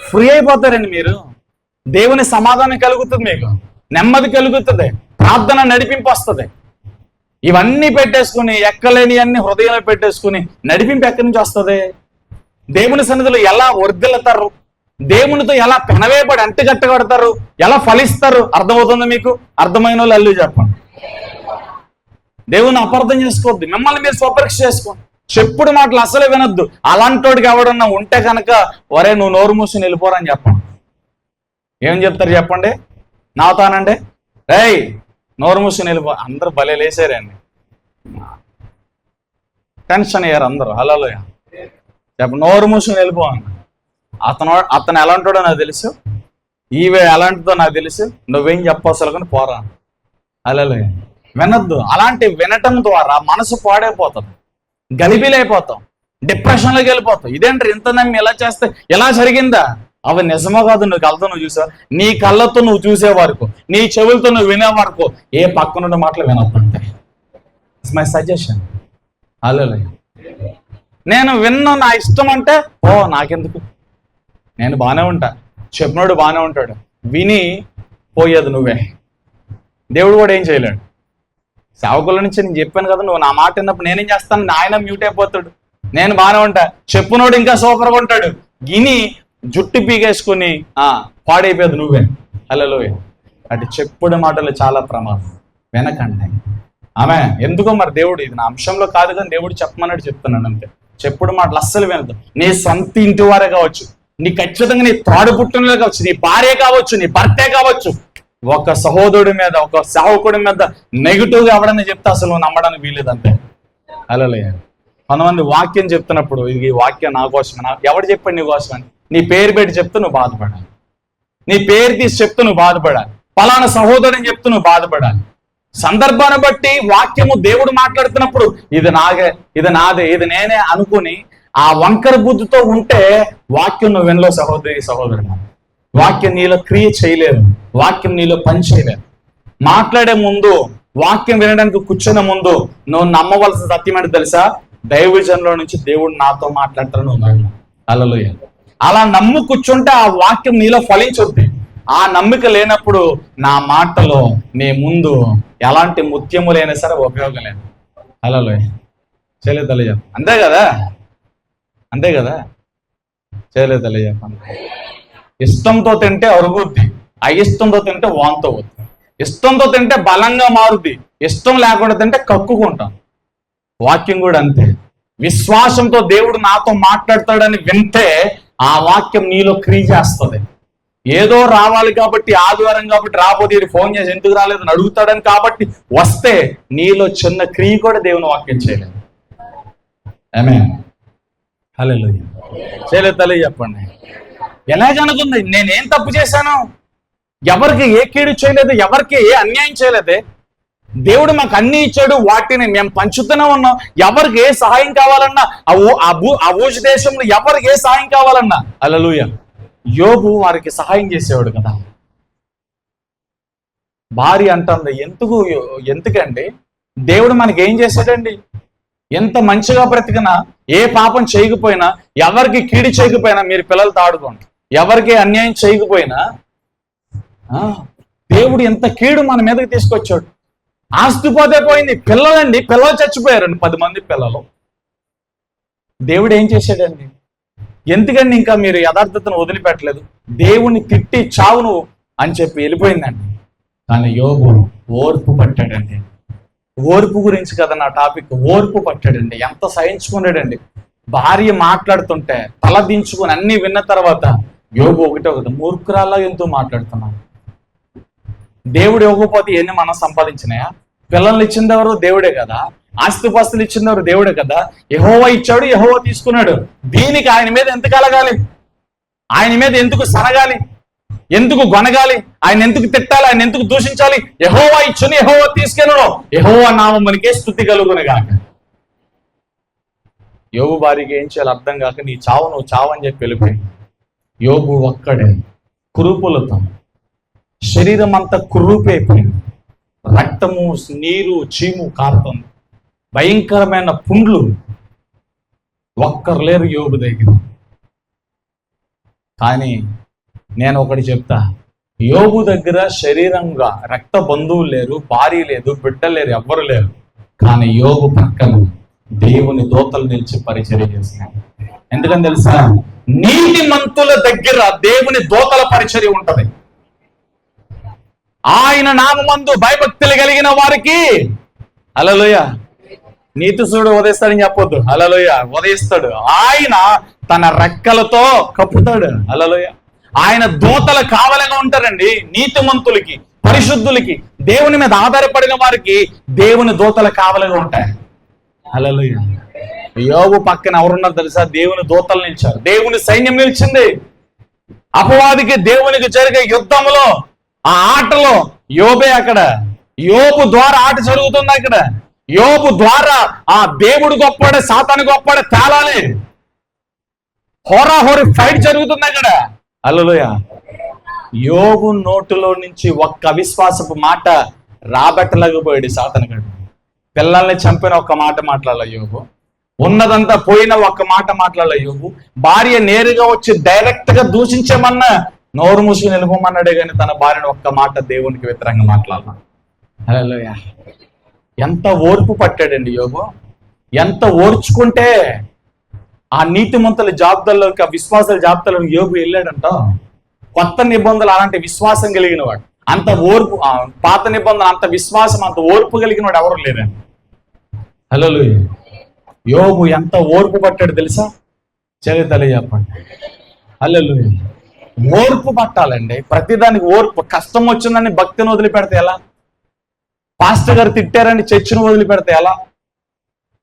ఫ్రీ అయిపోతారండి మీరు. దేవుని సమాధానం కలుగుతుంది, మీకు నెమ్మది కలుగుతుంది, ప్రార్థన నడిపింపు వస్తుంది. ఇవన్నీ పెట్టేసుకుని ఎక్కలేని అన్ని హృదయంలో పెట్టేసుకుని నడిపింపు ఎక్కడి నుంచి వస్తుంది? దేవుని సన్నిధిలో ఎలా వర్ధిల్లుతారు, దేవునితో ఎలా పెనవేయబడి అంటుకట్టగడతారు, ఎలా ఫలిస్తారు అర్థమవుతుంది మీకు? అర్థమైన వాళ్ళు అల్లు చెప్పండి. దేవుని అపార్థం చేసుకోవద్దు, మిమ్మల్ని మీరు స్వపరీక్ష చేసుకోండి. చెప్పుడు మాటలు అసలే వినొద్దు. అలాంటోడికి ఎవడన్నా ఉంటే కనుక ఒరే నువ్వు నోరు మూసుని వెళ్ళిపోరని చెప్పండి. ఏం చెప్తారు చెప్పండి? నావుతానండి, రేయ్ నోరు మూసుని వెళ్ళిపో. అందరూ భలే లేసారండి, టెన్షన్ అయ్యారు అందరూ. హల్లెలూయా చెప్పండి, నోరు మూసుని వెళ్ళిపో. అతను ఎలాంటోడో నాకు తెలుసు, ఈవే ఎలాంటిదో నాకు తెలుసు, నువ్వేం చెప్పవసలు కానీ పోరా. హల్లెలూయా. వినొద్దు. అలాంటి వినటం ద్వారా మనసు పాడైపోతుంది, గలిబిలైపోతాం, డిప్రెషన్లోకి వెళ్ళిపోతాం. ఇదేంటి ఇంత నమ్మి ఇలా చేస్తే ఇలా జరిగిందా? అవి నిజమో కాదు నువ్వు కళ్ళతో నువ్వు చూసావు, నీ కళ్ళతో నువ్వు చూసే వరకు, నీ చెవులతో నువ్వు వినే వరకు ఏ పక్కనున్న మాటలు వినొద్దంటే ఇట్స్ మై సజెషన్. హల్లెలూయా. నేను విన్నా, నా ఇష్టం అంటే ఓ నాకెందుకు, నేను బాగానే ఉంటా, చెప్పినోడు బాగానే ఉంటాడు, విని పోయేది నువ్వే. దేవుడు కూడా ఏం చేయలేడు. సేవకుల నుంచి నేను చెప్పాను కదా, నువ్వు నా మాట విన్నప్పుడు నేనేం చేస్తాను, ఆయన మ్యూట్ అయిపోతాడు, నేను బాగానే ఉంటా. చెప్పునోడు ఇంకా సూపర్గా ఉంటాడు, విని జుట్టు పీకేసుకుని పాడైపోయేది నువ్వే. హల్లెలూయా. అంటే చెప్పుడు మాటలు చాలా ప్రమాదం, వెనకండి. ఆమె ఎందుకో మరి దేవుడు, ఇది నా అంశంలో కాదు కానీ దేవుడు చెప్పమన్నాడు చెప్తున్నాను అంతే. చెప్పుడు మాటలు అస్సలు వినదు. నీ సొంత ఇంటి వారే కావచ్చు, నీ ఖచ్చితంగా నీ తాడు పుట్టినలే కావచ్చు, నీ భార్య కావచ్చు, నీ భర్తే కావచ్చు, ఒక సహోదరుడి మీద, ఒక సేవకుడి మీద నెగిటివ్గా ఎవడని చెప్తే అసలు నువ్వు నమ్మడానికి వీలేదు అంతే. హల్లెలూయా. కొంతమంది వాక్యం చెప్తున్నప్పుడు ఇది వాక్యం నా కోసం, ఎవడు చెప్పాడు నీ కోసం అని నీ పేరు పెట్టి చెప్తూ నువ్వు బాధపడాలి, నీ పేరు తీసి చెప్తూ నువ్వు బాధపడాలి, పలానా సహోదరుని చెప్తూ నువ్వు బాధపడాలి. సందర్భాన్ని బట్టి వాక్యము దేవుడు మాట్లాడుతున్నప్పుడు ఇది నాదే, ఇది నాదే, ఇది నేనే అనుకుని ఆ వంకర బుద్ధితో ఉంటే వాక్యం నువ్వు వినలో సహోదరి సహోదరుడు. వాక్యం నీలో క్రియ చేయలేదు, వాక్యం నీలో పని చేయలేదు. మాట్లాడే ముందు, వాక్యం వినడానికి కూర్చున్న ముందు నువ్వు నమ్మవలసిన సత్యం ఏంటి తెలుసా? దైవజనుల నుంచి దేవుడు నాతో మాట్లాడతాడు, నువ్వు నమ్ము. హల్లెలూయా. అలా నమ్ము కూర్చుంటే ఆ వాక్యం నీలో ఫలించుద్ది. ఆ నమ్మిక లేనప్పుడు నా మాటలో నీ ముందు ఎలాంటి ముత్యములైనా సరే ఉపయోగం లేదు. హల్లెలూయా. చేయలేదు తెలియ, అంతే కదా, అంతే కదా, చేయలేదు తెలియ. ఇష్టంతో తింటే అరుగుద్ది, అయిష్టంతో తింటే వాంతో అవుద్ది. ఇష్టంతో తింటే బలంగా మారుద్ది, ఇష్టం లేకుండా తింటే కక్కుకుంటాం. వాక్యం కూడా అంతే. విశ్వాసంతో దేవుడు నాతో మాట్లాడతాడని వింటే ఆ వాక్యం నీలో క్రియ చేస్తుంది. ఏదో రావాలి కాబట్టి, ఆదివారం కాబట్టి రాకపోతే వీడు ఫోన్ చేసి ఎందుకు రాలేదని అడుగుతాడని కాబట్టి వస్తే నీలో చిన్న క్రియ కూడా దేవుని వాక్యం చేయలేదు. ఆమేన్. హల్లెలూయా. చేయలేదు తల్లి చెప్పండి. ఎలాగనుకుంది? నేనేం తప్పు చేశాను? ఎవరికి ఏ కీడు చేయలేదు, ఎవరికి ఏ అన్యాయం చేయలేదే. దేవుడు మాకు అన్ని ఇచ్చాడు, వాటిని మేము పంచుతూనే ఉన్నాం. ఎవరికి ఏ సహాయం కావాలన్నా, ఆ ఊజు దేశంలో ఎవరికి ఏ సహాయం కావాలన్నా హల్లెలూయా యోబు వారికి సహాయం చేసేవాడు కదా. భార్య అంటుంది, ఎందుకండి దేవుడు మనకి ఏం చేశాడండి? ఎంత మంచిగా బ్రతికినా, ఏ పాపం చేయకపోయినా, ఎవరికి కీడు చేయకపోయినా, మీరు పిల్లలతో ఆడుకోండి, ఎవరికి అన్యాయం చేయకపోయినా దేవుడు ఎంత కీడు మన మీదకి తీసుకొచ్చాడు. ఆస్తి పోతే పోయింది, పిల్లలు చచ్చిపోయారండి, 10 మంది పిల్లలు. దేవుడు ఏం చేశాడండి? ఎందుకండి ఇంకా మీరు యథార్థతను వదిలిపెట్టలేదు? దేవుని తిట్టి చావును అని చెప్పి వెళ్ళిపోయిందండి. కానీ యోబు ఓర్పు పట్టాడండి. ఓర్పు గురించి కదా నా టాపిక్. ఓర్పు పట్టాడండి. ఎంత సహించుకున్నాడండి. భార్య మాట్లాడుతుంటే తల దించుకొని అన్ని విన్న తర్వాత యోబు ఒకటి మూర్ఖురాల్లా ఎంతో మాట్లాడుతున్నాడు. దేవుడు ఇవ్వకపోతే ఎన్ని మనం సంపాదించినాయా? పిల్లల్ని ఇచ్చింది ఎవరు? దేవుడే కదా. ఆస్తిపాస్తులు ఇచ్చింది ఎవరు? దేవుడే కదా. యెహోవా ఇచ్చాడు, యెహోవా తీసుకున్నాడు. దీనికి ఆయన మీద ఎంత కలగాలి? ఆయన మీద ఎందుకు సనగాలి? ఎందుకు గొనగాలి? ఆయన ఎందుకు తిట్టాలి? ఆయన ఎందుకు దూషించాలి? యెహోవా ఇచ్చుని యెహోవా తీసుకెళ్ళను, యెహోవా నామమునికే స్తుతి కలుగునుగాక. యోబు భార్యకి ఏం చేయాలి అర్థం కాక, నీ చావు నువ్వు చావని చెప్పి వెళ్ళిపోయింది. యోబు ఒక్కడే కురుపులతో శరీరం అంతా కుర్రూపైపోయింది. రక్తము, నీరు, చీము కారుతుంది. భయంకరమైన పుండ్లు. ఒక్కరు లేరు యోబు దగ్గర. కానీ నేను ఒకటి చెప్తా, యోబు దగ్గర శరీరంగా రక్త బంధువులు లేరు, భార్య లేదు, బిడ్డలు లేరు, ఎవ్వరు లేరు. కానీ యోబు పక్కన దేవుని దూతలు నిలిచి పరిచర్య చేసినాడు. ఎందుకని తెలుసా? నీతిమంతుల దగ్గర దేవుని దూతల పరిచర్య ఉంటది. ఆయన నామమందు భయభక్తులు కలిగిన వారికి హల్లెలూయా నీతిశూరుడు ఉదయిస్తాడని చెప్పొద్దు. హల్లెలూయా ఉదయిస్తాడు. ఆయన తన రెక్కలతో కప్పుతాడు. హల్లెలూయా. ఆయన దూతలు కావలిగా ఉంటారండి. నీతిమంతులకి, పరిశుద్ధులకి, దేవుని మీద ఆధారపడిన వారికి దేవుని దూతలు కావలిగా ఉంటాయి. హల్లెలూయా. యోబు పక్కన ఎవరున్నారు తెలుసా? దేవుని దూతలు నిలిచారు. దేవుని సైన్యం నిలిచింది. అపవాదికి దేవునికి జరిగే యుద్ధంలో, ఆ ఆటలో యోబే అక్కడ. యోబు ద్వారా ఆట జరుగుతుంది అక్కడ. యోబు ద్వారా ఆ దేవుడు గొప్పడే, సాతాను గొప్పడే తేలాలి. హోరాహోరి ఫైట్ జరుగుతుంది అక్కడ. హల్లెలూయా. యోబు నోటులో నుంచి ఒక్క అవిశ్వాసపు మాట రాబట్టలేకపోయాడు సాతాను గడు. పిల్లల్ని చంపిన ఒక్క మాట మాట్లాడాల యోబు. ఉన్నదంతా పోయిన ఒక్క మాట మాట్లాడాల యోబు. భార్య నేరుగా వచ్చి డైరెక్ట్ గా దూషించమన్నా నోరు మూసుకుని నిలుపమన్నాడే కానీ తన భార్యను ఒక్క మాట దేవునికి వ్యతిరేకంగా మాట్లాడాల. హల్లెలూయా. ఎంత ఓర్పు పట్టాడండి యోబు. ఎంత ఓర్చుకుంటే ఆ నీతిమంతుల జాబితాల్లోకి, ఆ విశ్వాసాల జాబితాలోకి యోబు వెళ్ళాడంట. కొత్త నిబంధనలు అలాంటి విశ్వాసం కలిగిన వాడు, అంత ఓర్పు, పాత నిబంధన అంత విశ్వాసం, అంత ఓర్పు కలిగిన వాడు ఎవరు లేరండి. హల్లెలూయా. యోబు ఎంత ఓర్పు పట్టాడు తెలుసా? చరిత్రలో చెప్పండి. హల్లెలూయా. ఓర్పు పట్టాలండి. ప్రతిదానికి ఓర్పు. కష్టం వచ్చిందని భక్తిని వదిలిపెడితే ఎలా? పాస్టర్ గారు తిట్టారని చర్చిని వదిలిపెడితే ఎలా?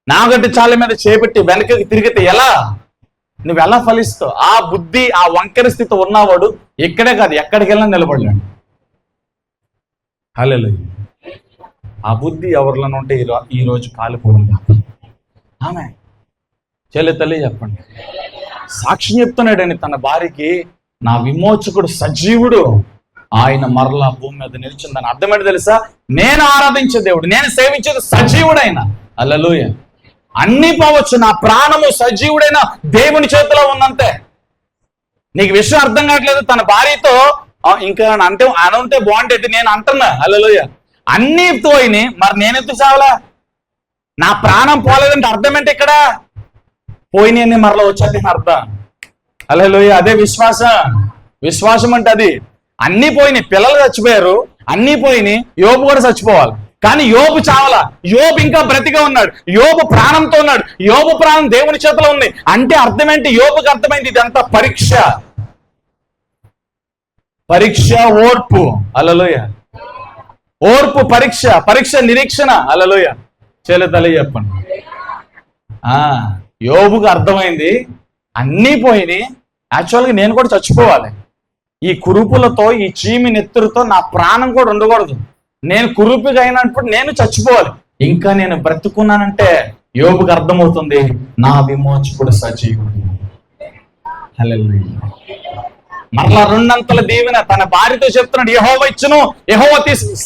నాగట్టి చాల మీద చేపెట్టి వెనకకి తిరిగితే ఎలా? నువ్వు ఎలా ఫలిస్తావు? ఆ బుద్ధి, ఆ వంకర స్థితి ఉన్నవాడు ఇక్కడే కాదు ఎక్కడికి వెళ్ళినా నిలబడలేడు. హల్లెలూయా. ఆ బుద్ధి ఎవరిలోనే ఉంటే ఈ రోజు కాలిపోయింది. ఆమె తల్లి చెప్పండి. సాక్ష్యం చెప్తున్నాడండి తన భార్యకి, నా విమోచకుడు సజీవుడు, ఆయన మరలా భూమి మీద నిలిచిందని. అర్థమేంటి తెలుసా? నేను ఆరాధించే దేవుడు, నేను సేవించేది సజీవుడైన. హల్లెలూయా. అన్ని పోవచ్చు, నా ప్రాణము సజీవుడైన దేవుని చేతిలో ఉందంతే. నీకు విషయం అర్థం కావట్లేదు. తన భార్యతో ఇంకా అంటే బాగుంటేది నేను అంటున్నా. హల్లెలూయా. అన్ని పోయినాయి, మరి నేను ఎందుకు చావలా? నా ప్రాణం పోలేదంటే అర్థం ఏంటి? ఇక్కడ పోయినాయని మరలా వచ్చాక అర్థం. హల్లెలూయా. అదే విశ్వాసం. విశ్వాసం అంటే అది. అన్ని పోయినాయి, పిల్లలు చచ్చిపోయారు, అన్ని పోయినాయి, యోబు కూడా చచ్చిపోవాలి. కానీ యోబు చావలా. యోబు ఇంకా బ్రతిగా ఉన్నాడు. యోబు ప్రాణంతో ఉన్నాడు. యోబు ప్రాణం దేవుని చేతిలో ఉంది. అంటే అర్థమేంటి? యోబుకి అర్థమైంది ఇదంతా పరీక్ష. పరీక్ష ఓర్పు. హల్లెలూయా. ఓర్పు పరీక్ష, పరీక్ష నిరీక్షణ. హల్లెలూయా. చేతులెత్తి చెప్పండి. యోబుకు అర్థమైంది, అన్నీ పోయినాయి, యాక్చువల్గా నేను కూడా చచ్చిపోవాలి, ఈ కురుపులతో, ఈ చీమి నెత్తురుతో నా ప్రాణం కూడా ఉండకూడదు, నేను కురుపుగా అయినప్పుడు నేను చచ్చిపోవాలి, ఇంకా నేను బ్రతుకున్నానంటే యోబుకు అర్థమవుతుంది, నా విమోచకుడు సజీవుడు. హల్లెలూయా. మరలా రెండంతల దీవెన తన భార్యతో చెప్తున్నాడు, యెహోవా ఇచ్చును, యెహోవా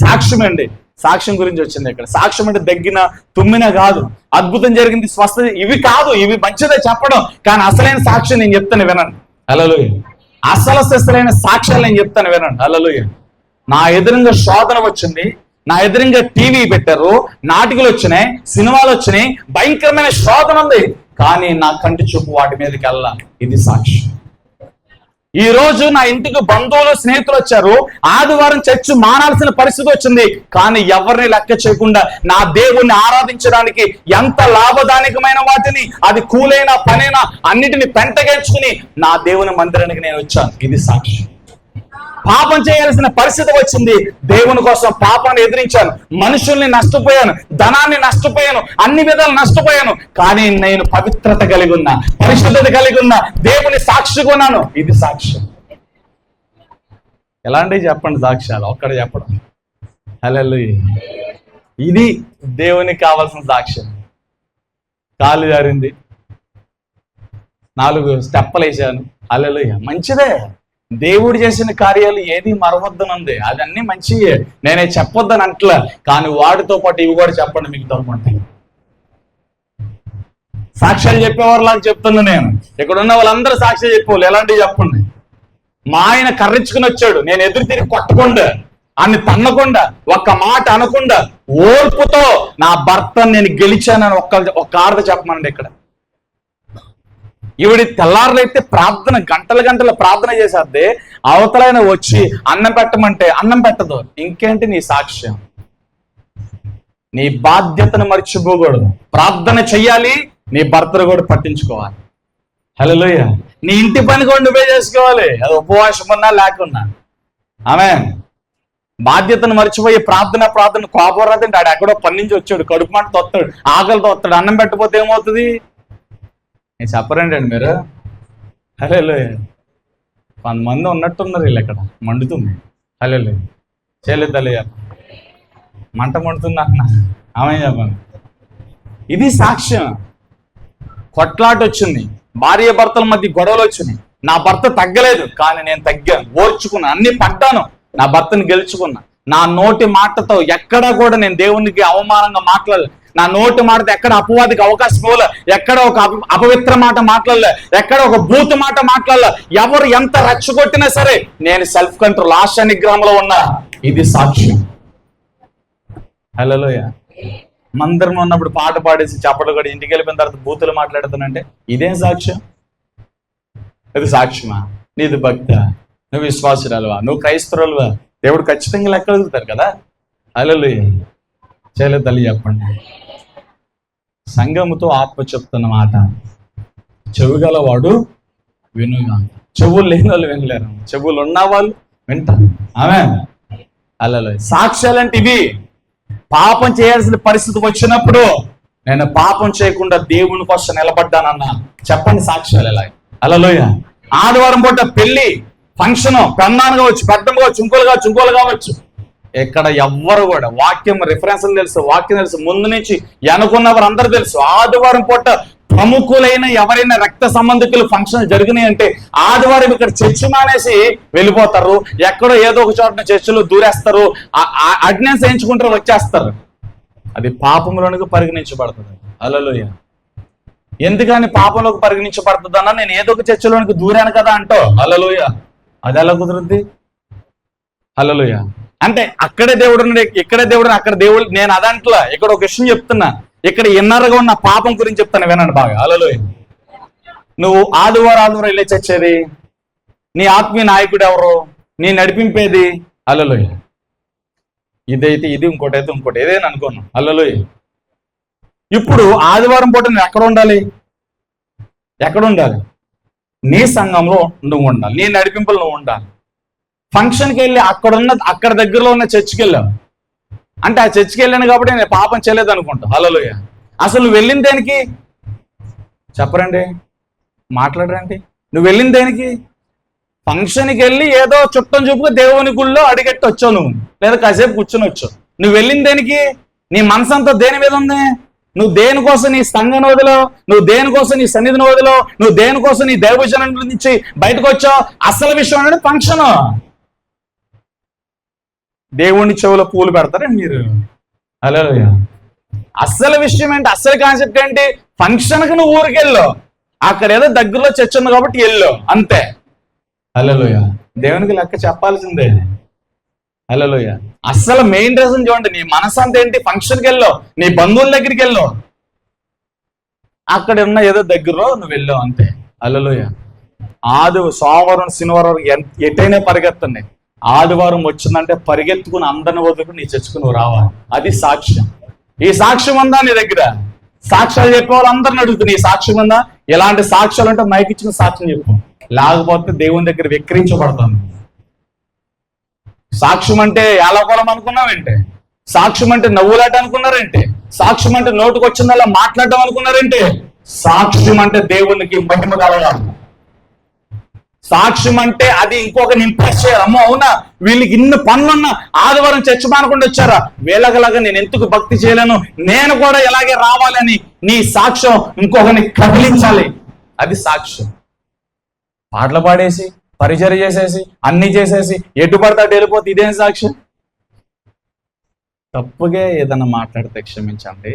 సాక్ష్యం అండి. సాక్ష్యం గురించి వచ్చింది ఇక్కడ. సాక్ష్యం అంటే దగ్గిన తుమ్మిన కాదు, అద్భుతం జరిగింది, స్వస్థత, ఇవి కాదు, ఇవి మంచిదే చెప్పడం, కానీ అసలైన సాక్ష్యం నేను చెప్తాను వినండి. హల్లెలూయా. అసలైన సాక్ష్యాలు నేను చెప్తాను వినండి. హల్లెలూయా. నా ఎదురుగా శోధన వచ్చింది, నా ఎదురుగా టీవీ పెట్టారు, నాటికలు వచ్చినాయి, సినిమాలు వచ్చినాయి, భయంకరమైన శోధన ఉంది, కానీ నా కంటి చూపు వాటి మీదకి వెళ్ళాలి. ఇది సాక్ష్యం. ఈ రోజు నా ఇంటికి బంధువులు, స్నేహితులు వచ్చారు, ఆదివారం చర్చ్ మానాల్సిన పరిస్థితి వచ్చింది, కానీ ఎవరిని లెక్క చేయకుండా నా దేవుణ్ణి ఆరాధించడానికి ఎంత లాభదాయకమైన వాటిని, అది కూలైనా పనైనా అన్నిటిని పెంటగేర్చుకుని నా దేవుని మందిరానికి నేను వచ్చాను. ఇది సాక్షి. పాపం చేయాల్సిన పరిస్థితి వచ్చింది, దేవుని కోసం పాపాన్ని ఎదిరించాను, మనుషుల్ని నష్టపోయాను, ధనాన్ని నష్టపోయాను, అన్ని విధాలు నష్టపోయాను, కానీ నేను పవిత్రత కలిగి ఉన్నా, పరిశుద్ధత కలిగి ఉన్నా, దేవుని సాక్షిగా ఉన్నాను. ఇది సాక్ష్యం. ఎలాంటివి చెప్పండి సాక్ష్యాలు, ఒక్కడ చెప్పడం. హల్లెలూయా. ఇది దేవునికి కావాల్సిన సాక్ష్యం. కాలు జారింది, 4 స్టెప్పులు వేసాను. హల్లెలూయా. మంచిదే. దేవుడు చేసిన కార్యాలు ఏది మరవద్దనుంది, అదన్నీ మంచియే, నేనే చెప్పొద్దని అంటలే, కానీ వాటితో పాటు ఇవి కూడా చెప్పండి, మీకు దమ్ముంటాయి. సాక్ష్యాలు చెప్పేవారు లాగా చెప్తున్నా నేను. ఇక్కడ ఉన్న వాళ్ళందరూ సాక్ష్యాలు చెప్పేవాళ్ళు. ఎలాంటివి చెప్పండి. మా ఆయన కర్రించుకుని వచ్చాడు, నేను ఎదురు తిరిగి కొట్టకుండా, అన్ని తన్నకుండా, ఒక్క మాట అనకుండా, ఓర్పుతో నా భర్తను నేను గెలిచానని ఒక్క ఆడత చెప్పమనండి. ఇక్కడ ఈవిడి తెల్లారులైతే ప్రార్థన, గంటల ప్రార్థన చేసేద్ది, అవతలైన వచ్చి అన్నం పెట్టమంటే అన్నం పెట్టదు. ఇంకేంటి నీ సాక్ష్యం? నీ బాధ్యతను మర్చిపోకూడదు, ప్రార్థన చెయ్యాలి, నీ భర్తను కూడా పట్టించుకోవాలి. హల్లెలూయా. నీ ఇంటి పని కూడా నువ్వే చేసుకోవాలి, అది ఉపవాసం ఉన్నా లేకున్నా. ఆమేన్. బాధ్యతను మర్చిపోయి ప్రార్థన కోపరాదంటే ఆడు ఎక్కడో పని నుంచి వచ్చాడు, కడుపు మాట తొత్తాడు, ఆకలితో వస్తాడు, అన్నం పెట్టకపోతే ఏమవుతుంది? నేను చెప్పరండి అండి మీరు. హల్లెలూయా. కొంతమంది ఉన్నట్టున్నారు వీళ్ళు ఇక్కడ, మండుతుంది. హల్లెలూయా. చేయలేదయ్యా, మంట మండుతుంది అన్న. ఆమె చెప్పండి. ఇది సాక్ష్యం. కొట్లాట వచ్చింది, భార్య భర్తల మధ్య గొడవలు వచ్చినాయి, నా భర్త తగ్గలేదు, కానీ నేను తగ్గాను, ఓర్చుకున్నా, అన్ని పడ్డాను, నా భర్తను గెలుచుకున్నా. నా నోటి మాటతో ఎక్కడా కూడా నేను దేవునికి అవమానంగా మాట్లాడలేదు, నా నోటి మాటతో ఎక్కడ అపవాదికి అవకాశం ఇవ్వలే, ఎక్కడ ఒక అపవిత్ర మాట మాట్లాడలే, ఎక్కడ ఒక బూతు మాట మాట్లాడలే. ఎవరు ఎంత రెచ్చగొట్టినా సరే నేను సెల్ఫ్ కంట్రోల్, ఆశా నిగ్రహంలో ఉన్నా. ఇది సాక్ష్యం. హల్లెలూయా. మందిరం ఉన్నప్పుడు పాట పాడేసి చప్పట్లు కూడా ఇంటికి వెళ్ళిపోయిన తర్వాత బూతులు మాట్లాడుతానంటే ఇదేం సాక్ష్యం? ఇది సాక్ష్యమా? నీది భక్త, నువ్వు విశ్వాసురాలువా, నువ్వు క్రైస్తవులువా? దేవుడు ఖచ్చితంగా లెక్క అడుగుతారు కదా. హల్లెలూయా. చేయలేదు తల్లి చెప్పండి. సంఘముతో ఆత్మ చెప్తున్న మాట, చెవుగలవాడు వినుగా. చెవులు లేని వాళ్ళు వినలేరు, చెవులు ఉన్న వాళ్ళు వింటారు. ఆమేన్. హల్లెలూయా. సాక్ష్యాలు అంటే ఇవి. పాపం చేయాల్సిన పరిస్థితి వచ్చినప్పుడు నేను పాపం చేయకుండా దేవుని కోసం నిలబడ్డానన్నా చెప్పండి సాక్ష్యాలు ఎలా. హల్లెలూయా. ఆదివారం పూట పెళ్లి ఫంక్షన్, పెన్నాను కావచ్చు, పెద్దం కావచ్చు, ఇంకోలు కావచ్చు, ఇక్కడ ఎవ్వరు కూడా వాక్యం రిఫరెన్స్లు తెలుసు, వాక్యం తెలుసు, ముందు నుంచి అనుకున్నవారు అందరూ తెలుసు. ఆదివారం పూట ప్రముఖులైన ఎవరైనా రక్త సంబంధికులు ఫంక్షన్ జరిగినాయి అంటే ఆదివారం ఇక్కడ చర్చి మానేసి వెళ్ళిపోతారు, ఎక్కడో ఏదో ఒక చోట చర్చిలో దూరేస్తారు, అటెండెన్స్ వేయించుకుంటారు, వచ్చేస్తారు. అది పాపంలోనికి పరిగణించబడుతుంది. హల్లెలూయా. ఎందుకని పాపంలోకి పరిగణించబడుతుంది అన్నా, నేను ఏదో ఒక చర్చిలోనికి దూరాను కదా అంటో. హల్లెలూయా. అది ఎలా కుదురుద్ది? హల్లెలూయా. అంటే అక్కడే దేవుడు ఉన్నాడు, ఇక్కడే దేవుడు, అక్కడ దేవుడు. నేను అదంట్లా, ఇక్కడ ఒక విషయం చెప్తున్నా, ఇక్కడ ఇన్నర్గా ఉన్న పాపం గురించి చెప్తాను, వినండి బాగా. హల్లెలూయా. నువ్వు ఆదివారం వెళ్ళే చచ్చేది, నీ ఆత్మీయ నాయకుడు ఎవరు, నీ నడిపింపేది? హల్లెలూయా. ఇదైతే ఇది, ఇంకోటైతే ఇంకోటి, ఏదైనా అనుకోను. హల్లెలూయా. ఇప్పుడు ఆదివారం పూట నువ్వు ఎక్కడ ఉండాలి? నీ సంఘంలో నువ్వు ఉండాలి, నీ నడిపింపులు నువ్వు ఉండాలి. ఫంక్షన్కి వెళ్ళి అక్కడ దగ్గరలో ఉన్న చర్చికి వెళ్ళావు అంటే ఆ చర్చికి వెళ్ళాను కాబట్టి నేను పాపం చేయలేదు అనుకుంటా. హల్లెలూయా. అసలు నువ్వు వెళ్ళిన దేనికి చెప్పరండి, మాట్లాడరండి. నువ్వు వెళ్ళిన దేనికి? ఫంక్షన్కి వెళ్ళి ఏదో చుట్టం చూపుగా దేవుని గుళ్ళో అడిగెట్టి వచ్చావు నువ్వు, లేదా కాసేపు కూర్చొని వచ్చావు. నువ్వు వెళ్ళిన దేనికి? నీ మనసు అంతా దేని మీద ఉంది? నువ్వు దేనికోసం నీ సంఘాన్ని వదిలావు, నువ్వు దేనికోసం నీ సన్నిధిని వదిలావు, నువ్వు దేనికోసం నీ దైవజనం నుంచి బయటకు వచ్చావు. అసలు విషయం అనేది ఫంక్షన్. దేవుని చెవులో పూలు పెడతారండి మీరు. హల్లెలూయా. అసలు విషయం ఏంటి? అసలు కాన్సెప్ట్ ఏంటి? ఫంక్షన్కి నువ్వు ఊరికి వెళ్ళావు, అక్కడ ఏదో దగ్గరలో చర్చ ఉంది కాబట్టి వెళ్ళావు అంతే. హల్లెలూయా. దేవునికి లెక్క చెప్పాల్సిందే. హల్లెలూయా. అసలు మెయిన్ రీజన్ చూడండి, నీ మనసు అంతా ఏంటి? ఫంక్షన్కి వెళ్ళావు, నీ బంధువుల దగ్గరికి వెళ్ళావు, అక్కడ ఉన్న ఏదో దగ్గరలో నువ్వు వెళ్ళావు అంతే. హల్లెలూయా. సోమవారం శనివారం ఎటైనా పరిగెత్తండి, ఆదివారం వచ్చిందంటే పరిగెత్తుకుని అందరిని వదులుకుని నీ చర్చకు నువ్వు రావాలి. అది సాక్ష్యం. ఈ సాక్ష్యం ఉందా నీ దగ్గర? సాక్ష్యాలు చెప్పే వాళ్ళు అందరిని అడుగుతుంది, ఈ సాక్ష్యం ఉందా? ఇలాంటి సాక్ష్యాలు అంటే మైక్ ఇచ్చిన సాక్ష్యం చెప్పు, లేకపోతే దేవుని దగ్గర విక్రించబడతాను. సాక్ష్యం అంటే ఏలాకోలం అనుకున్నావేంటే? సాక్ష్యం అంటే నవ్వులాట అనుకున్నారేంటి? సాక్ష్యం అంటే నోటుకు వచ్చిందల్లా మాట్లాడటం అనుకున్నారేంటి? సాక్ష్యం అంటే దేవునికి మహిమ కలగాలి. సాక్ష్యం అంటే అది ఇంకొకరిని ఇంప్రెస్ చేయాలి. అమ్మో అవునా, వీళ్ళకి ఇన్ని పనులున్నా ఆదివారం చర్చ మానకుండా వచ్చారా, వీళ్ళకలాగా నేను ఎందుకు భక్తి చేయలేను, నేను కూడా ఇలాగే రావాలని నీ సాక్ష్యం ఇంకొకరిని కదిలించాలి. అది సాక్ష్యం. పాటలు పాడేసి పరిచర్య చేసేసి అన్ని చేసేసి ఎటు పడితే అటు వెళ్ళిపోతే ఇదేం సాక్ష్యం? తప్పుగా ఏదన్నా మాట్లాడితే క్షమించండి,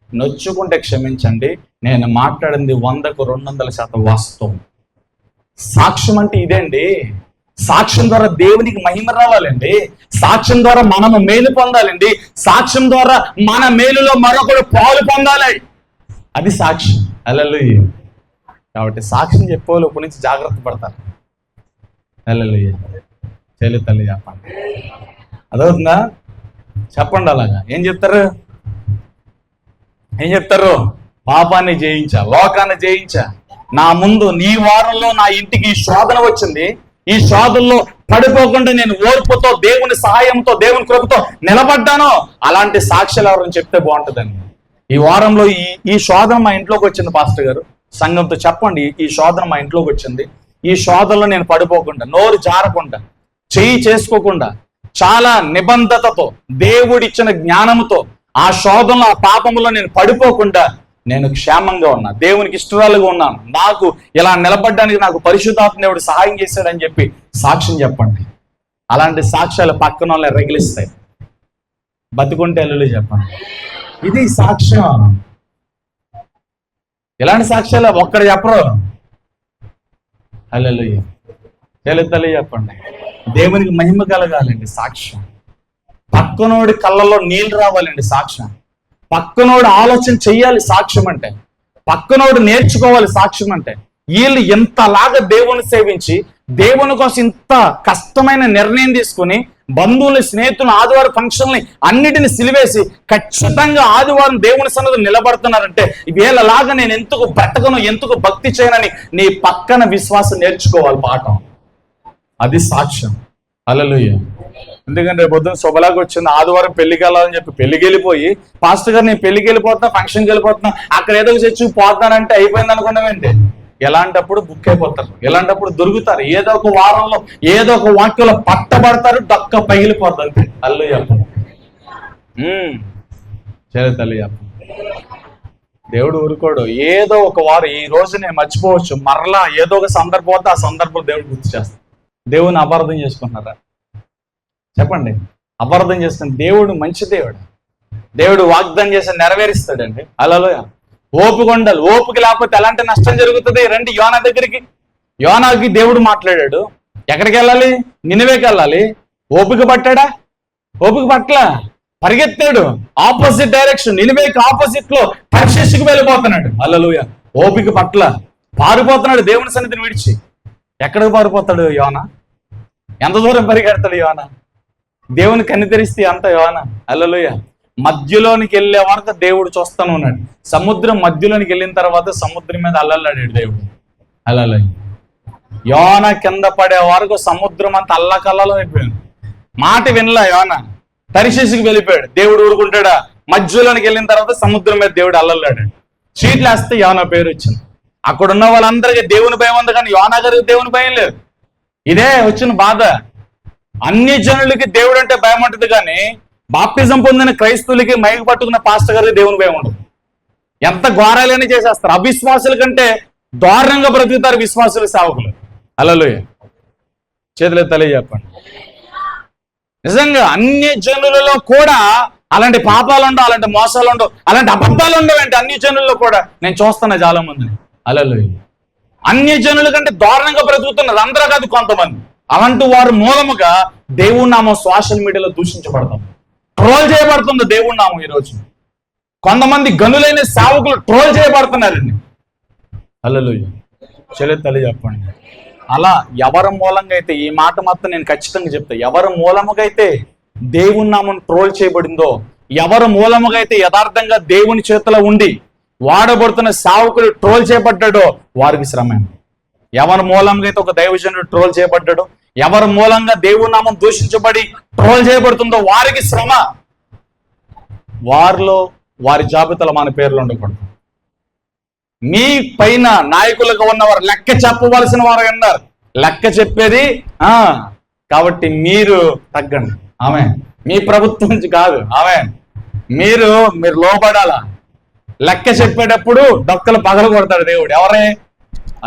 నొచ్చుకుంటే క్షమించండి. నేను మాట్లాడింది 100కు 200% వాస్తవం. సాక్ష్యం అంటే ఇదేండి. సాక్ష్యం ద్వారా దేవునికి మహిమ రావాలండి. సాక్ష్యం ద్వారా మనము మేలు పొందాలండి. సాక్ష్యం ద్వారా మన మేలులో మరొకడు పాలు పొందాలి. అది సాక్ష్యం. హల్లెలూయా. కాబట్టి సాక్ష్యం చెప్పేవాళ్ళు ఇప్పటి నుంచి జాగ్రత్త పడతారు. హల్లెలూయా. చెల్లి తల్లి చెప్పండి, అదవుతుందా? చెప్పండి. అలాగా ఏం చెప్తారు? పాపాన్ని జయించా, లోకాన్ని జయించా. నా ముందు నీ వారంలో నా ఇంటికి ఈ శోధన వచ్చింది, ఈ శోధనలో పడిపోకుండా నేను ఓర్పుతో దేవుని సహాయంతో దేవుని కృపతో నిలబడ్డాను. అలాంటి సాక్ష్యాలు ఎవరైనా చెప్తే బాగుంటుందండి. ఈ వారంలో ఈ శోధన మా ఇంట్లోకి వచ్చింది పాస్టర్ గారు, సంఘంతో చెప్పండి, ఈ శోధన మా ఇంట్లోకి వచ్చింది. ఈ శోధనలో నేను పడిపోకుండా, నోరు జారకుండా, చెయ్యి చేసుకోకుండా, చాలా నిబంధతతో దేవుడిచ్చిన జ్ఞానంతో ఆ శోధనలో ఆ పాపంలో నేను పడిపోకుండా నేను క్షేమంగా ఉన్నా, దేవునికి ఇష్టరాలుగా ఉన్నాను, నాకు ఇలా నిలబడ్డానికి నాకు పరిశుద్ధాత్మ దేవుడు సహాయం చేశాడని చెప్పి సాక్ష్యం చెప్పండి. అలాంటి సాక్ష్యాలు పక్కన వాళ్ళని రగిలిస్తాయి. బతుకుంటే అల్లులు చెప్పండి, ఇది సాక్ష్యం. ఇలాంటి సాక్ష్యాలు ఒక్కడు చెప్పరు. హల్లెలూయా. తల్లి చెప్పండి, దేవునికి మహిమ కలగాలండి సాక్ష్యం. పక్కనోడి కళ్ళలో నీళ్ళు రావాలండి సాక్ష్యం. పక్కనోడు ఆలోచన చెయ్యాలి సాక్ష్యం అంటే. పక్కనోడు నేర్చుకోవాలి సాక్ష్యం అంటే. వీళ్ళు ఎంతలాగా దేవుని సేవించి దేవుని కోసం ఇంత కష్టమైన నిర్ణయం తీసుకుని బంధువులు స్నేహితులు ఆదివారం ఫంక్షన్లు అన్నిటిని సిలివేసి ఖచ్చితంగా ఆదివారం దేవుని సన్నిధిలో నిలబడుతున్నారంటే వీళ్ళలాగా నేను ఎందుకు బ్రతకను, ఎందుకు భక్తి చేయనని నీ పక్కన విశ్వాసం నేర్చుకోవాలి పాఠం. అది సాక్ష్యం. హల్లెలూయా. ఎందుకంటే పొద్దున్న శుభలాగా వచ్చింది, ఆదివారం పెళ్లికి వెళ్ళాలని చెప్పి పెళ్లికి వెళ్ళిపోయి పాస్టర్ గారు నేను పెళ్లికి వెళ్ళిపోతున్నా, ఫంక్షన్కి వెళ్ళిపోతున్నా, అక్కడ ఏదో చర్చి పోతున్నానంటే అయిపోయింది అనుకున్నామేంటి? ఎలాంటప్పుడు బుక్ అయిపోతారు, ఎలాంటప్పుడు దొరుకుతారు, ఏదో ఒక వారంలో ఏదో ఒక వాక్యంలో పట్టబడతారు, డొక్క పగిలిపోతుంది. అల్లు చెప్పండి, తల్లి చెప్పండి. దేవుడు ఊరుకోడు. ఏదో ఒక వారం ఈ రోజు నేను మర్చిపోవచ్చు, మరలా ఏదో ఒక సందర్భం వస్తే ఆ సందర్భం దేవుడు గుర్తు చేస్తాడు. దేవుని అపార్థం చేసుకుంటున్నారా? చెప్పండి. అపార్థం చేసుకుని దేవుడు మంచి దేవుడు. దేవుడు వాగ్దానం చేసి నెరవేరుస్తాడండి. హల్లెలూయా. ఓపిక ఉండాలి. ఓపిక లేకపోతే ఎలాంటి నష్టం జరుగుతుంది? రండి యోనా దగ్గరికి. యోనాకి దేవుడు మాట్లాడాడు. ఎక్కడికి వెళ్ళాలి? నినివేకి వెళ్ళాలి. ఓపిక పట్టాడా? ఓపిక పట్ల పరిగెత్తాడు ఆపోజిట్ డైరెక్షన్. నినివేకి ఆపోజిట్ లో తర్షీషుకు వెళ్ళిపోతున్నాడు. హల్లెలూయా. ఓపిక పట్ల పారిపోతున్నాడు దేవుని సన్నిధిని విడిచి. ఎక్కడికి పారిపోతాడు యోనా? ఎంత దూరం పరిగెడతాడు యోనా? దేవుని కన్ను తెరిస్తే అంత యోనా. హల్లెలూయా. మధ్యలోనికి వెళ్ళే వరకు దేవుడు చూస్తాను ఉన్నాడు. సముద్రం మధ్యలోనికి వెళ్ళిన తర్వాత సముద్రం మీద అల్లల్లాడాడు దేవుడు. హల్లెలూయా. యోన కింద పడే వరకు సముద్రం అంతా అల్లకల్లలో అయిపోయింది. మాట వినలా యోన, తరిశీసుకు వెళ్ళిపోయాడు. దేవుడు ఊరుకుంటాడా? మధ్యలోనికి వెళ్ళిన తర్వాత సముద్రం మీద దేవుడు అల్లలాడు. చీట్లు వేస్తే యోన పేరు వచ్చింది. అక్కడ ఉన్న వాళ్ళందరికీ దేవుని భయం ఉంది, కానీ యోనా గారికి దేవుని భయం లేదు. ఇదే వచ్చిన బాధ. అన్ని జనులకి దేవుడు అంటే భయం ఉంటుంది, కానీ బాప్తిజం పొందిన క్రైస్తవులకి మైకు పట్టుకున్న పాస్టర్ గారికి దేవుని భయం ఉండదు. ఎంత ఘోరాలైనా చేసేస్తారు. అవిశ్వాసుల కంటే దారుణంగా బ్రతుకుతారు విశ్వాసుల సేవకులు. హల్లెలూయా. చేతులు తెలియజెప్పండి. నిజంగా అన్ని జనులలో కూడా అలాంటి పాపాలు ఉండవు, అలాంటి మోసాలు ఉండవు, అలాంటి అబద్ధాలు ఉండవు. అంటే అన్ని జనుల్లో కూడా నేను చూస్తున్నా చాలా మందిని. హల్లెలూయా. అన్ని జనుల కంటే దారుణంగా బ్రతుకుతున్నారు. అందరూ కాదు, కొంతమంది. అలాంటి వారు మూలముగా దేవుడి నామం సోషల్ మీడియాలో దూషించబడతాం, ట్రోల్ చేయబడుతుంది దేవుడి నామం. ఈరోజు కొంతమంది గనులైన సేవకులు ట్రోల్ చేయబడుతున్నారండి. హల్లెలూయా. తెలియజెప్పండి. అలా ఎవరి మూలంగా అయితే, ఈ మాట మాత్రం నేను ఖచ్చితంగా చెప్తా, ఎవరి మూలముగా అయితే దేవుని నామం ట్రోల్ చేయబడిందో, ఎవరి మూలముగా అయితే యథార్థంగా దేవుని చేతిలో ఉండి వాడబడుతున్న సేవకులు ట్రోల్ చేయబడ్డాడో వారికి శ్రమ. ఎవరి మూలంగా అయితే ఒక దైవజనుడు ట్రోల్ చేయబడ్డాడో, ఎవరి మూలంగా దేవుని నామం దూషించబడి ట్రోల్ చేయబడుతుందో వారికి శ్రమ. వారిలో వారి జాబితాలో మన పేర్లు ఉండకూడదు. మీ పైన నాయకులుగా ఉన్నవారు లెక్క చెప్పవలసిన వారు ఉన్నారు. లెక్క చెప్పేది కాబట్టి మీరు తగ్గండి. ఆమె మీ ప్రభుత్వం నుంచి కాదు. ఆమె మీరు లోబడాలా. లెక్క చెప్పేటప్పుడు డొక్కలు పగలు కొడతాడు దేవుడు. ఎవరే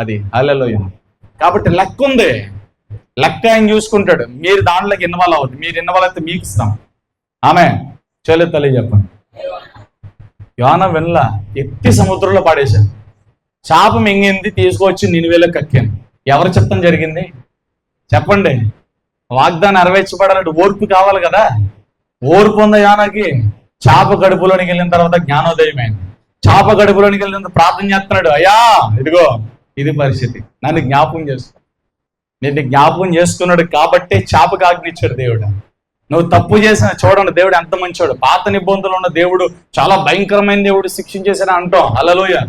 అది? హల్లెలూయా. కాబట్టి లెక్క ఉంది, లెక్క ఆయన చూసుకుంటాడు. మీరు దాంట్లోకి ఇన్వాల్వ్ అవ్వద్దు. మీరు ఇన్వాల్వ్ అయితే మీకు ఇస్తాం. ఆమె తెలియజెప్పండి. యోన వినలా, ఎత్తి సముద్రంలో పడేశాను. చాప మింగింది, తీసుకొచ్చి నినివేలో కక్కాను. ఎవరు చెప్తాం జరిగింది? చెప్పండి. వాగ్దానం నెరవేర్చబడాలంటే ఓర్పు కావాలి కదా. ఓర్పు ఉందా యోనకి? చాప గడుపులోనికి వెళ్ళిన తర్వాత జ్ఞానోదయమైంది. చాప గడుపులోనికి వెళ్ళిన ప్రార్థన చేస్తున్నాడు, అయ్యా ఇదిగో ఇది పరిస్థితి, నన్ను జ్ఞాపకం చేసుకో. నేను జ్ఞాపకం చేసుకున్నాడు కాబట్టి చాపకు ఆజ్ఞించాడు దేవుడు. నువ్వు తప్పు చేసిన చూడండి, దేవుడు ఎంత మంచోడు. పాత నిబంధనలు ఉన్న దేవుడు చాలా భయంకరమైన దేవుడు, శిక్షించేసాడు అంటాం. హల్లెలూయా.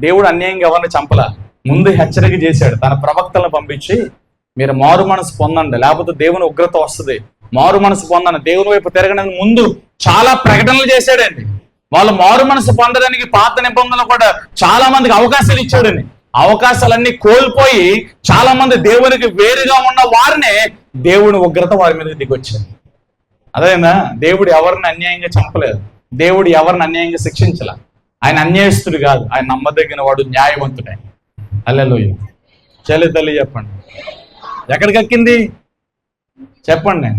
దేవుడు అన్యాయంగా ఎవరిని చంపలా, ముందు హెచ్చరిక చేశాడు. తన ప్రవక్తలను పంపించి మీరు మారు మనసు పొందండి, లేకపోతే దేవుని ఉగ్రత వస్తుంది, మారు మనసు పొందండి, దేవుని వైపు తిరగడానికి ముందు చాలా ప్రకటనలు చేశాడండి. వాళ్ళు మారు మనసు పొందడానికి పాత నిబంధనలు కూడా చాలా మందికి అవకాశాలు ఇచ్చాడండి. అవకాశాలన్నీ కోల్పోయి చాలా మంది దేవునికి వేరుగా ఉన్న వారినే దేవుని ఉగ్రత వారి మీద దిగొచ్చింది. అదేనా? దేవుడు ఎవరిని అన్యాయంగా చంపలేదు, దేవుడు ఎవరిని అన్యాయంగా శిక్షించల. ఆయన అన్యాయస్తుడు కాదు, ఆయన నమ్మదగిన వాడు, న్యాయవంతుడే. హల్లెలూయా. చెప్పండి. ఎక్కడికి ఎక్కింది చెప్పండి.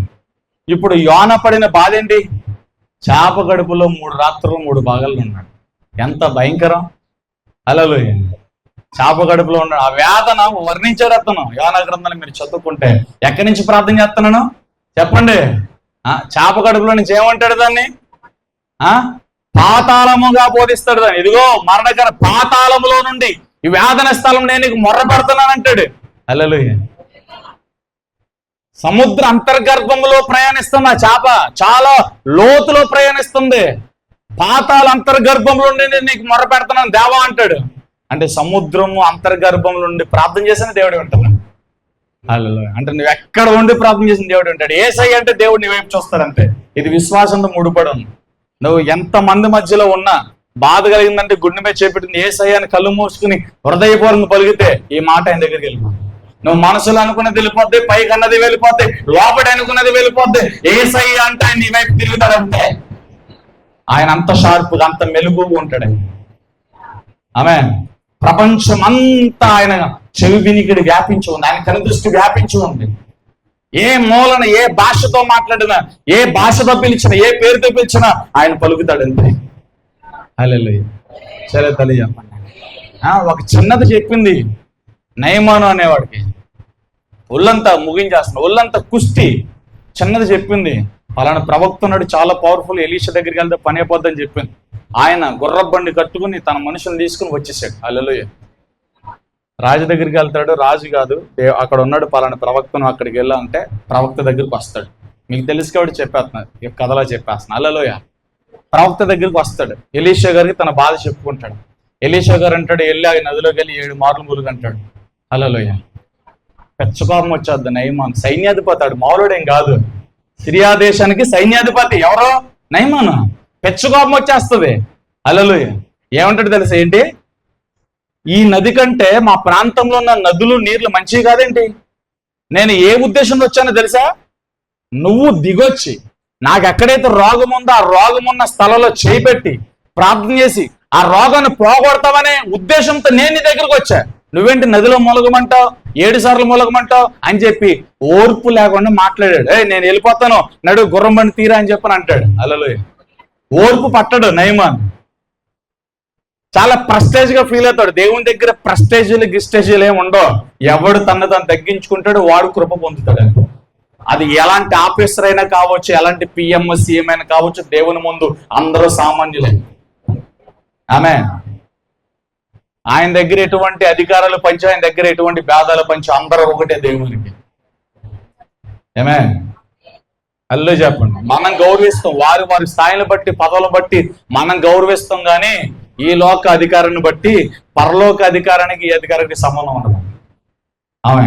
ఇప్పుడు యోన పడిన బాధ ఏంటి? చాప గడుపులో 3 రాత్రులు 3 భాగాలు ఉన్నాడు. ఎంత భయంకరం. హల్లెలూయా. చాప గడుపులో ఉన్నాడు. ఆ వేదన వర్ణించాడు అతను. యోనా గ్రంథాన్ని మీరు చదువుకుంటే ఎక్కడి నుంచి ప్రార్థన చేస్తున్నాను చెప్పండి. చాప గడుపులో నుంచి ఏమంటాడు దాన్ని? పాతాళముగా బోధిస్తాడు దాన్ని. ఇదిగో మరణకర పాతాళములో నుండి ఈ వేదన స్థలం నేను నీకు మొర్ర పెడుతున్నానంటాడు. హల్లెలూయా. సముద్ర అంతర్గర్భంలో ప్రయాణిస్తుంది ఆ చేప, చాలా లోతులో ప్రయాణిస్తుంది. పాతాళ అంతర్గర్భంలో నుండి నీకు మొర్ర పెడుతున్నాను దేవా అంటాడు. అంటే సముద్రము అంతర్గర్భంలో నుండి ప్రార్థన చేసిన దేవుడు వింటున్నాడు. హల్లెలూయా. అంటే నువ్వు ఎక్కడ ఉండి ప్రార్థన చేసిన దేవుడు వింటాడు. యేసయ్య అంటే దేవుడు నీ వైపు చూస్తాడంటే. ఇది విశ్వాసంతో ముడిపడి ఉంది. నువ్వు ఎంత మంది మధ్యలో ఉన్నా బాధ కలిగిందంటే గుండె మీద చేపెట్టింది యేసయ్యని కళ్ళు మూసుకుని హృదయపూర్వకంగా పలికితే ఈ మాట ఆయన దగ్గరికి వెళ్ళిపోతుంది. నువ్వు మనసులో అనుకున్నది వెళ్ళిపోద్ది, పైకి అన్నది వెళ్ళిపోద్ది, లోపడి అనుకున్నది వెళ్ళిపోద్ది. యేసయ్య అంటే ఆయన నీ వైపు తిరుగుతాడంటే ఆయన అంత షార్ప్గా అంత మెలుగుగా ఉంటాడు. ఆమె ప్రపంచమంతా ఆయన చెవి వినికిడి వ్యాపించి ఉంది, ఆయన కనుదృష్టి వ్యాపించి ఉంది. ఏ మూలన ఏ భాషతో మాట్లాడినా, ఏ భాషతో పిలిచినా, ఏ పేరుతో పిలిచినా ఆయన పలుకుతాడంతే. హల్లెలూయా. చెప్పండి. ఒక చిన్నది చెప్పింది నయమాను అనేవాడికి, ఒళ్ళంతా ముగించేస్తున్నా, ఒళ్ళంతా కుస్తీ. చిన్నది చెప్పింది, పలానా ప్రవక్త ఉన్నాడు చాలా పవర్ఫుల్, ఎలీషా దగ్గరికి వెళ్తే పని అయిపోద్దని చెప్పింది. ఆయన గుర్రబండి కట్టుకుని తన మనుషులను తీసుకుని వచ్చేసాడు. హల్లెలూయా. రాజు దగ్గరికి వెళ్తాడు, రాజు కాదు అక్కడ ఉన్నాడు పలానా ప్రవక్తను, అక్కడికి వెళ్ళాలంటే ప్రవక్త దగ్గరికి వస్తాడు. మీకు తెలుసు కాబట్టి చెప్పేస్తున్నాడు, ఈ కథలా చెప్పేస్తున్నాను. హల్లెలూయా. ప్రవక్త దగ్గరికి వస్తాడు, ఎలీషా గారికి తన బాధ చెప్పుకుంటాడు. ఎలీషా గారు అంటాడు, వెళ్ళి ఆ నదిలోకి వెళ్ళి 7 మార్లు ములుగు అంటాడు. హల్లెలూయా. పెచ్చకోపం వచ్చేద్ది నయమాన్. సైన్యాధిపతి, ఆడు మామూలుడేం కాదు. సిరియా దేశానికి సైన్యాధిపతి ఎవరో నయమాను. పెచ్చకోపం వచ్చేస్తుంది. హల్లెలూయా. ఏమంటాడు తెలుసా ఏంటి? ఈ నది కంటే మా ప్రాంతంలో ఉన్న నదులు నీళ్లు మంచివి కాదేంటి? నేను ఏ ఉద్దేశంతో వచ్చానో తెలుసా? నువ్వు దిగొచ్చి నాకు ఎక్కడైతే రోగం ఉందో ఆ రోగం ఉన్న స్థలంలో చేయి పెట్టి ప్రార్థన చేసి ఆ రోగాన్ని పోగొడతావనే ఉద్దేశంతో నేను నీ దగ్గరకు వచ్చా. నువ్వేంటి నదిలో మూలగమంటావు, 7 సార్లు మూలగమంటావు అని చెప్పి ఓర్పు లేకుండా మాట్లాడాడు. నేను వెళ్ళిపోతాను, నడు గుర్రం బండి తీరా అని చెప్పని అంటాడు. హల్లెలూయా. ఓర్పు పట్టడు నయమాన్. చాలా ప్రెస్టేజ్ గా ఫీల్ అవుతాడు. దేవుని దగ్గర ప్రెస్టేజీలు గిస్టేజీలు ఏమి ఉండవు. ఎవడు తను తగ్గించుకుంటాడు వాడు కృప పొందుతాడు. అది ఎలాంటి ఆఫీసర్ అయినా కావచ్చు, ఎలాంటి పిఎం సీఎం అయినా కావచ్చు, దేవుని ముందు అందరూ సామాన్యులే. ఆమేన్. ఆయన దగ్గర ఎటువంటి అధికారాలు పంచి, ఆయన దగ్గర ఎటువంటి భేదాలు పంచి, అందరూ ఒకటే దేవునికి. ఆమేన్. అల్లు చెప్పండి. మనం గౌరవిస్తాం, వారి స్థాయిని బట్టి పదవులను బట్టి మనం గౌరవిస్తాం, కానీ ఈ లోక అధికారాన్ని బట్టి పరలోక అధికారానికి ఈ అధికారానికి సంబంధం ఉండదు. ఆమె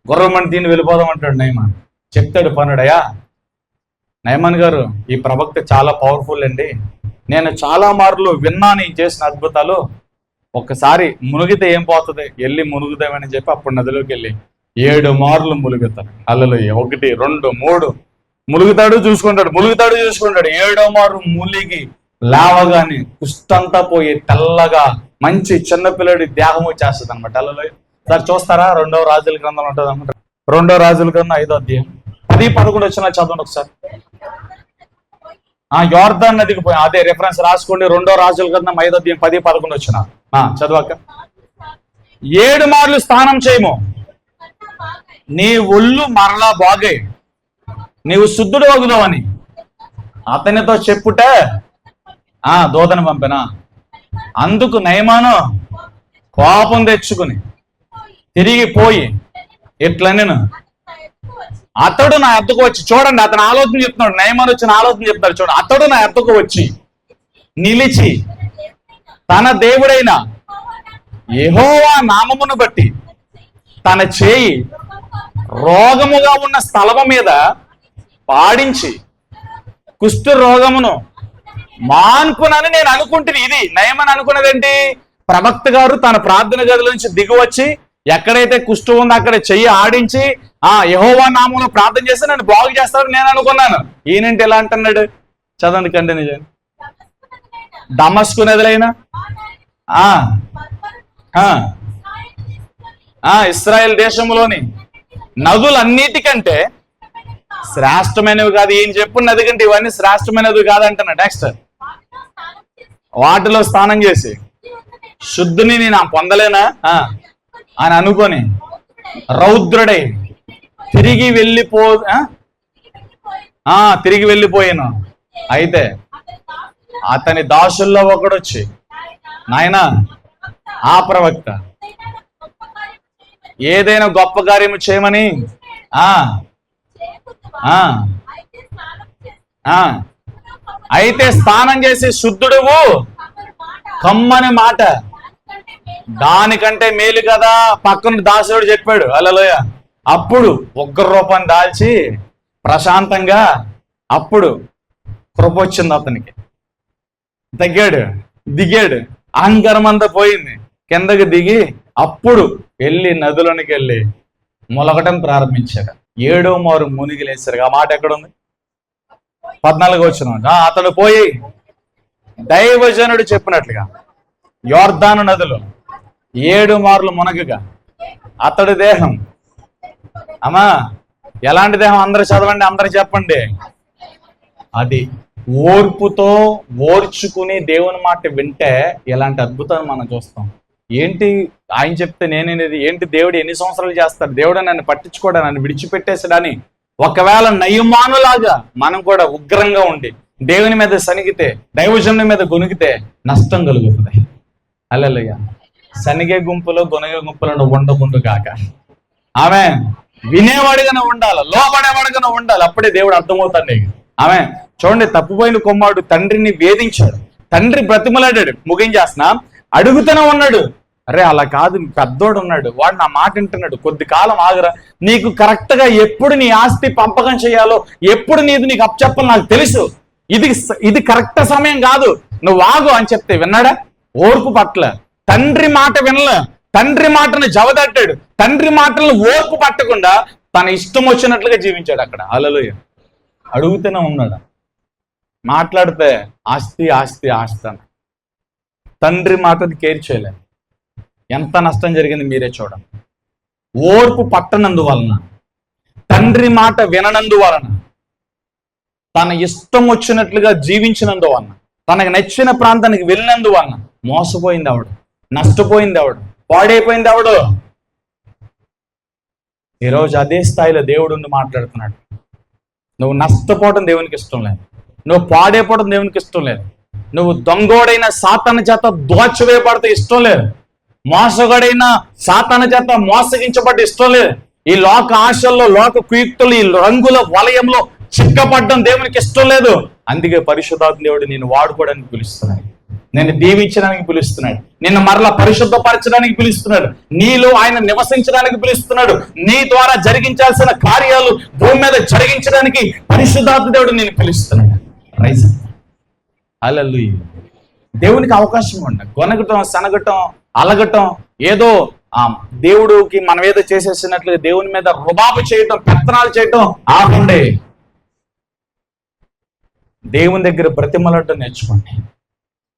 గుర్రమని దీన్ని వెళ్ళిపోదాం అంటాడు నయమాన్. చెప్తాడు పనుడయ్యా, నయమాన్ గారు ఈ ప్రవక్త చాలా పవర్ఫుల్ అండి, నేను చాలా మార్లు విన్నాను ఈ చేసిన అద్భుతాలు, ఒక్కసారి మునిగితే ఏం పోతుంది, వెళ్ళి మునుగుదామని చెప్పి అప్పుడు నదిలోకి వెళ్ళి 7 మార్లు ములుగుతాడు. హల్లెలూయా. 1 2 3 ములుగుతాడు, చూసుకుంటాడు, 7వ మారు ములిగి లేవగాని కుష్టంతా పోయి తెల్లగా మంచి చిన్నపిల్లడి దేహం వచ్చేస్తుంది అనమాట. హల్లెలూయా. సార్ చూస్తారా? 2వ రాజుల గ్రంథం ఉంటుంది అనమాట. 2వ రాజుల గ్రంథం 5వ అధ్యాయం 10-11 వచ్చిన చదవండి ఒకసారి. యోర్దాన్ నదికి పోయి, అదే రెఫరెన్స్ రాసుకోండి. 2వ రాజుల గ్రంథం 5వ అధ్యాయం 10-11 వచ్చిన చదవక. 7 మార్లు స్నానం చేయము, నీ ఒళ్ళు మరలా బాగే, నీవు శుద్ధుడు వగుదావని అతనితో చెప్పుట దూతను పంపినా. అందుకు నయమాను కోపం తెచ్చుకుని తిరిగి పోయి ఇట్లా నేను అతడు నా ఎద్దకు వచ్చి, చూడండి అతను ఆలోచన చెప్తున్నాడు, నయమాను వచ్చిన ఆలోచన చెప్తాడు. చూడండి, అతడు నా ఎద్దకు వచ్చి నిలిచి తన దేవుడైన యెహోవా నామమును బట్టి తన చేయి రోగముగా ఉన్న స్థలము మీద పాడించి కుష్ఠ రోగమును మాన్పునని నేను అనుకుంటున్నాను. ఇది నయమని అనుకున్నదేంటి? ప్రవక్త గారు తన ప్రార్థన గదిలో నుంచి దిగివచ్చి ఎక్కడైతే కుష్ఠ ఉందో అక్కడ చెయ్యి ఆడించి యెహోవా నామంలో ప్రార్థన చేస్తే నన్ను బాగు చేస్తాడు నేను అనుకున్నాను. ఈయనంటే ఎలా అంటున్నాడు? చదవండి కంటిన్యూ చేయండి. దమస్కు నదులైనా ఇశ్రాయేల్ దేశంలోని నదులన్నిటికంటే శ్రేష్టమైనవి కాదు. ఈయన చెప్పిన నది కంటే ఇవన్నీ శ్రేష్టమైనవి కాదంటున్నా. నెక్స్ట్, వాటిలో స్నానం చేసి శుద్ధిని నేను పొందలేనా అని అనుకొని రౌద్రుడై తిరిగి వెళ్ళిపోయాను. అయితే అతని దాసుల్లో ఒకడొచ్చి, నాయనా ఆ ప్రవక్త ఏదైనా గొప్ప కార్యము చేయమని అయితే స్నానం చేసి శుద్ధుడువు కమ్మని మాట దానికంటే మేలు కదా పక్కన దాసుడు చెప్పాడు. హల్లెలూయా. అప్పుడు ఉగ్ర రూపాన్ని దాల్చి ప్రశాంతంగా అప్పుడు కృప వచ్చింది అతనికి. దిగాడు, అహంకారం అంతా పోయింది, కిందకి దిగి అప్పుడు వెళ్ళి నదులోనికి వెళ్ళి ములగటం ప్రారంభించాడు. 7వ మారు మునిగి లేచారు. ఆ మాట ఎక్కడుంది? 14 వచ్చిన అతడు పోయి దైవజనుడు చెప్పినట్లుగా యోర్దాను నదిలో 7 మార్లు మునగగా అతడి దేహం, ఎలాంటి దేహం? అందరు చదవండి, అందరు చెప్పండి. అది ఓర్పుతో ఓర్చుకుని దేవుని మాట వింటే ఎలాంటి అద్భుతాన్ని మనం చూస్తాం. ఏంటి ఆయన చెప్తే నేనేది ఏంటి? దేవుడు ఎన్ని సంవత్సరాలు చేస్తాడు? దేవుడు నన్ను పట్టించుకోవడం, నన్ను విడిచిపెట్టేసాడని ఒకవేళ నయమానులాగా మనం కూడా ఉగ్రంగా ఉండి దేవుని మీద సనిగితే, దైవజనుని మీద గొనిగితే నష్టం కలుగుతుంది. హల్లెలూయా. సనిగే గుంపులో గొనగే గుంపులో నువ్వు ఉండకుండా కాక ఆమె వినేవాడిగానే ఉండాలి, లోపడేవాడిగానే ఉండాలి. అప్పుడే దేవుడు అర్థమవుతాడు నీకు. ఆమె చూడండి, తప్పుపోయిన కుమారుడు తండ్రిని వేధించాడు, తండ్రి బ్రతిమలాడాడు, ముగించేస్తున్నా అడుగుతూనే ఉన్నాడు. అరే అలా కాదు, పెద్దోడు ఉన్నాడు, వాడు నా మాట వింటున్నాడు, కొద్ది కాలం ఆగరా, నీకు కరెక్ట్గా ఎప్పుడు నీ ఆస్తి పంపకం చేయాలో, ఎప్పుడు నీకు అప్పచెప్పాలో నాకు తెలుసు, ఇది కరెక్ట్ సమయం కాదు, నువ్వు ఆగు అని చెప్తే విన్నాడా? ఓర్పు పట్ల. తండ్రి మాట వినలే, తండ్రి మాటను జవదట్టాడు, తండ్రి మాటలను ఓర్పు పట్టకుండా తన ఇష్టం వచ్చినట్లుగా జీవించాడు అక్కడ. హల్లెలూయా. అడుగుతూనే ఉన్నాడు, మాట్లాడితే ఆస్తి ఆస్తి ఆస్తి అని. తండ్రి మాటను కేర్ చేయలేదు. ఎంత నష్టం జరిగింది మీరే చూడండి. ఓర్పు పట్టనందువలన, తండ్రి మాట విననందువలన, తన ఇష్టం వచ్చినట్లుగా జీవించినందువలన, తనకు నచ్చిన ప్రాంతానికి వెళ్ళినందువలన మోసపోయింది ఆవిడ, నష్టపోయింది ఆవిడ, పాడైపోయింది ఆవిడ. ఈరోజు అదే స్థాయిలో దేవుడు మాట్లాడుతున్నాడు. నువ్వు నష్టపోవడం దేవునికి ఇష్టం లేదు, నువ్వు పాడైపోవడం దేవునికి ఇష్టం లేదు, నువ్వు దొంగోడైన సాతాను చేత దోచవేయబడితే ఇష్టం లేదు, మోసగాడైన సాతాను చేత మోసగించబడ్డ ఇష్టం లేదు, ఈ లోక ఆశల్లో, లోక కుయుక్తులు, ఈ రంగుల వలయంలో చిక్కపడ్డం దేవునికి ఇష్టం లేదు. అందుకే పరిశుద్ధాత్మ దేవుడు నేను వాడుకోవడానికి పిలుస్తున్నాడు, నేను దీవించడానికి పిలుస్తున్నాడు, నిన్ను మరలా పరిశుద్ధపరచడానికి పిలుస్తున్నాడు, నీలో ఆయన నివసించడానికి పిలుస్తున్నాడు, నీ ద్వారా జరిగించాల్సిన కార్యాలు భూమి మీద జరిగించడానికి పరిశుద్ధాత్మ దేవుడు నేను పిలుస్తున్నాడు. హల్లెలూయా. దేవునికి అవకాశం ఉండ గొనగటం, సనగటం, అలగటం, ఏదో దేవుడికి మనం ఏదో చేసేసినట్లుగా దేవుని మీద రుబాబు చేయటం, పెత్తనాలు చేయటం ఆపండి. దేవుని దగ్గర బ్రతిమలటం నేర్చుకోండి.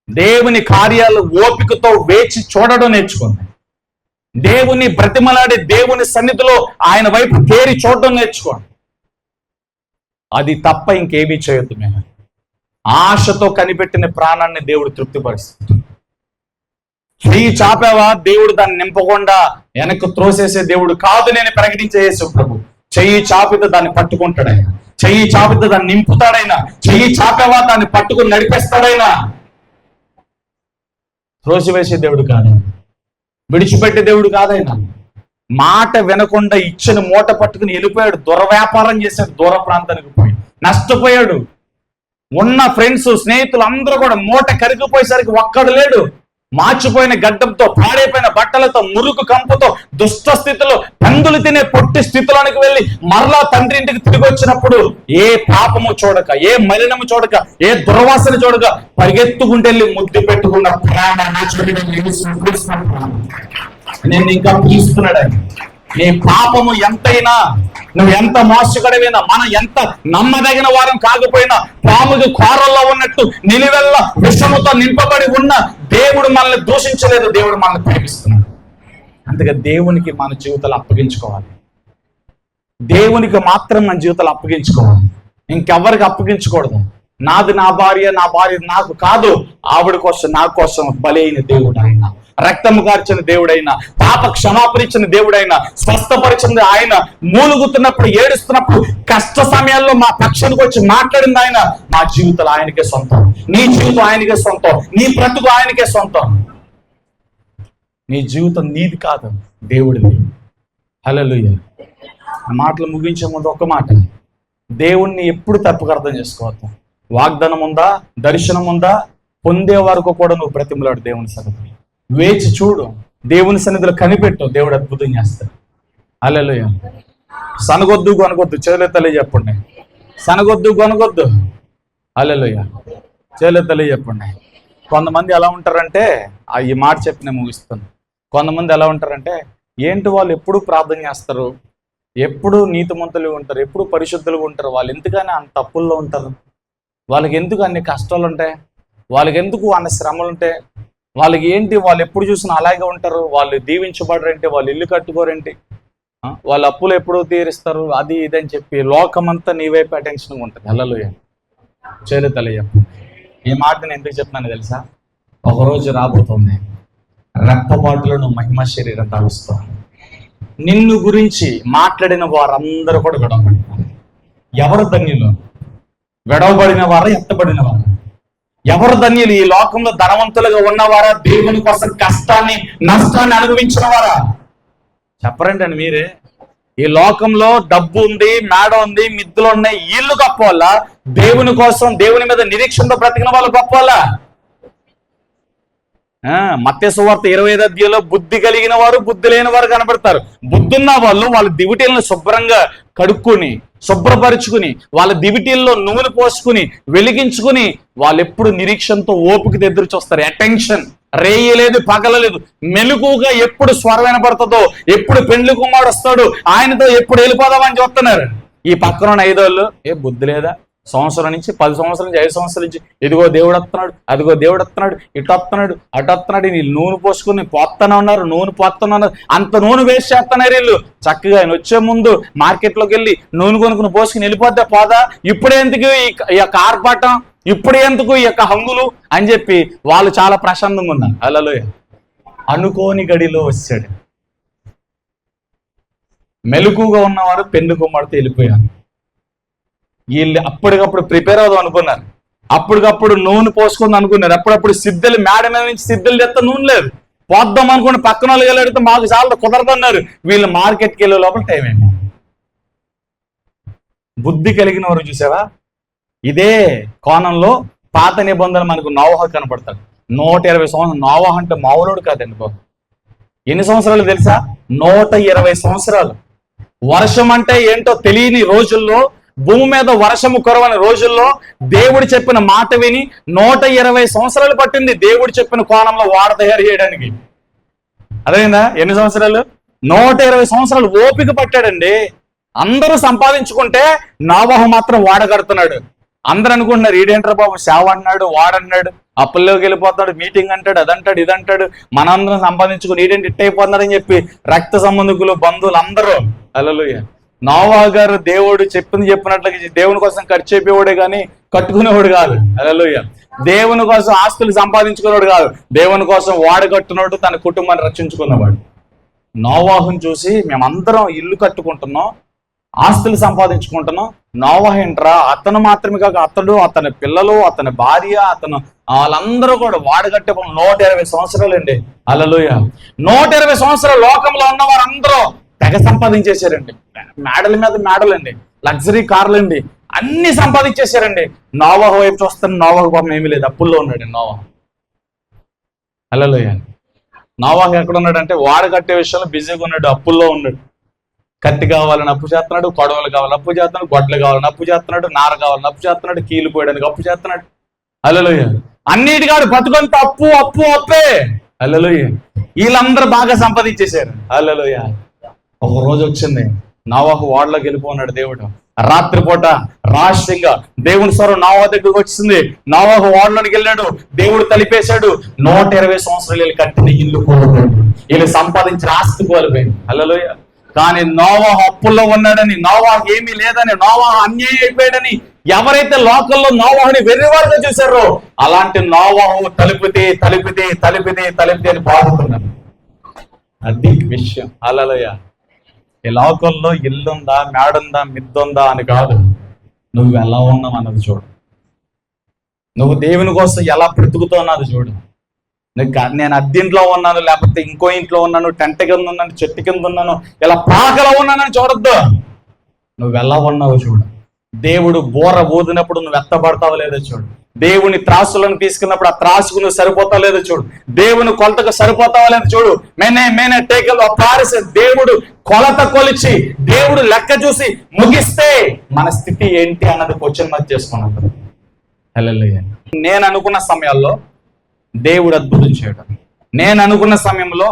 దేవుని కార్యాలు ఓపికతో వేచి చూడడం నేర్చుకోండి. దేవుని బ్రతిమలాడి దేవుని సన్నిధిలో ఆయన వైపు తేరి చూడడం నేర్చుకోండి. అది తప్ప ఇంకేమీ చేయొద్దు. మేము ఆశతో కనిపెట్టిన ప్రాణాన్ని దేవుడు తృప్తిపరుస్తాడు. చెయ్యి చాపావా, దేవుడు దాన్ని నింపకుండా వెనక్కు త్రోసేసే దేవుడు కాదు. నేను ప్రకటించే యేసు ప్రభు చెయ్యి చాపితే దాన్ని పట్టుకుంటాడైనా, చెయ్యి చాపితే దాన్ని నింపుతాడైనా, చెయ్యి చాపావా దాన్ని పట్టుకుని నడిపేస్తాడైనా. త్రోసివేసే దేవుడు కాదైనా, విడిచిపెట్టే దేవుడు కాదైనా. మాట వినకుండా ఇచ్చిన మూట పట్టుకుని వెళ్ళిపోయాడు, దుర్వ్యాపారం చేశాడు, దూర ప్రాంతానికి పోయి నష్టపోయాడు. ఉన్న ఫ్రెండ్స్, స్నేహితులు అందరూ కూడా మూట కరిగిపోయేసరికి ఒక్కడు లేడు. మార్చిపోయిన గడ్డంతో, పాడైపోయిన బట్టలతో, మురుకు కంపుతో, దుష్ట స్థితిలో, పందులు తినే పొట్టి స్థితిలోనికి వెళ్ళి మరలా తండ్రి ఇంటికి తిరిగి వచ్చినప్పుడు ఏ పాపము చూడక, ఏ మలినము చూడక, ఏ దుర్వాసన చూడక పరిగెత్తుకుంటెళ్ళి ముద్దు పెట్టుకున్న నేను ఇంకా పిలుస్తున్నాడు. నీ పాపము ఎంతైనా, నువ్వు ఎంత మోసగడమైనా, మనం ఎంత నమ్మదగిన వారం కాకపోయినా, పాముకి కోరల్లో ఉన్నట్టు నిలువెల్ల విషముతో నింపబడి ఉన్న దేవుడు మనల్ని దూషించలేదు, దేవుడు మనల్ని ప్రేమిస్తున్నాడు. అందుకే దేవునికి మన జీవితాలు అప్పగించుకోవాలి. దేవునికి మాత్రం మన జీవితాలు అప్పగించుకోవాలి, ఇంకెవరికి అప్పగించకూడదు. నాది నా భార్య, నా భార్య నాకు కాదు, ఆవిడ కోసం, నా కోసం బలి అయిన దేవుడు ఆయన, రక్తము కార్చిన దేవుడైనా, పాప క్షమాపణ ఇచ్చిన దేవుడైనా, స్వస్థపరిచింది ఆయన, మూలుగుతున్నప్పుడు, ఏడుస్తున్నప్పుడు, కష్ట సమయాల్లో మా పక్షానికి వచ్చి మాట్లాడింది ఆయన. మా జీవితాలు ఆయనకే సొంతం, నీ జీవితం ఆయనకే సొంతం, నీ బ్రతుకు ఆయనకే సొంతం. నీ జీవితం నీది కాదు, దేవుడిది. హల్లెలూయా. మాటలు ముగించే ముందు ఒక మాట, దేవుణ్ణి ఎప్పుడు తప్పుగా అర్థం చేసుకోవద్దు. వాగ్దానం ఉందా, దర్శనం ఉందా, పొందే వరకు కూడా నువ్వు బ్రతిమలాడు దేవుని సన్నిధిలో. వేచి చూడు, దేవుని సన్నిధిలో కనిపెట్టు, దేవుడు అద్భుతం చేస్తాడు. హల్లెలూయా. సనగొద్దు కొనగొద్దు, చేతులెత్తి చెప్పండి. సనగొద్దు కొనగొద్దు. హల్లెలూయా. చేతులెత్తి చెప్పండి. కొంతమంది ఎలా ఉంటారంటే, ఈ మాట చెప్పి నేను ముగిస్తాను. కొంతమంది ఎలా ఉంటారంటే, ఏంటి వాళ్ళు ఎప్పుడు ప్రార్థన చేస్తారు, ఎప్పుడు నీతిమంతులుగా ఉంటారు, ఎప్పుడు పరిశుద్ధులుగా ఉంటారు, వాళ్ళు ఎందుకని అంత తప్పుల్లో ఉంటారు, వాళ్ళకి ఎందుకు అన్ని కష్టాలు ఉంటాయి, వాళ్ళకి ఎందుకు అన్ని శ్రమలు ఉంటాయి, వాళ్ళకి ఏంటి, వాళ్ళు ఎప్పుడు చూసినా అలాగే ఉంటారు, వాళ్ళు దీవించబడరేంటి, వాళ్ళు ఇల్లు కట్టుకోరేంటి, వాళ్ళ అప్పులు ఎప్పుడూ తీరుస్తారు, అది ఇదని చెప్పి లోకమంతా నీ వైపు అటెన్షన్గా ఉంటుంది. హల్లెలూయా. చేతులెత్తి చెప్పు. ఈ మాట నేను ఎందుకు చెప్తున్నాను తెలుసా? ఒకరోజు రాబోతుంది, రెప్పపాటులో నువ్వు మహిమ శరీరం తాగుస్తావు. నిన్ను గురించి మాట్లాడిన వారందరూ కూడా విడవబడతారు. ఎవరు ధన్యులు? విడవబడిన వారా, ఎత్తబడిన వారా? ఎవరు ధన్యులు? ఈ లోకంలో ధనవంతులుగా ఉన్నవారా, దేవుని కోసం కష్టాన్ని, నష్టాన్ని అనుభవించిన వారా? చెప్పరండి అని మీరే. ఈ లోకంలో డబ్బు ఉంది, మేడ ఉంది, మిద్దులు ఉన్నాయి, ఇల్లు గొప్ప వాళ్ళ, దేవుని కోసం, దేవుని మీద నిరీక్షణతో బ్రతికిన వాళ్ళు గొప్ప వాళ్ళ? మత్తయి సువార్త 25వ అధ్యాయంలో బుద్ధి కలిగిన వారు బుద్ధి లేని వారు కనబడతారు. బుద్ధున్న వాళ్ళు వాళ్ళ దివిటీలను శుభ్రంగా కడుక్కొని శుభ్రపరుచుకుని వాళ్ళ దివిటీల్లో నూనె పోసుకుని వెలిగించుకుని వాళ్ళు ఎప్పుడు నిరీక్షణతో ఓపిక ఎదురు చూస్తారు. అటెన్షన్, రేయలేదు పగలలేదు, మెలుగుగా ఎప్పుడు స్వరం వినపడుతుందో, ఎప్పుడు పెండ్లి కుమారుడు వస్తాడు ఆయనతో ఎప్పుడు వెళ్ళిపోదామని చూస్తున్నారు. ఈ పక్కన 5 వాళ్ళు బుద్ధి లేదా, సంవత్సరం నుంచి 10 సంవత్సరాల నుంచి 5 సంవత్సరాల నుంచి ఇదిగో దేవుడు వస్తున్నాడు, అదిగో దేవుడు వస్తున్నాడు, ఇటు వస్తున్నాడు అటు వస్తున్నాడు, వీళ్ళు నూనె పోసుకుని పోత్తనే ఉన్నారు, నూనె పోత్తనే ఉన్నారు. అంత నూనె వేస్ట్ చేస్తున్నారు వీళ్ళు. చక్కగా ఆయన వచ్చే ముందు మార్కెట్లోకి వెళ్ళి నూనె కొనుక్కుని పోసుకుని వెళ్ళిపోతే పోదా, ఇప్పుడెందుకు ఈ యొక్క ఆర్భాటం, ఇప్పుడెందుకు ఈ యొక్క హంగులు అని చెప్పి వాళ్ళు చాలా ప్రశాంతంగా ఉన్నారు. హల్లెలూయా. అనుకోని గడిలో వచ్చాడు. మెలకుగా ఉన్నవారు పెండ్లి కుమార్తె వెళ్ళిపోయారు. వీళ్ళు అప్పటికప్పుడు ప్రిపేర్ అవుదాం అనుకున్నారు, అప్పటికప్పుడు నూనె పోసుకుందాం అనుకున్నారు. అప్పుడప్పుడు సిద్ధలు మేడ మీద నుంచి సిద్ధలు తెస్తే నూనె లేదు, పోద్దాం అనుకుని పక్కన వాళ్ళు వెళ్ళడితే మాకు చాలా కుదరదన్నారు. వీళ్ళు మార్కెట్కి వెళ్ళే లోపల టైం అయింది. బుద్ధి కలిగిన వారు చూసావా, ఇదే కోణంలో పాత నిబంధనలు మనకు నోవహు కనపడతాడు. 120 సంవత్సరాలు. నోవహు అంటే మామూలుడు కాదండి బాబు. ఎన్ని సంవత్సరాలు తెలుసా? 120 సంవత్సరాలు. వర్షం అంటే ఏంటో తెలియని రోజుల్లో, భూమి మీద వర్షము కురవని రోజుల్లో దేవుడు చెప్పిన మాట విని 120 సంవత్సరాలు పట్టింది దేవుడు చెప్పిన కోణంలో వాడ తయారు చేయడానికి. అదేందా? ఎన్ని సంవత్సరాలు? 120 సంవత్సరాలు ఓపిక పట్టాడండి. అందరూ సంపాదించుకుంటే నోవహు మాత్రం వాడ కడుతున్నాడు. అందరూ అనుకుంటున్నారు ఈడేంట్రా బాబు సేవ అన్నాడు, వాడన్నాడు, అప్పుల్లోకి వెళ్ళిపోతాడు, మీటింగ్ అంటాడు, అదంటాడు ఇదంటాడు, మనందరం సంపాదించుకుని ఈడేంటి ఇట్ అయిపోతున్నాడని చెప్పి రక్త సంబంధికులు బంధువులు అందరూ. హల్లెలూయా. నోవహు గారు దేవుడు చెప్పినట్లుగా దేవుని కోసం ఖర్చు అయిపోయేవాడే కానీ కట్టుకునేవాడు కాదు. హల్లెలూయా. దేవుని కోసం ఆస్తులు సంపాదించుకునేవాడు కాదు, దేవుని కోసం వాడు కట్టున్నాడు, తన కుటుంబాన్ని రక్షించుకున్నవాడు. నోవహుని చూసి మేమందరం ఇల్లు కట్టుకుంటున్నాం, ఆస్తులు సంపాదించుకుంటున్నాం. నోవహు ఏంట్రా, అతను మాత్రమే కాక అతడు, అతని పిల్లలు, అతని భార్య, అతను వాళ్ళందరూ కూడా వాడగట్టే 120 సంవత్సరాలు అండి. హల్లెలూయా. 120 సంవత్సరాలు లోకంలో ఉన్న వారందరూ తెగ సంపాదించేశారండి. మేడల మీద మేడలండి, లగ్జరీ కార్లండి, అన్ని సంపాదించేశారండి. నోవహు వైపు చూస్తాను, నోవహు పాపం ఏమీ లేదు, అప్పుల్లో ఉన్నాడు నోవహు. హల్లెలూయా. నోవహు ఎక్కడ ఉన్నాడంటే వాడ కట్టే విషయంలో బిజీగా ఉన్నాడు, అప్పుల్లో ఉన్నాడు. కత్తి కావాలని అప్పు చేస్తున్నాడు, కొడవలు కావాలని అప్పు చేస్తున్నాడు, గొడ్లు కావాలని అప్పు చేస్తున్నాడు, నార కావాలని అప్పు చేస్తున్నాడు, కీలు పోయడానికి అప్పు చేస్తున్నాడు. హల్లెలూయా. అన్నిటికాడు బతుకంత అప్పు అప్పు అప్పే. హల్లెలూయా. వీళ్ళందరూ బాగా సంపాదించేశారు. హల్లెలూయా. ఒక రోజు వచ్చింది, నోవహు వాడలోకి వెళ్ళిపోన్నాడు. దేవుడు రాత్రిపూట రహస్యంగా దేవుని స్వరం నోవహు దగ్గరకు వచ్చింది. నోవహు వాడలోకి వెళ్ళాడు, దేవుడు తలిపేశాడు. 120 సంవత్సరాలు వీళ్ళు కట్టిన ఇల్లు కోల్పోయాడు, వీళ్ళు సంపాదించిన ఆస్తి కోల్పోయింది. హల్లెలూయా. కానీ నోవహు అప్పుల్లో ఉన్నాడని, నోవహు ఏమీ లేదని, నోవహు అన్యాయం అయిపోయాడని ఎవరైతే లోకల్లో నోవహుని వెర్రివారుగా చూశారో అలాంటి నోవహు తలిపితే తలిపితే తలిపితే తలిపితే అని బాగుతున్నారు. అది విషయం. హల్లెలూయా. ఈ లోకంలో ఇల్లుందా, మేడుందా, మిద్దుందా అని కాదు, నువ్వు ఎలా ఉన్నావు అన్నది చూడు. నువ్వు దేవుని కోసం ఎలా బ్రతుకుతావు అన్నది చూడు. నేను అద్దెంట్లో ఉన్నాను, లేకపోతే ఇంకో ఇంట్లో ఉన్నాను, టెంట కింద ఉన్నాను, చెట్టు కింద ఉన్నాను, ఇలా పాకలో ఉన్నానని చూడొద్దు. నువ్వు ఎలా ఉన్నావో చూడు. దేవుడు బోర ఊదినప్పుడు నువ్వు ఎత్తబడతావో లేదో చూడు. దేవుని త్రాసులను తీసుకున్నప్పుడు ఆ త్రాసుకు నువ్వు సరిపోతావు లేదో చూడు. దేవుని కొలతకు సరిపోతావో లేదో చూడు. మేనే టేకల్ పారిసే దేవుడు కొలత కొలిచి, దేవుడు లెక్క చూసి ముగిస్తే మన స్థితి ఏంటి అన్నది క్వశ్చన్ మార్క్ చేసుకున్నాడు. హల్లెలూయా. నేను అనుకున్న సమయాల్లో దేవుడు అద్భుతం చేయడం, నేను అనుకున్న సమయంలో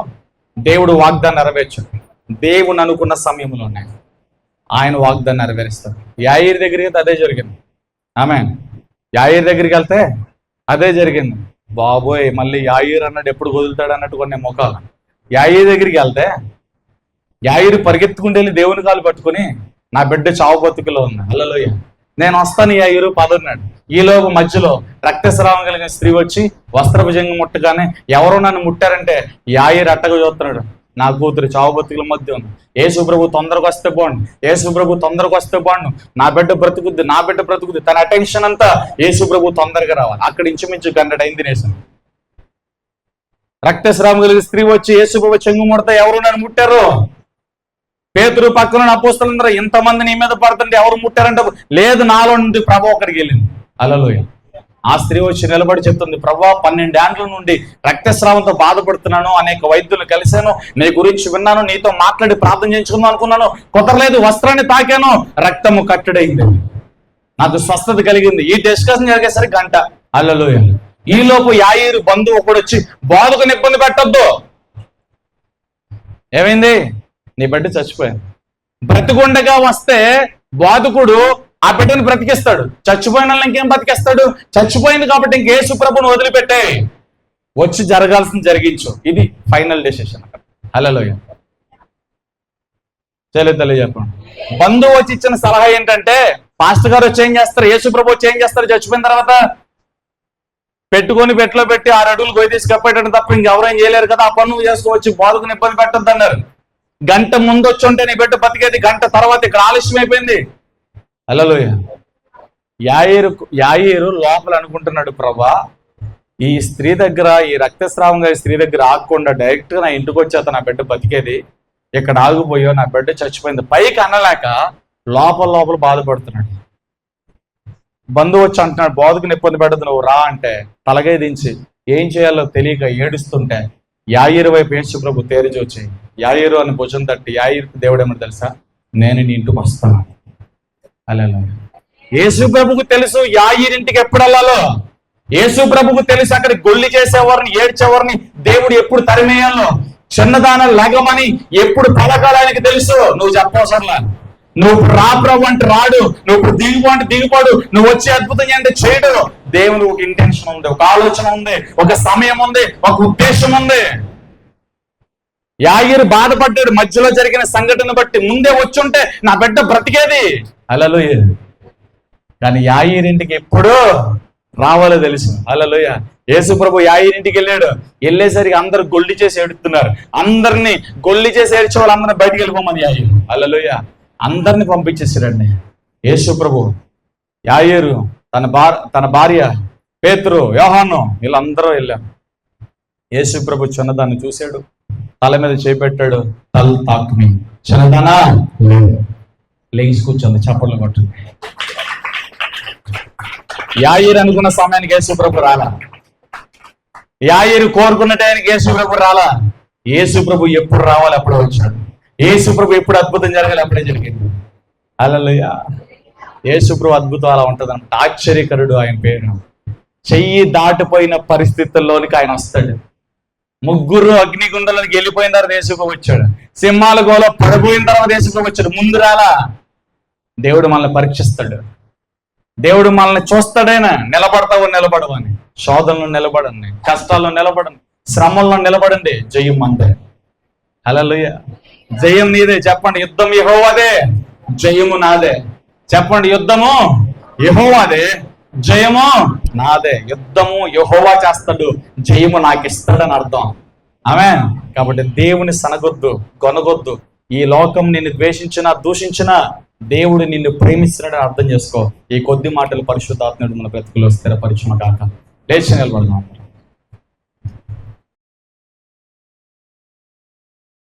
దేవుడు వాగ్దానం నెరవేర్చడం. దేవుని అనుకున్న సమయంలోనే ఆయన వాగ్దానం నెరవేరుస్తాడు. యాయీరు దగ్గరికి వెళ్తే అదే జరిగింది. ఆమేన్. యాయీరు దగ్గరికి వెళ్తే అదే జరిగింది. బాబోయ్, మళ్ళీ యాయీరు అన్నాడు ఎప్పుడు వదులుతాడు అన్నట్టు కొన్ని మొఖాలు. యాయీరు దగ్గరికి వెళ్తే యాయీరు పరిగెత్తుకుంటూ వెళ్ళి దేవుని కాలు పట్టుకుని, నా బిడ్డ చావు బతుకులో ఉంది. హల్లెలూయా. నేను వస్తాను యాయీరు పదన్నాడు. ఈలోపు మధ్యలో రక్తస్రావం కలిగిన స్త్రీ వచ్చి వస్త్రభుజంగా ముట్టగానే ఎవరో నన్ను ముట్టారంటే యాయీరు అట్టగా చూస్తున్నాడు, నా కూతురు చావు బతుకుల మధ్య ఉంది. యేసు ప్రభు తొందరగా వస్తే బాండు, యేసు ప్రభు తొందరగా వస్తే బాండు, నా బిడ్డ బ్రతుకుద్ది, నా బిడ్డ బ్రతుకుద్ది. తన అటెన్షన్ అంతా యేసు ప్రభు తొందరగా రావాలి. అక్కడ ఇంచుమించు 100 అయింది తినేసాను. రక్తస్రావం కలిగిన స్త్రీ వచ్చి యేసు ప్రభు చెంగు ముడతా ఎవరు నన్ను ముట్టారు? పేతురు పక్కన అపోస్తలుందరూ ఇంతమంది నీ మీద పడుతుంటే ఎవరు ముట్టారంటే లేదు, నాలో నుండి ప్రభు అక్కడికి వెళ్ళింది. హల్లెలూయా. ఆ స్త్రీ వచ్చి నిలబడి చెప్తుంది, ప్రభువా 12 ఏండ్ల నుండి రక్తస్రావంతో బాధపడుతున్నాను, అనేక వైద్యులు కలిశాను, నీ గురించి విన్నాను, నీతో మాట్లాడి ప్రార్థన చేయించుకుందాం అనుకున్నాను, కుదరలేదు, వస్త్రాన్ని తాకాను, రక్తము కట్టడైంది, నాకు స్వస్థత కలిగింది. ఈ డిస్కషన్ జరిగేసరికి గంట. హల్లెలూయా. ఈలోపు యాయీరు బంధువు ఒకడు వచ్చి, బోధకుని ఇబ్బంది పెట్టొద్దు, ఏమైంది, నీ బిడ్డ చచ్చిపోయింది. బ్రతికుండగా వస్తే బోధకుడు ఆ బిడ్డను బ్రతికిస్తాడు, చచ్చిపోయిన వాళ్ళని ఇంకేం బ్రతికిస్తాడు? చచ్చిపోయింది కాబట్టి ఇంక యేసు ప్రభువును వదిలిపెట్టే, వచ్చి జరగాల్సింది జరిగించు. ఇది ఫైనల్ డెసిషన్ అక్కడ. హల్లెలూయా. చెప్పండి. బంధువు వచ్చి ఇచ్చిన సలహా ఏంటంటే, పాస్టర్ గారు వచ్చి ఏం చేస్తారు, యేసు ప్రభు వచ్చి ఏం చేస్తారు, చచ్చిపోయిన తర్వాత పెట్టుకొని పెట్టలో పెట్టి 6 అడుగులు గొయ్యి తీసి కప్పేయడం తప్ప ఇంకెవరేం చేయలేరు కదా, ఆ పన్ను చేసుకోవచ్చు, బోధకుని ఇబ్బంది పెట్టద్దు అన్నారు. గంట ముందు వచ్చి ఉంటే నీ బిడ్డ బతికేది, గంట తర్వాత ఇక్కడ ఆలస్యం అయిపోయింది. హల్లెలూయా. యాయీరు లోపల అనుకుంటున్నాడు, ప్రభా ఈ స్త్రీ దగ్గర, ఈ రక్తస్రావంగా ఈ స్త్రీ దగ్గర ఆగకుండా డైరెక్ట్ గా నా ఇంటికి వచ్చేత నా బిడ్డ బతికేది, ఇక్కడ ఆగిపోయో నా బిడ్డ చచ్చిపోయింది, పైకి అనలేక లోపల బాధపడుతున్నాడు. బంధువు వచ్చి అంటున్నాడు, బోధకుని ఇబ్బంది పెట్టదు, నువ్వు రా అంటే తలగై దించి ఏం చేయాలో తెలియక ఏడుస్తుంటే యాయీరు వైపు యేసు ప్రభు తేరిచి వచ్చి యాయీరు అని భుజం తట్టి, యాయీరుకు దేవుడు ఏమని తెలుసా, నేను నీ ఇంటికి వస్తాను. అలా యేసు ప్రభుకు తెలుసు యాయీరింటికి ఎప్పుడు వెళ్ళాలో, యేసు ప్రభుకు తెలుసు అక్కడ గొల్లి చేసేవారిని, ఏడ్చేవారిని దేవుడు ఎప్పుడు తరిమేయాలో, చిన్నదాన లగమని ఎప్పుడు పలకాలనికి తెలుసు. నువ్వు చెప్పవసరంలా, నువ్వు రా ప్రభు అంటే రాడు, నువ్వు ఇప్పుడు దిగిపో అంటే దిగిపోడు, నువ్వు వచ్చే అద్భుతం అంటే చేయడు. దేవుడు ఒక ఇంటెన్షన్ ఉంది, ఒక ఆలోచన ఉంది, ఒక సమయం ఉంది, ఒక ఉద్దేశం ఉంది. యాయీరు బాధపడ్డాడు మధ్యలో జరిగిన సంఘటన బట్టి, ముందే వచ్చుంటే నా బిడ్డ బ్రతికేది. హల్లెలూయా. కానీ యాయీరింటికి ఎప్పుడు రావాలో తెలుసు. హల్లెలూయా. యేసు ప్రభు యాయీరింటికి వెళ్ళాడు, వెళ్ళేసరికి అందరు గొల్లి చేసి ఏడుతున్నారు, అందరినీ గొల్లి చేసి ఏడ్చే వాళ్ళందరినీ బయటికి వెళ్ళిపోమని యాయీరు. హల్లెలూయా. అందరిని పంపించేసాడండి యేసు ప్రభు. యాయీరు, తన భార్య, పేతురు, యోహాను, వీళ్ళందరూ వెళ్ళారు. యేసు ప్రభు చిన్నదాన్ని చూశాడు, తల మీద చేపెట్టాడు, తల్ తాకుని, చిన్నదానా లేచి కూర్చొంది, చప్పట్లు కొట్టింది. యాయీరు అనుకున్న సమయానికి యేసు ప్రభు రాలా, యాయీరు కోరుకున్న టైంకి యేసు ప్రభు రాలా. యేసు ప్రభు ఎప్పుడు రావాలి అప్పుడే వచ్చాడు, యేసు ప్రభు ఎప్పుడు అద్భుతం జరగాలి అప్పుడే జరిగింది. హల్లెలూయా. యేసు ప్రభు అద్భుతం అలా ఉంటుంది అంటే, ఆశ్చర్యకరుడు ఆయన పేరు. చెయ్యి దాటిపోయిన పరిస్థితుల్లోనికి ఆయన వస్తాడు. 3 అగ్నిగుండంలోకి వెళ్ళిపోయిన తర్వాత యేసు ప్రభు వచ్చాడు, సింహాల గోలో పడిపోయిన తర్వాత యేసు ప్రభు వచ్చాడు, ముందు రాలా. దేవుడు మనల్ని పరీక్షిస్తాడు, దేవుడు మనల్ని చూస్తాడైనా, నిలబడవు అని, శోధనలో నిలబడండి, కష్టాల్లో నిలబడండి, శ్రమల్లో నిలబడండి, జయం అందే. హల్లెలూయా. జయం నీదే. చెప్పండి, యుద్ధం యెహోవాదే, జయము నాదే. చెప్పండి, యుద్ధము యెహోవాదే, జయము నాదే. యుద్ధము యెహోవా చేస్తాడు, జయము నాకు ఇస్తాడని అర్థం. ఆమేన్. కాబట్టి దేవుని సనగొద్దు, కొనగొద్దు. ఈ లోకం నిన్ను ద్వేషించినా దూషించినా దేవుడు నిన్ను ప్రేమిస్తున్నాడని అర్థం చేసుకో. ఈ కొద్ది మాటలు పరిశుద్ధాత్ముడు మన బ్రతుకులో స్థిరపరిచును గాక. లేచి నిలబడదాం.